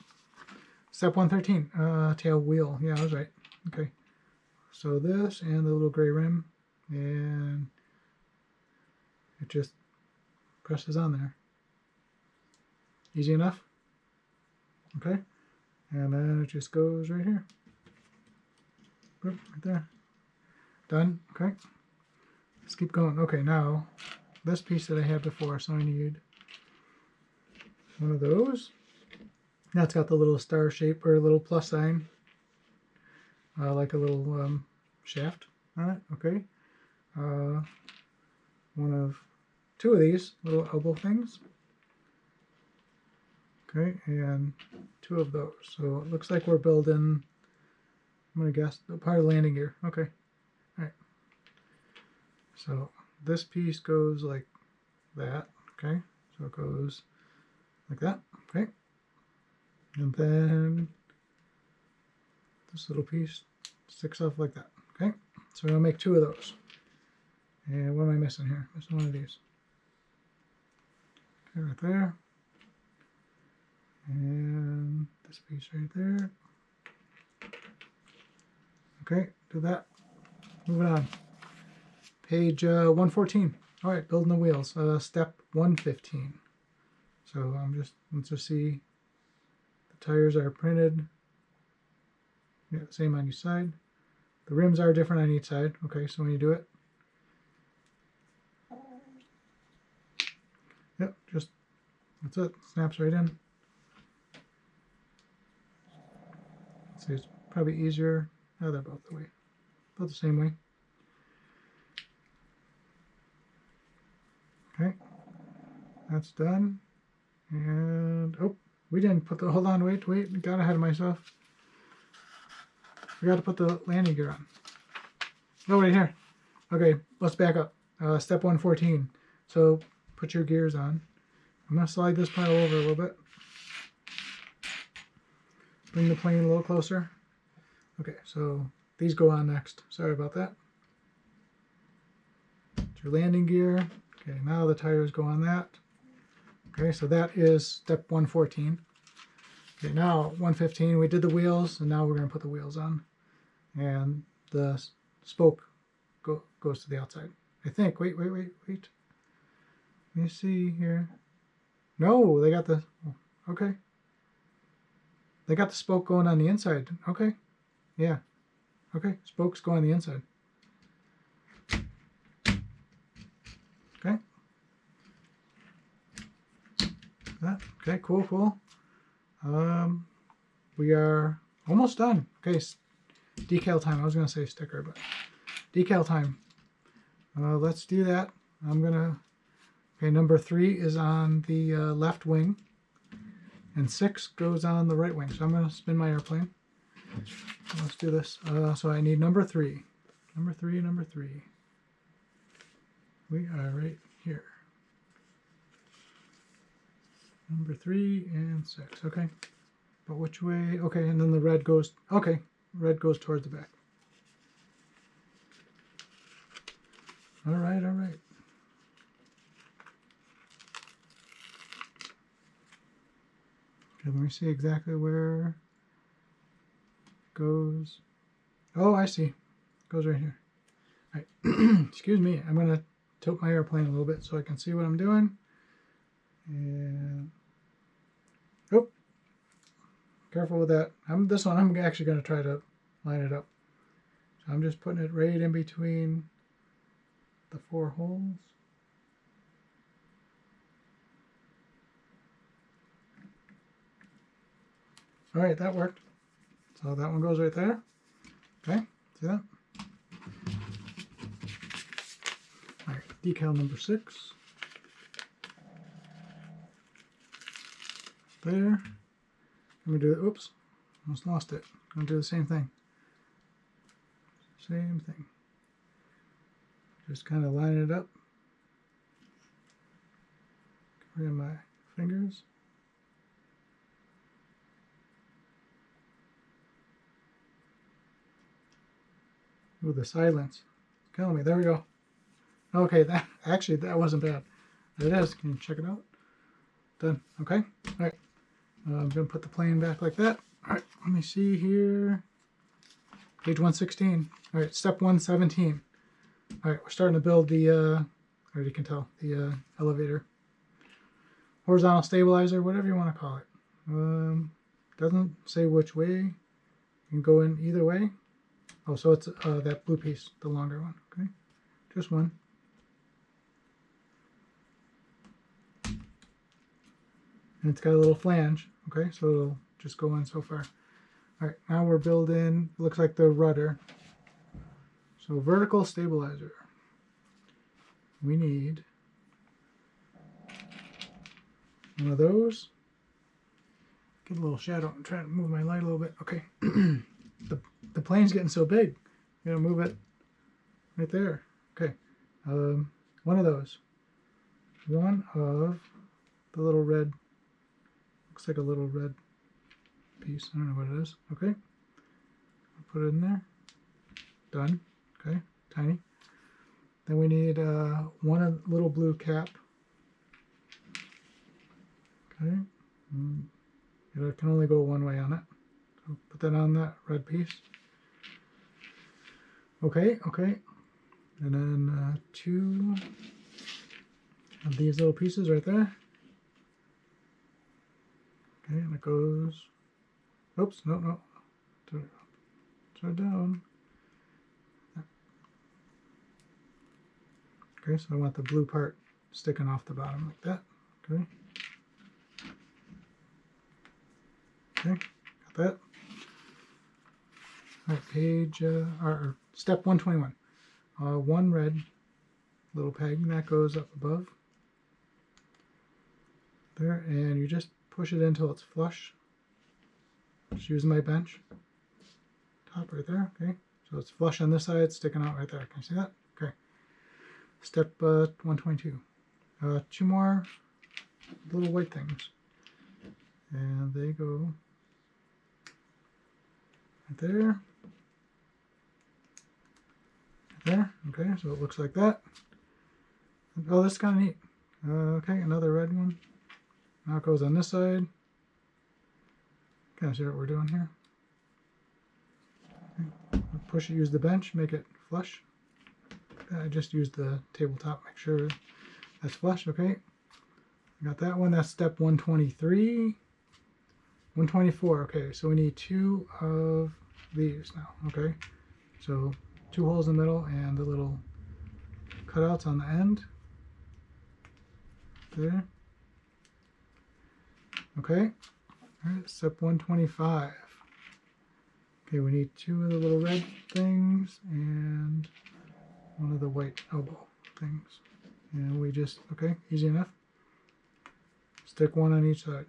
Step 113. Tail wheel. Yeah, I was right. Okay. So this and the little gray rim, and it just presses on there. Easy enough. Okay. And then it just goes right here. Right there. Done. Okay. Let's keep going. Okay, now this piece that I had before, so I need one of those. Now it's got the little star shape or a little plus sign, like a little shaft on it. Okay. Two of these little elbow things. Okay, and 2 of those. So it looks like we're building, I'm going to guess, the part of the landing gear. Okay. All right. So this piece goes like that. Okay. So it goes like that. Okay. And then this little piece sticks off like that. Okay. So we're going to make 2 of those. And what am I missing here? Missing one of these. Okay, right there. And this piece right there. Okay, do that. Moving on. Page 114. All right, building the wheels. Step 115. So let's just see. The tires are printed. Yeah, same on each side. The rims are different on each side. Okay, so when you do it, yep, just that's it. Snaps right in. See, it's probably easier. Oh, they're both the way, both the same way. Okay, that's done. And We didn't put the, hold on, wait, got ahead of myself. We got to put the landing gear on. Oh, right here. Okay, let's back up. Step 114. So put your gears on. I'm going to slide this pile over a little bit. Bring the plane a little closer. Okay, so these go on next. Sorry about that. It's your landing gear. Okay, now the tires go on that. Okay, so that is step 114. Okay, now 115, we did the wheels, and now we're going to put the wheels on. And the spoke goes to the outside. I think. Wait. Let me see here. No, they got the... Okay. They got the spoke going on the inside. Okay. Yeah. Okay, spokes go on the inside. Okay. Okay, cool. We are almost done. Okay, decal time. I was going to say sticker, but decal time. Let's do that. I'm going to... Okay, number 3 is on the left wing, and 6 goes on the right wing. So I'm going to spin my airplane. Let's do this. So I need number 3. Number 3. We are right here. Number 3 and 6. Okay. But which way? Okay, and then the red goes... Okay, red goes towards the back. All right. Okay, let me see exactly where it goes. Oh, I see. It goes right here. All right. Excuse me. I'm going to tilt my airplane a little bit so I can see what I'm doing. And... Oh. Careful with that. This one, I'm actually going to try to line it up. So I'm just putting it right in between the 4 holes. All right, that worked. So that one goes right there. Okay, see that? All right, decal number 6. There. I'm gonna do it. Oops, almost lost it. I'm gonna do the same thing. Just kind of line it up. Get rid of my fingers. Ooh, the silence. It's killing me. There we go. Okay, that wasn't bad. There it is. Can you check it out? Done. Okay. All right. I'm going to put the plane back like that. All right. Let me see here. Page 116. All right. Step 117. All right. We're starting to build the, I already can tell, the elevator. Horizontal stabilizer, whatever you want to call it. Doesn't say which way. You can go in either way. Oh, so it's that blue piece, the longer one. Okay. Just one. And it's got a little flange. Okay, so it'll just go in so far. All right, now we're building, looks like the rudder. So vertical stabilizer. We need one of those. Get a little shadow. I'm trying to move my light a little bit. Okay. The plane's getting so big. I'm going to move it right there. Okay. One of those. One of the little red, looks like a little red piece. I don't know what it is. Okay. I'll put it in there. Done. Okay. Tiny. Then we need one little blue cap. Okay. It can only go one way on it. So put that on that red piece. Okay. And then 2 of these little pieces right there. Okay, and it goes, oops, no. Turn it down. Okay, so I want the blue part sticking off the bottom like that. Okay. Okay, got that. All right, page, or step 121. One red little peg that goes up above there, and you just push it until it's flush. Just using my bench. Top right there, okay. So it's flush on this side, sticking out right there. Can you see that? Okay. Step 122. 2 more little white things. And they go right there. Right there. Okay, so it looks like that. Oh, this is kind of neat. Okay, another red one. Now it goes on this side. Kind of see what we're doing here. Okay. Push it, use the bench, make it flush. I just used the tabletop, make sure that's flush. Okay, got that one. That's step 123. 124. Okay, so we need 2 of these now. Okay, so 2 holes in the middle and the little cutouts on the end. There. Okay. All right, step 125. Okay, we need 2 of the little red things and 1 of the white elbow things. And we just, okay, easy enough. Stick 1 on each side.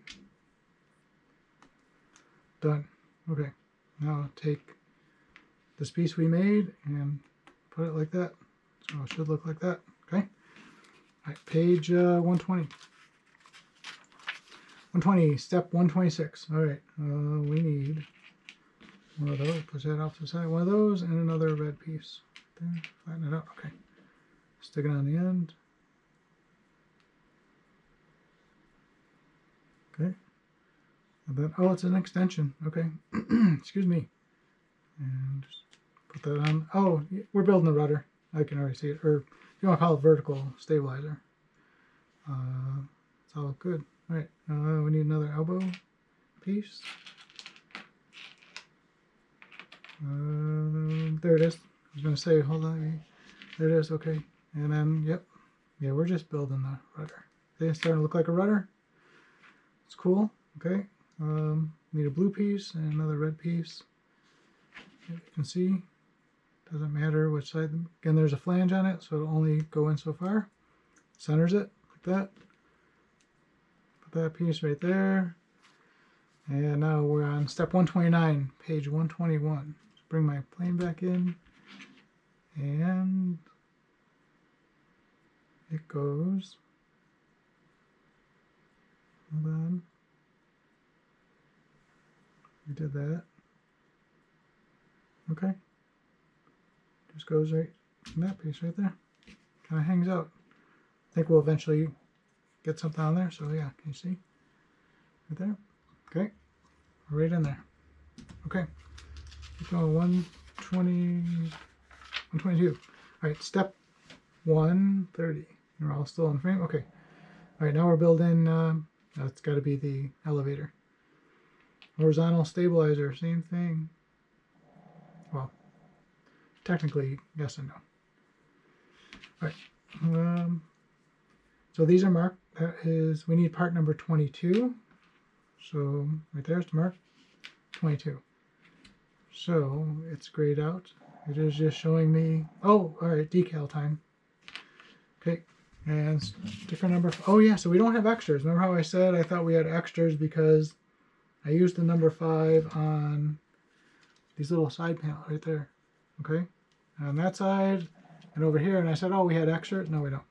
Done. Okay, now take this piece we made and put it like that. So it should look like that. Okay. All right, page 120. 120, step 126. All right, we need 1 of those. Push that off to the side. 1 of those and another red piece. There, flatten it out. Okay. Stick it on the end. Okay. And then, oh, it's an extension. Okay. Excuse me. And just put that on. Oh, we're building the rudder. I can already see it. Or if you want to call it vertical stabilizer. It's all good. All right. We need another elbow piece. There it is. I was going to say, hold on. There it is. Okay. And then, yep. Yeah, we're just building the rudder. Okay, it's starting to look like a rudder. It's cool. Okay. Need a blue piece and another red piece. You can see, doesn't matter which side. Again, there's a flange on it, so it'll only go in so far. Centers it like that. Put that piece right there. And now we're on step 129, page 121. So bring my plane back in, and it goes. Hold on. We did that. Okay. Just goes right in that piece right there. Kind of hangs out. I think we'll eventually get something on there. So yeah, can you see? Right there. Okay. Right in there. Okay. Keep going. 120, 122. All right. Step 130. You're all still in frame. Okay. All right. Now we're building. That's got to be the elevator. Horizontal stabilizer. Same thing. Well, technically, yes and no. All right. So these are marked. That is, we need part number 22. So right there's mark 22. So it's grayed out. It is just showing me. Oh, all right. Decal time. Okay. And sticker number. Oh yeah. So we don't have extras. Remember how I said I thought we had extras because I used the number 5 on these little side panels right there. Okay. On that side and over here, and I said, oh, we had extras. No, we don't.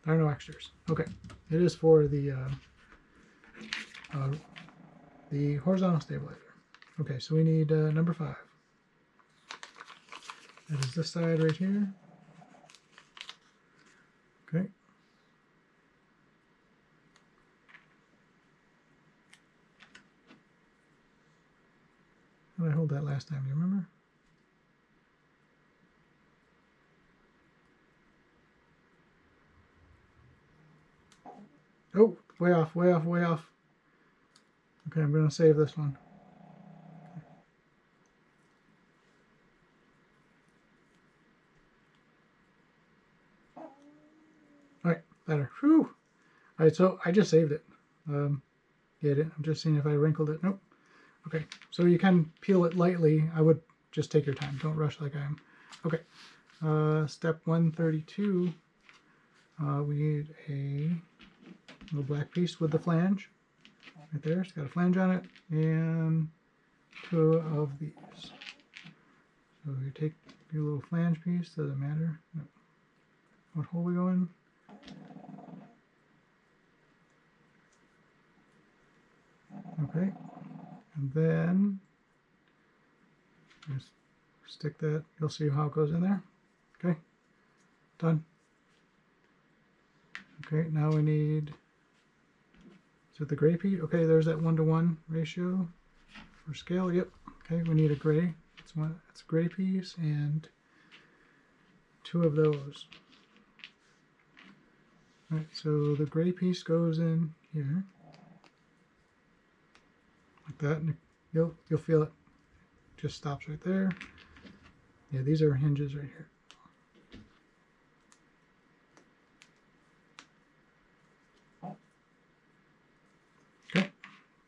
There are no extras. Okay. It is for the horizontal stabilizer. Okay, so we need number 5. That is this side right here. Okay. How did I hold that last time? Do you remember? Oh, way off, way off, way off. Okay, I'm going to save this one. Alright, better. Whew. Alright, so I just saved it. Get it? I'm just seeing if I wrinkled it. Nope. Okay, so you can peel it lightly. I would just take your time. Don't rush like I am. Okay, step 132. We need a little black piece with the flange. right there. It's got a flange on it, and 2 of these. So you take your little flange piece, doesn't matter what hole we go in. Okay, and then just stick that, you'll see how it goes in there. Okay, done. Okay, now we need, is it the gray piece? Okay, there's that 1-to-1 ratio for scale. Yep. Okay, we need a gray. It's a gray piece and 2 of those. All right, so the gray piece goes in here like that, and you'll feel it. Just stops right there. Yeah, these are hinges right here. Okay,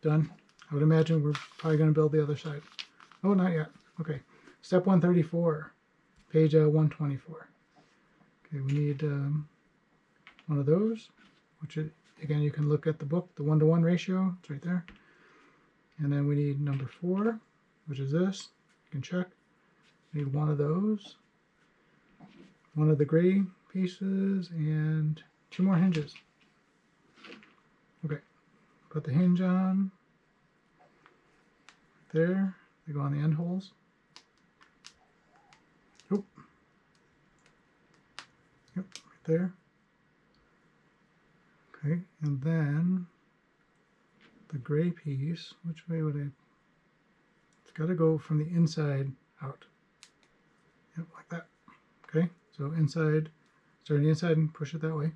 done. I would imagine we're probably going to build the other side. Oh, not yet. Okay, step 134, page 124. Okay, we need one of those, which is, again, you can look at the book, the 1-to-1 ratio. It's right there. And then we need number 4, which is this. You can check. We need 1 of those, 1 of the gray pieces, and 2 more hinges. Okay, put the hinge on there. They go on the end holes. Oop. Yep, right there. Okay, and then the gray piece, which way would I? It's got to go from the inside out. Yep, like that. Okay, so inside, start on the inside and push it that way.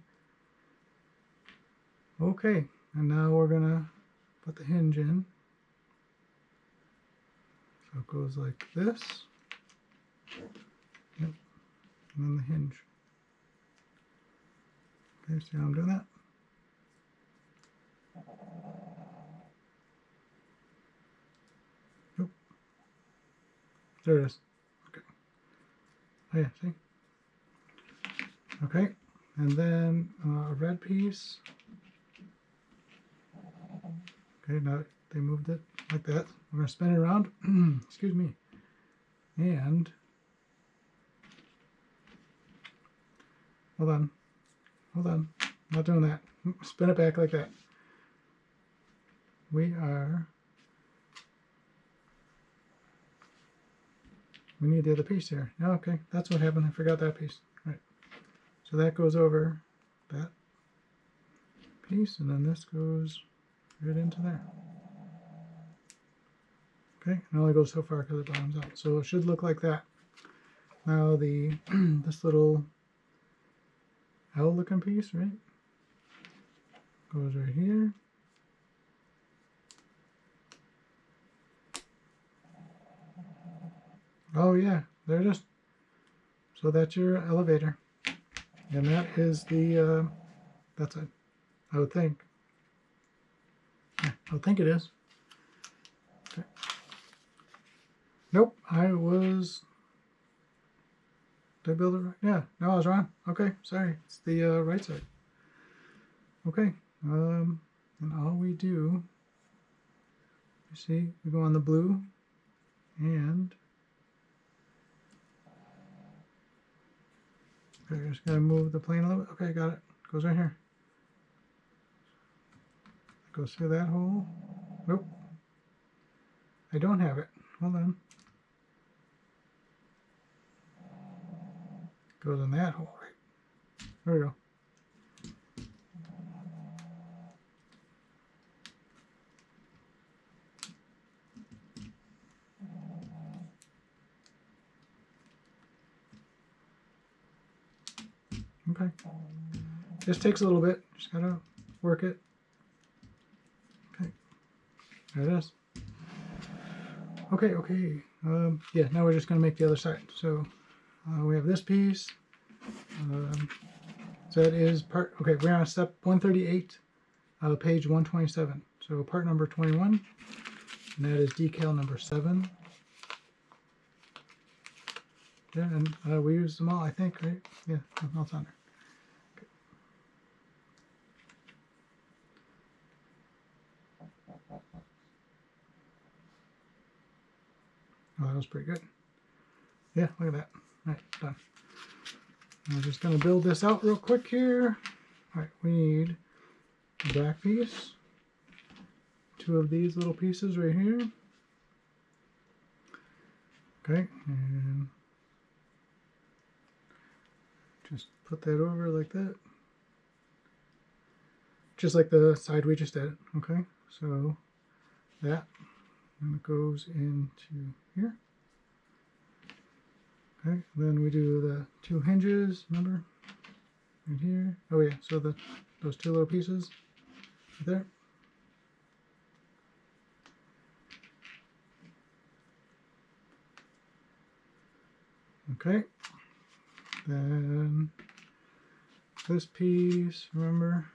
Okay, and now we're gonna put the hinge in. So it goes like this. Yep, and then the hinge. Okay, see how I'm doing that? Nope. There it is. Okay. Oh yeah, see? Okay, and then a red piece. Okay, now they moved it like that. We're gonna spin it around. Excuse me. And hold on. Not doing that. Spin it back like that. We need the other piece here. Oh, okay, that's what happened. I forgot that piece. All right. So that goes over that piece, and then this goes right into there. Okay, it only goes so far because it bottoms out. So it should look like that. Now the this little L-looking piece, right, goes right here. Oh yeah, there it is. So that's your elevator, and that is the that's it. I would think. Yeah, I would think it is. Okay. Nope, I was. Did I build it right? Yeah, no, I was wrong. Okay, sorry. It's the right side. Okay, and all we do, you see, we go on the blue, and okay, just gotta move the plane a little bit. Okay, got it. Goes right here. It goes through that hole. Nope, I don't have it. Hold on. Goes in that hole, right? There we go. Okay. Just takes a little bit. Just gotta work it. Okay. There it is. Okay, okay. Yeah, now we're just gonna make the other side. So we have this piece. So that is part, okay, we're on step 138, page 127. So part number 21, and that is decal number 7. Yeah, and we used them all, I think, right? Yeah, nothing else on there. Okay. was pretty good. Yeah, look at that. All right, done. I'm just going to build this out real quick here. All right, we need a back piece. 2 of these little pieces right here. Okay, and just put that over like that. Just like the side we just did. Okay, so that, and it goes into here. Okay, then we do the 2 hinges, remember? Right here. Oh yeah, so those 2 little pieces right there. Okay, then this piece, remember,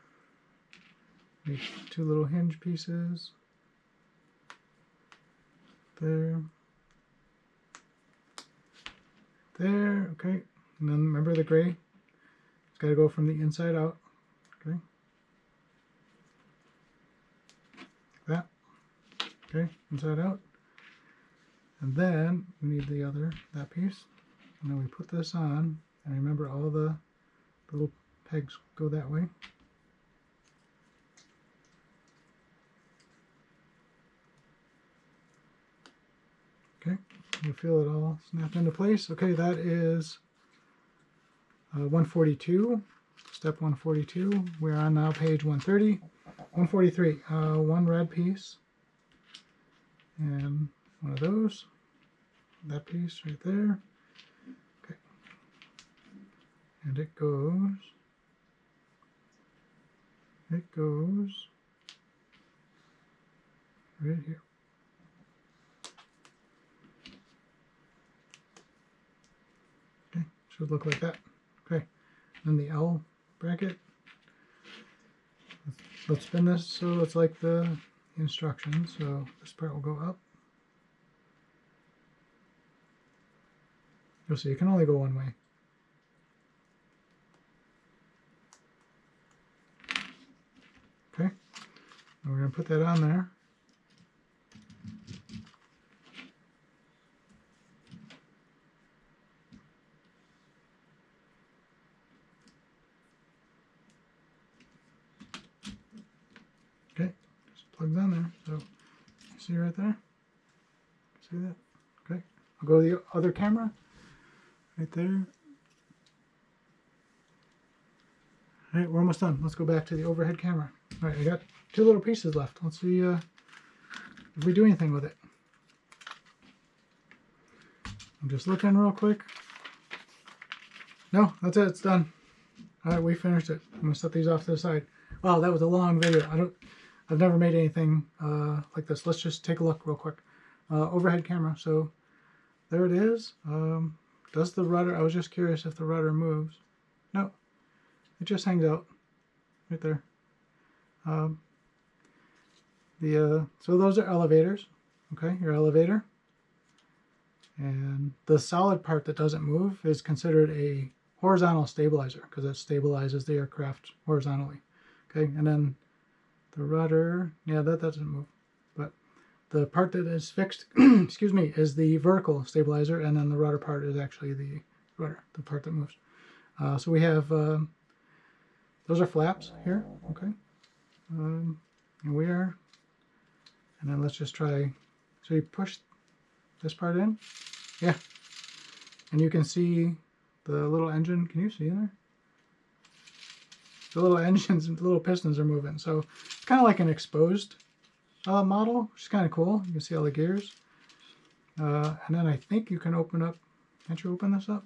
make 2 little hinge pieces there, there, okay, and then remember the gray, it's got to go from the inside out, okay, that, okay, inside out, and then we need the other, that piece. And then we put this on, and remember all the little pegs go that way. Okay, you feel it all snap into place. Okay, that is 142, step 142. We're on now page 130. 143, 1 red piece, and 1 of those, that piece right there. And it goes right here. Okay, should look like that. Okay, then the L bracket. Let's spin this so it's like the instructions. So this part will go up. You'll see it can only go one way. Okay, and we're going to put that on there. Okay, just plugs on there. So, you see right there? See that? Okay, I'll go to the other camera. Right there. All right, we're almost done. Let's go back to the overhead camera. All right, I got 2 little pieces left. Let's see if we do anything with it. I'm just looking real quick. No, that's it. It's done. All right, we finished it. I'm gonna set these off to the side. Wow, that was a long video. I've never made anything like this. Let's just take a look real quick. Overhead camera. So there it is. Does the rudder? I was just curious if the rudder moves. No, it just hangs out right there. So those are elevators. Okay, your elevator. And the solid part that doesn't move is considered a horizontal stabilizer because it stabilizes the aircraft horizontally. Okay, and then the rudder, yeah, that doesn't move. But the part that is fixed, excuse me, is the vertical stabilizer, and then the rudder part is actually the rudder, the part that moves. So we have, those are flaps here, okay. And we are, and then let's just try, so you push this part in, yeah, and you can see the little engine. Can you see in there? The little engines and the little pistons are moving. So it's kind of like an exposed model, which is kind of cool. You can see all the gears. And then I think you can open up, can't you open this up?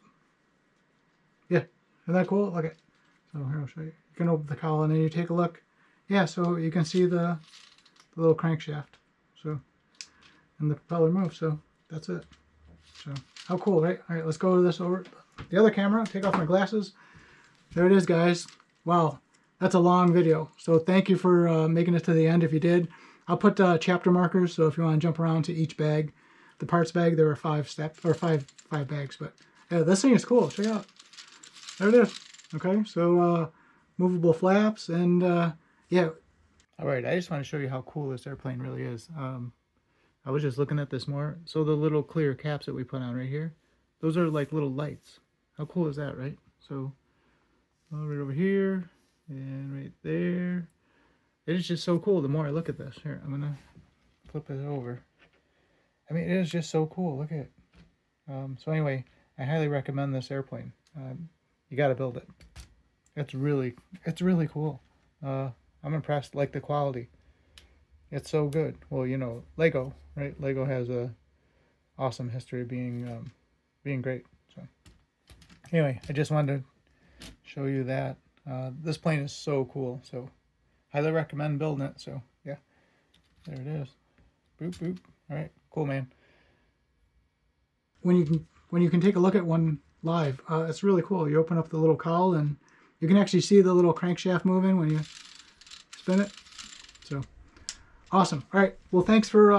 Yeah, isn't that cool? Okay, so here I'll show you. You can open the cowl and then you take a look. Yeah, so you can see the little crankshaft. So, and the propeller moves, so that's it. So, how cool, right? All right, let's go to this over the other camera. Take off my glasses. There it is, guys. Wow, that's a long video. So thank you for making it to the end if you did. I'll put chapter markers, so if you want to jump around to each bag, the parts bag, there are 5 steps, or five bags, but yeah, this thing is cool. Check it out. There it is. Okay, so movable flaps, and yeah. All right, I just want to show you how cool this airplane really is. I was just looking at this more. So the little clear caps that we put on right here, those are like little lights. How cool is that, right? So right over here and right there. It is just so cool. The more I look at this, here, I'm gonna flip it over. I mean, it is just so cool. Look at it. So anyway, I highly recommend this airplane. You got to build it. It's really cool. I'm impressed. Like the quality. It's so good. Well, you know, Lego, right? Lego has a awesome history of being great. So anyway, I just wanted to show you that. This plane is so cool. So highly recommend building it. So yeah, there it is. Boop boop. All right, cool, man. When you can take a look at one live, it's really cool. You open up the little cowl and you can actually see the little crankshaft moving when you spin it. So awesome. All right. Well, thanks for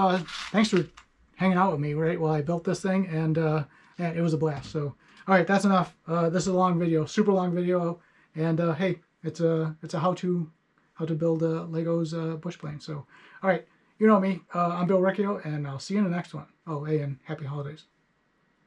hanging out with me, right, while I built this thing, and yeah, it was a blast. So all right, that's enough. This is a long video, super long video, and hey, it's a how to build a Lego's bush plane. So all right, you know me. I'm Bill Riccio, and I'll see you in the next one. Oh, hey, and happy holidays.